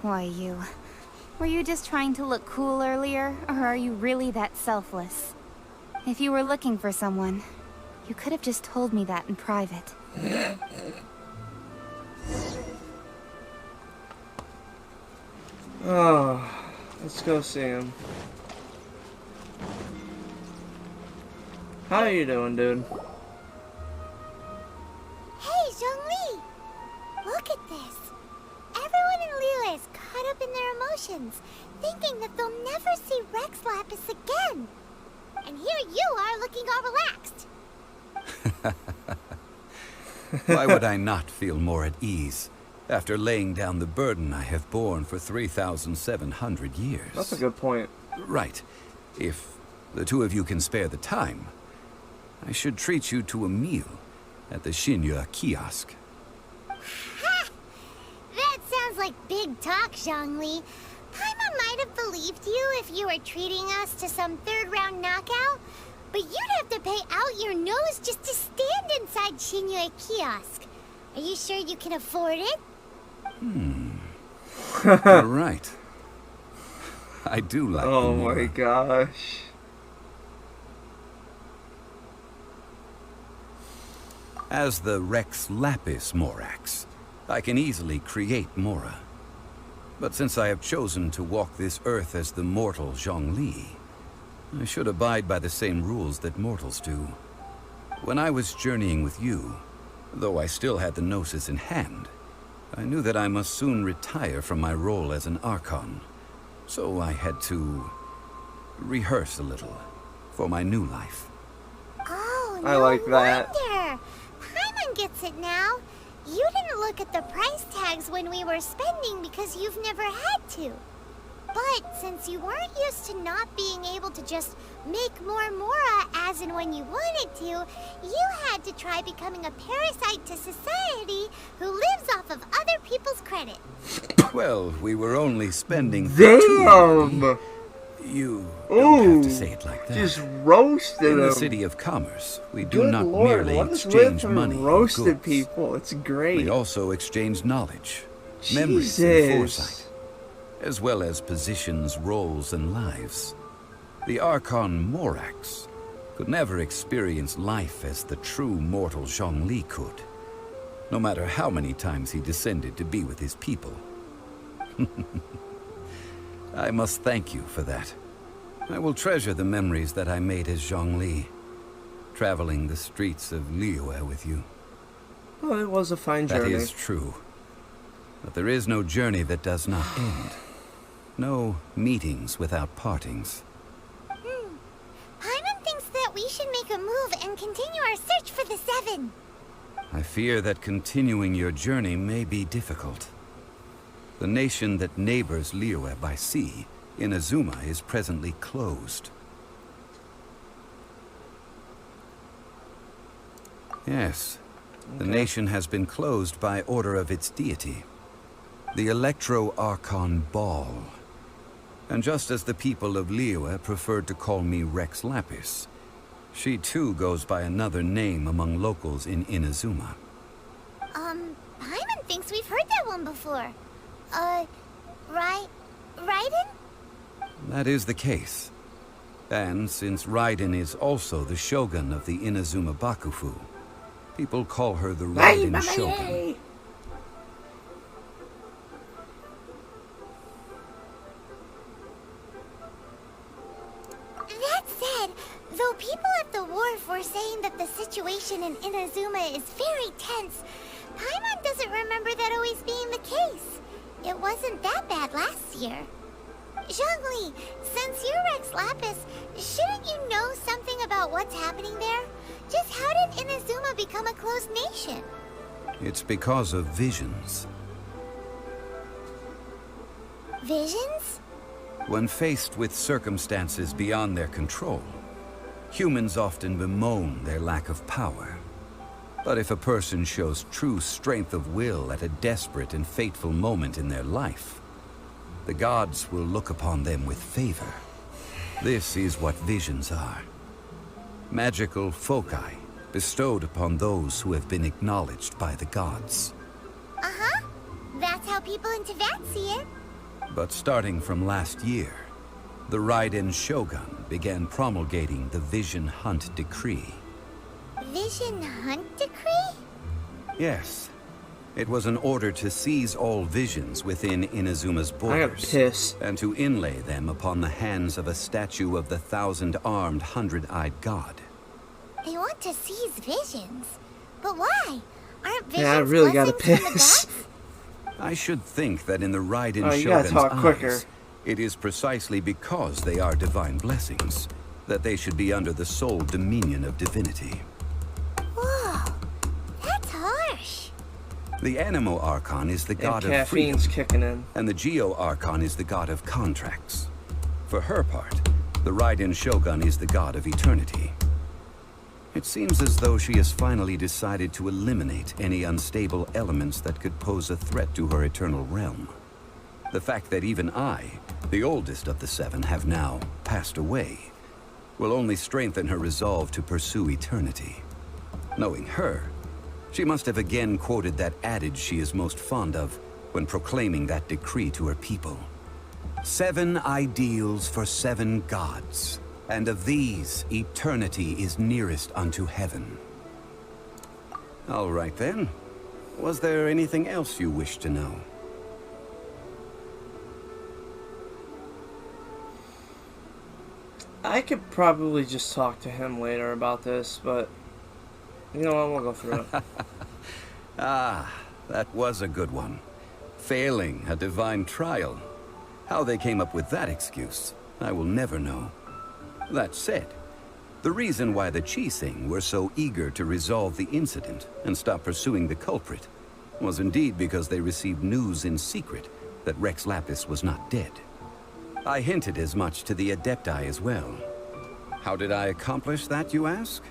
Why you? Were you just trying to look cool earlier, or are you really that selfless? If you were looking for someone, you could have just told me that in private. Oh, let's go see him. How you doing, dude? Hey, Zhongli! Look at this. Everyone in Liyue is caught up in their emotions, thinking that they'll never see Rex Lapis again. And here you are looking all relaxed. Why would I not feel more at ease after laying down the burden I have borne for 3,700 years? That's a good point. Right. If the two of you can spare the time, I should treat you to a meal at the Xinyue kiosk. Ha! That sounds like big talk, Zhongli. Paimon might have believed you if you were treating us to some third-round knockout, but you'd have to pay out your nose just to stand inside Xinyue kiosk. Are you sure you can afford it? You're right. I do like Oh the my Mora. gosh. As the Rex Lapis Morax, I can easily create Mora. But since I have chosen to walk this earth as the mortal Zhongli, I should abide by the same rules that mortals do. When I was journeying with you, though I still had the Gnosis in hand, I knew that I must soon retire from my role as an Archon. So I had to rehearse a little for my new life. Oh, I like that. wonder. Paimon gets it now. You didn't look at the price tags when we were spending because you've never had to. But since you weren't used to not being able to just make more Mora as and when you wanted to, you had to try becoming a parasite to society who lives off of other people's credit. Well, we were only spending Damn! You don't have to Ooh, say it like that. just roasted In the him. city of commerce, we do Good not Lord, merely what is exchange with money or roasted goods. people? It's great. We also exchange knowledge, memories, and Jesus. foresight, as well as positions, roles, and lives. The Archon Morax could never experience life as the true mortal Zhongli could, no matter how many times he descended to be with his people. I must thank you for that. I will treasure the memories that I made as Zhongli, traveling the streets of Liyue with you. Well, it was a fine journey. That is true. But there is no journey that does not end. No meetings without partings. Paimon thinks that we should make a move and continue our search for the Seven. I fear that continuing your journey may be difficult. The nation that neighbors Liyue by sea, Inazuma, is presently closed. Yes, the nation has been closed by order of its deity, the Electro-Archon Ball. And just as the people of Liyue preferred to call me Rex Lapis, she too goes by another name among locals in Inazuma. Paimon thinks we've heard that one before. Raiden? That is the case. And since Raiden is also the Shogun of the Inazuma Bakufu, people call her the Raiden Shogun. That said, though people at the wharf were saying that the situation in Inazuma is very tense, Paimon doesn't remember that always being the case. It wasn't that bad last year. Zhongli, since you're Rex Lapis, shouldn't you know something about what's happening there? Just how did Inazuma become a closed nation? It's because of visions. Visions? When faced with circumstances beyond their control, humans often bemoan their lack of power. But if a person shows true strength of will at a desperate and fateful moment in their life, the gods will look upon them with favor. This is what visions are. Magical foci bestowed upon those who have been acknowledged by the gods. Uh-huh. That's how people in Teyvat see it. But starting from last year, the Raiden Shogun began promulgating the Vision Hunt Decree. Vision Hunt Decree? Yes. It was an order to seize all visions within Inazuma's borders and to inlay them upon the hands of a statue of the 1,000-armed, 100-eyed god. They want to seize visions? But why? Aren't visions I really gotta blessings from the piss. gods? I should think that in the Raiden you gotta Shogun's talk eyes, quicker. it is precisely because they are divine blessings that they should be under the sole dominion of divinity. Whoa, that's harsh. The Animo Archon is the god of caffeine's freedom, kicking in. and the Geo Archon is the god of contracts. For her part, the Raiden Shogun is the god of eternity. It seems as though she has finally decided to eliminate any unstable elements that could pose a threat to her eternal realm. The fact that even I, the oldest of the seven, have now passed away, will only strengthen her resolve to pursue eternity. Knowing her, she must have again quoted that adage she is most fond of when proclaiming that decree to her people. 7 ideals for 7 gods, and of these, eternity is nearest unto heaven. All right then. Was there anything else you wish to know? I could probably just talk to him later about this, but you know what, we'll go through it. Ah, that was a good one. Failing a divine trial. How they came up with that excuse, I will never know. That said, the reason why the Qixing were so eager to resolve the incident and stop pursuing the culprit was indeed because they received news in secret that Rex Lapis was not dead. I hinted as much to the Adepti as well. How did I accomplish that, you ask?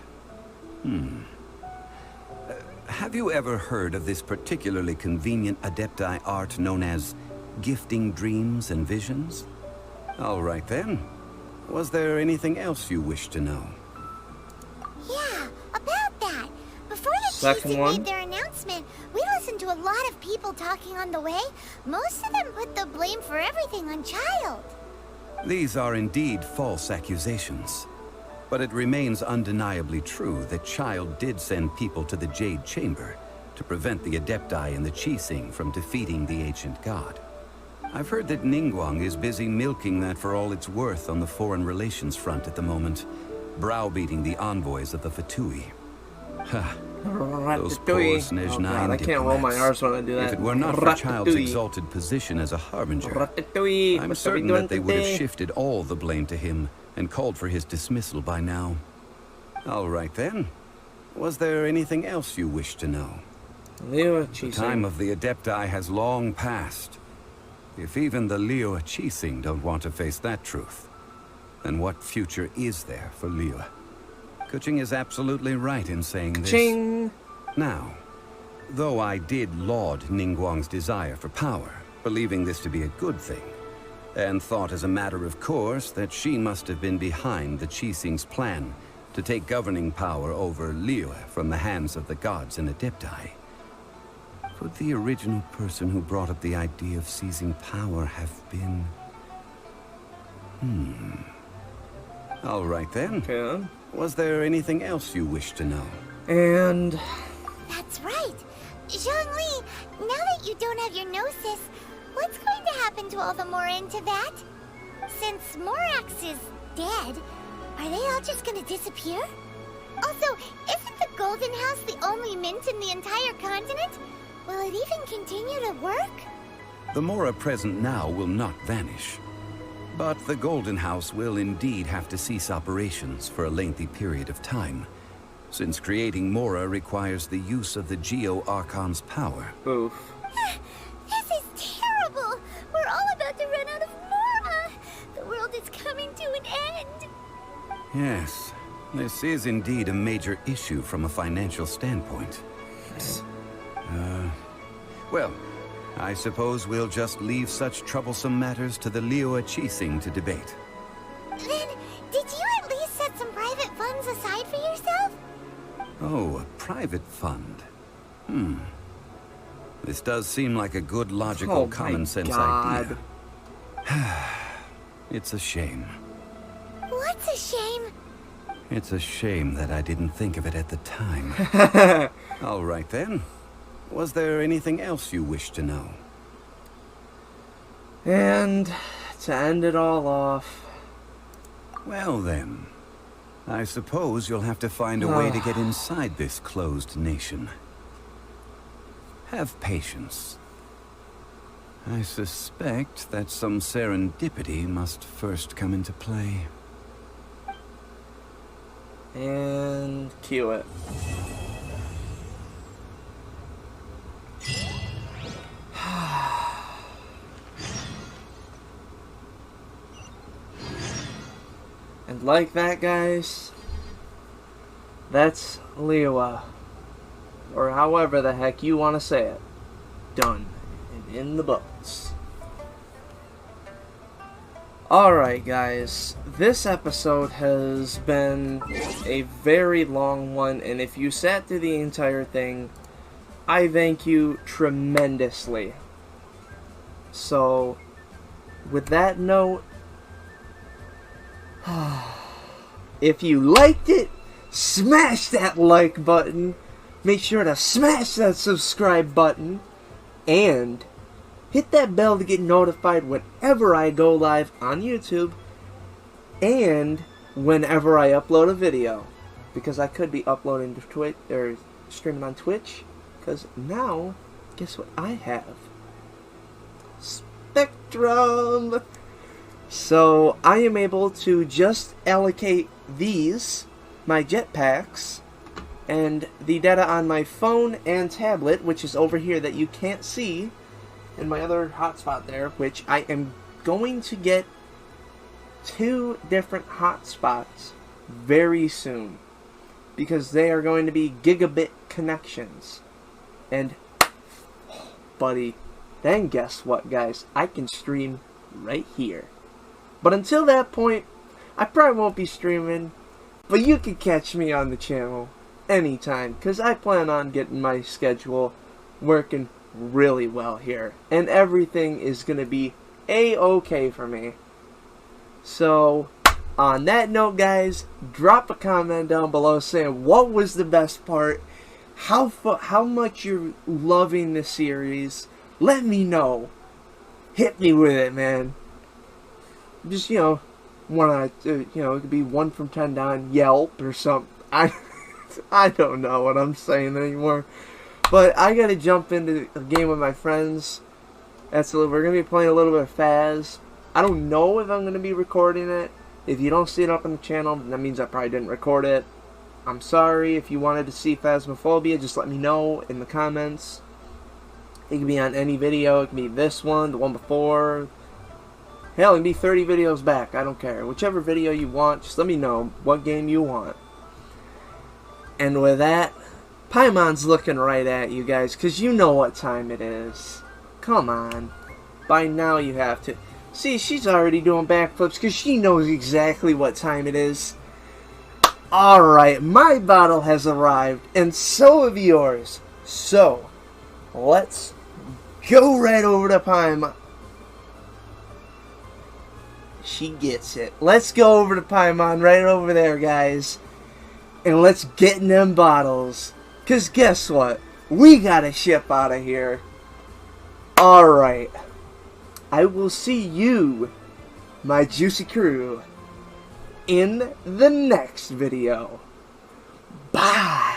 Have you ever heard of this particularly convenient Adepti art known as gifting dreams and visions? All right then. Was there anything else you wish to know? Yeah, about that. Before the Qixing made their announcement, we listened to a lot of people talking on the way. Most of them put the blame for everything on Child. These are indeed false accusations. But it remains undeniably true that Child did send people to the Jade Chamber to prevent the Adepti and the Qixing from defeating the ancient god. I've heard that Ningguang is busy milking that for all it's worth on the foreign relations front at the moment, browbeating the envoys of the Fatui. Those poor Snezhnayan God, I can't roll my R's when I do that. If it were not for Child's exalted position as a harbinger, I'm certain that they would have shifted all the blame to him and called for his dismissal by now. All right then. Was there anything else you wish to know? The time of the Adepti has long passed. If even the liyue Qixing don't want to face that truth, then what future is there for Liyue? Kuching is absolutely right in saying this. Ching. Now, though I did laud Ningguang's desire for power, believing this to be a good thing, and thought as a matter of course that she must have been behind the Qixing's plan to take governing power over Liyue from the hands of the gods and Adepti, could the original person who brought up the idea of seizing power have been... All right then. Okay. Was there anything else you wish to know? And... That's right. Zhongli, now that you don't have your gnosis, what's going to happen to all the Mora in Teyvat? Since Morax is dead, are they all just gonna disappear? Also, isn't the Golden House the only mint in the entire continent? Will it even continue to work? The Mora present now will not vanish. But the Golden House will indeed have to cease operations for a lengthy period of time, since creating Mora requires the use of the Geo-Archon's power. Oof. This is terrible! We're all about to run out of Mora! The world is coming to an end! Yes, this is indeed a major issue from a financial standpoint. Well, I suppose we'll just leave such troublesome matters to the liyue Qixing to debate. Then, did you at least set some private funds aside for yourself? Oh, a private fund. This does seem like a good, logical, common sense idea. It's a shame. What's a shame? It's a shame that I didn't think of it at the time. All right then. Was there anything else you wish to know? And to end it all off... Well then, I suppose you'll have to find a way to get inside this closed nation. Have patience. I suspect that some serendipity must first come into play. And cue it. And like that, guys, that's liyue, or however the heck you want to say it, done and in the books. Alright guys, this episode has been a very long one, and if you sat through the entire thing, I thank you tremendously. So, with that note, if you liked it, smash that like button, make sure to smash that subscribe button, and hit that bell to get notified whenever I go live on YouTube, and whenever I upload a video, because I could be uploading to Twitch, or streaming on Twitch, because now, guess what I have? Spectrum! So, I am able to just allocate these, my jetpacks, and the data on my phone and tablet, which is over here that you can't see, and my other hotspot there, which I am going to get 2 different hotspots very soon, because they are going to be gigabit connections. And, buddy, then guess what, guys? I can stream right here. But until that point, I probably won't be streaming, but you can catch me on the channel anytime, because I plan on getting my schedule working really well here, and everything is going to be a-okay for me. So, on that note, guys, drop a comment down below saying what was the best part, how much you're loving the series. Let me know. Hit me with it, man. Just, you know, wanna, it could be 1 from 10 down Yelp or something. I don't know what I'm saying anymore. But I gotta jump into a game with my friends. We're gonna be playing a little bit of Phaz. I don't know if I'm gonna be recording it. If you don't see it up on the channel, that means I probably didn't record it. I'm sorry. If you wanted to see Phasmophobia, just let me know in the comments. It can be on any video. It can be this one, the one before. Hell, it can be 30 videos back. I don't care. Whichever video you want, just let me know what game you want. And with that, Paimon's looking right at you guys, because you know what time it is. Come on. By now you have to. See, she's already doing backflips because she knows exactly what time it is. Alright, my bottle has arrived, and so have yours. So, let's go right over to Paimon. She gets it. Let's go over to Paimon right over there, guys. And let's get in them bottles. Because guess what? We gotta ship out of here. Alright. I will see you, my juicy crew, in the next video. Bye.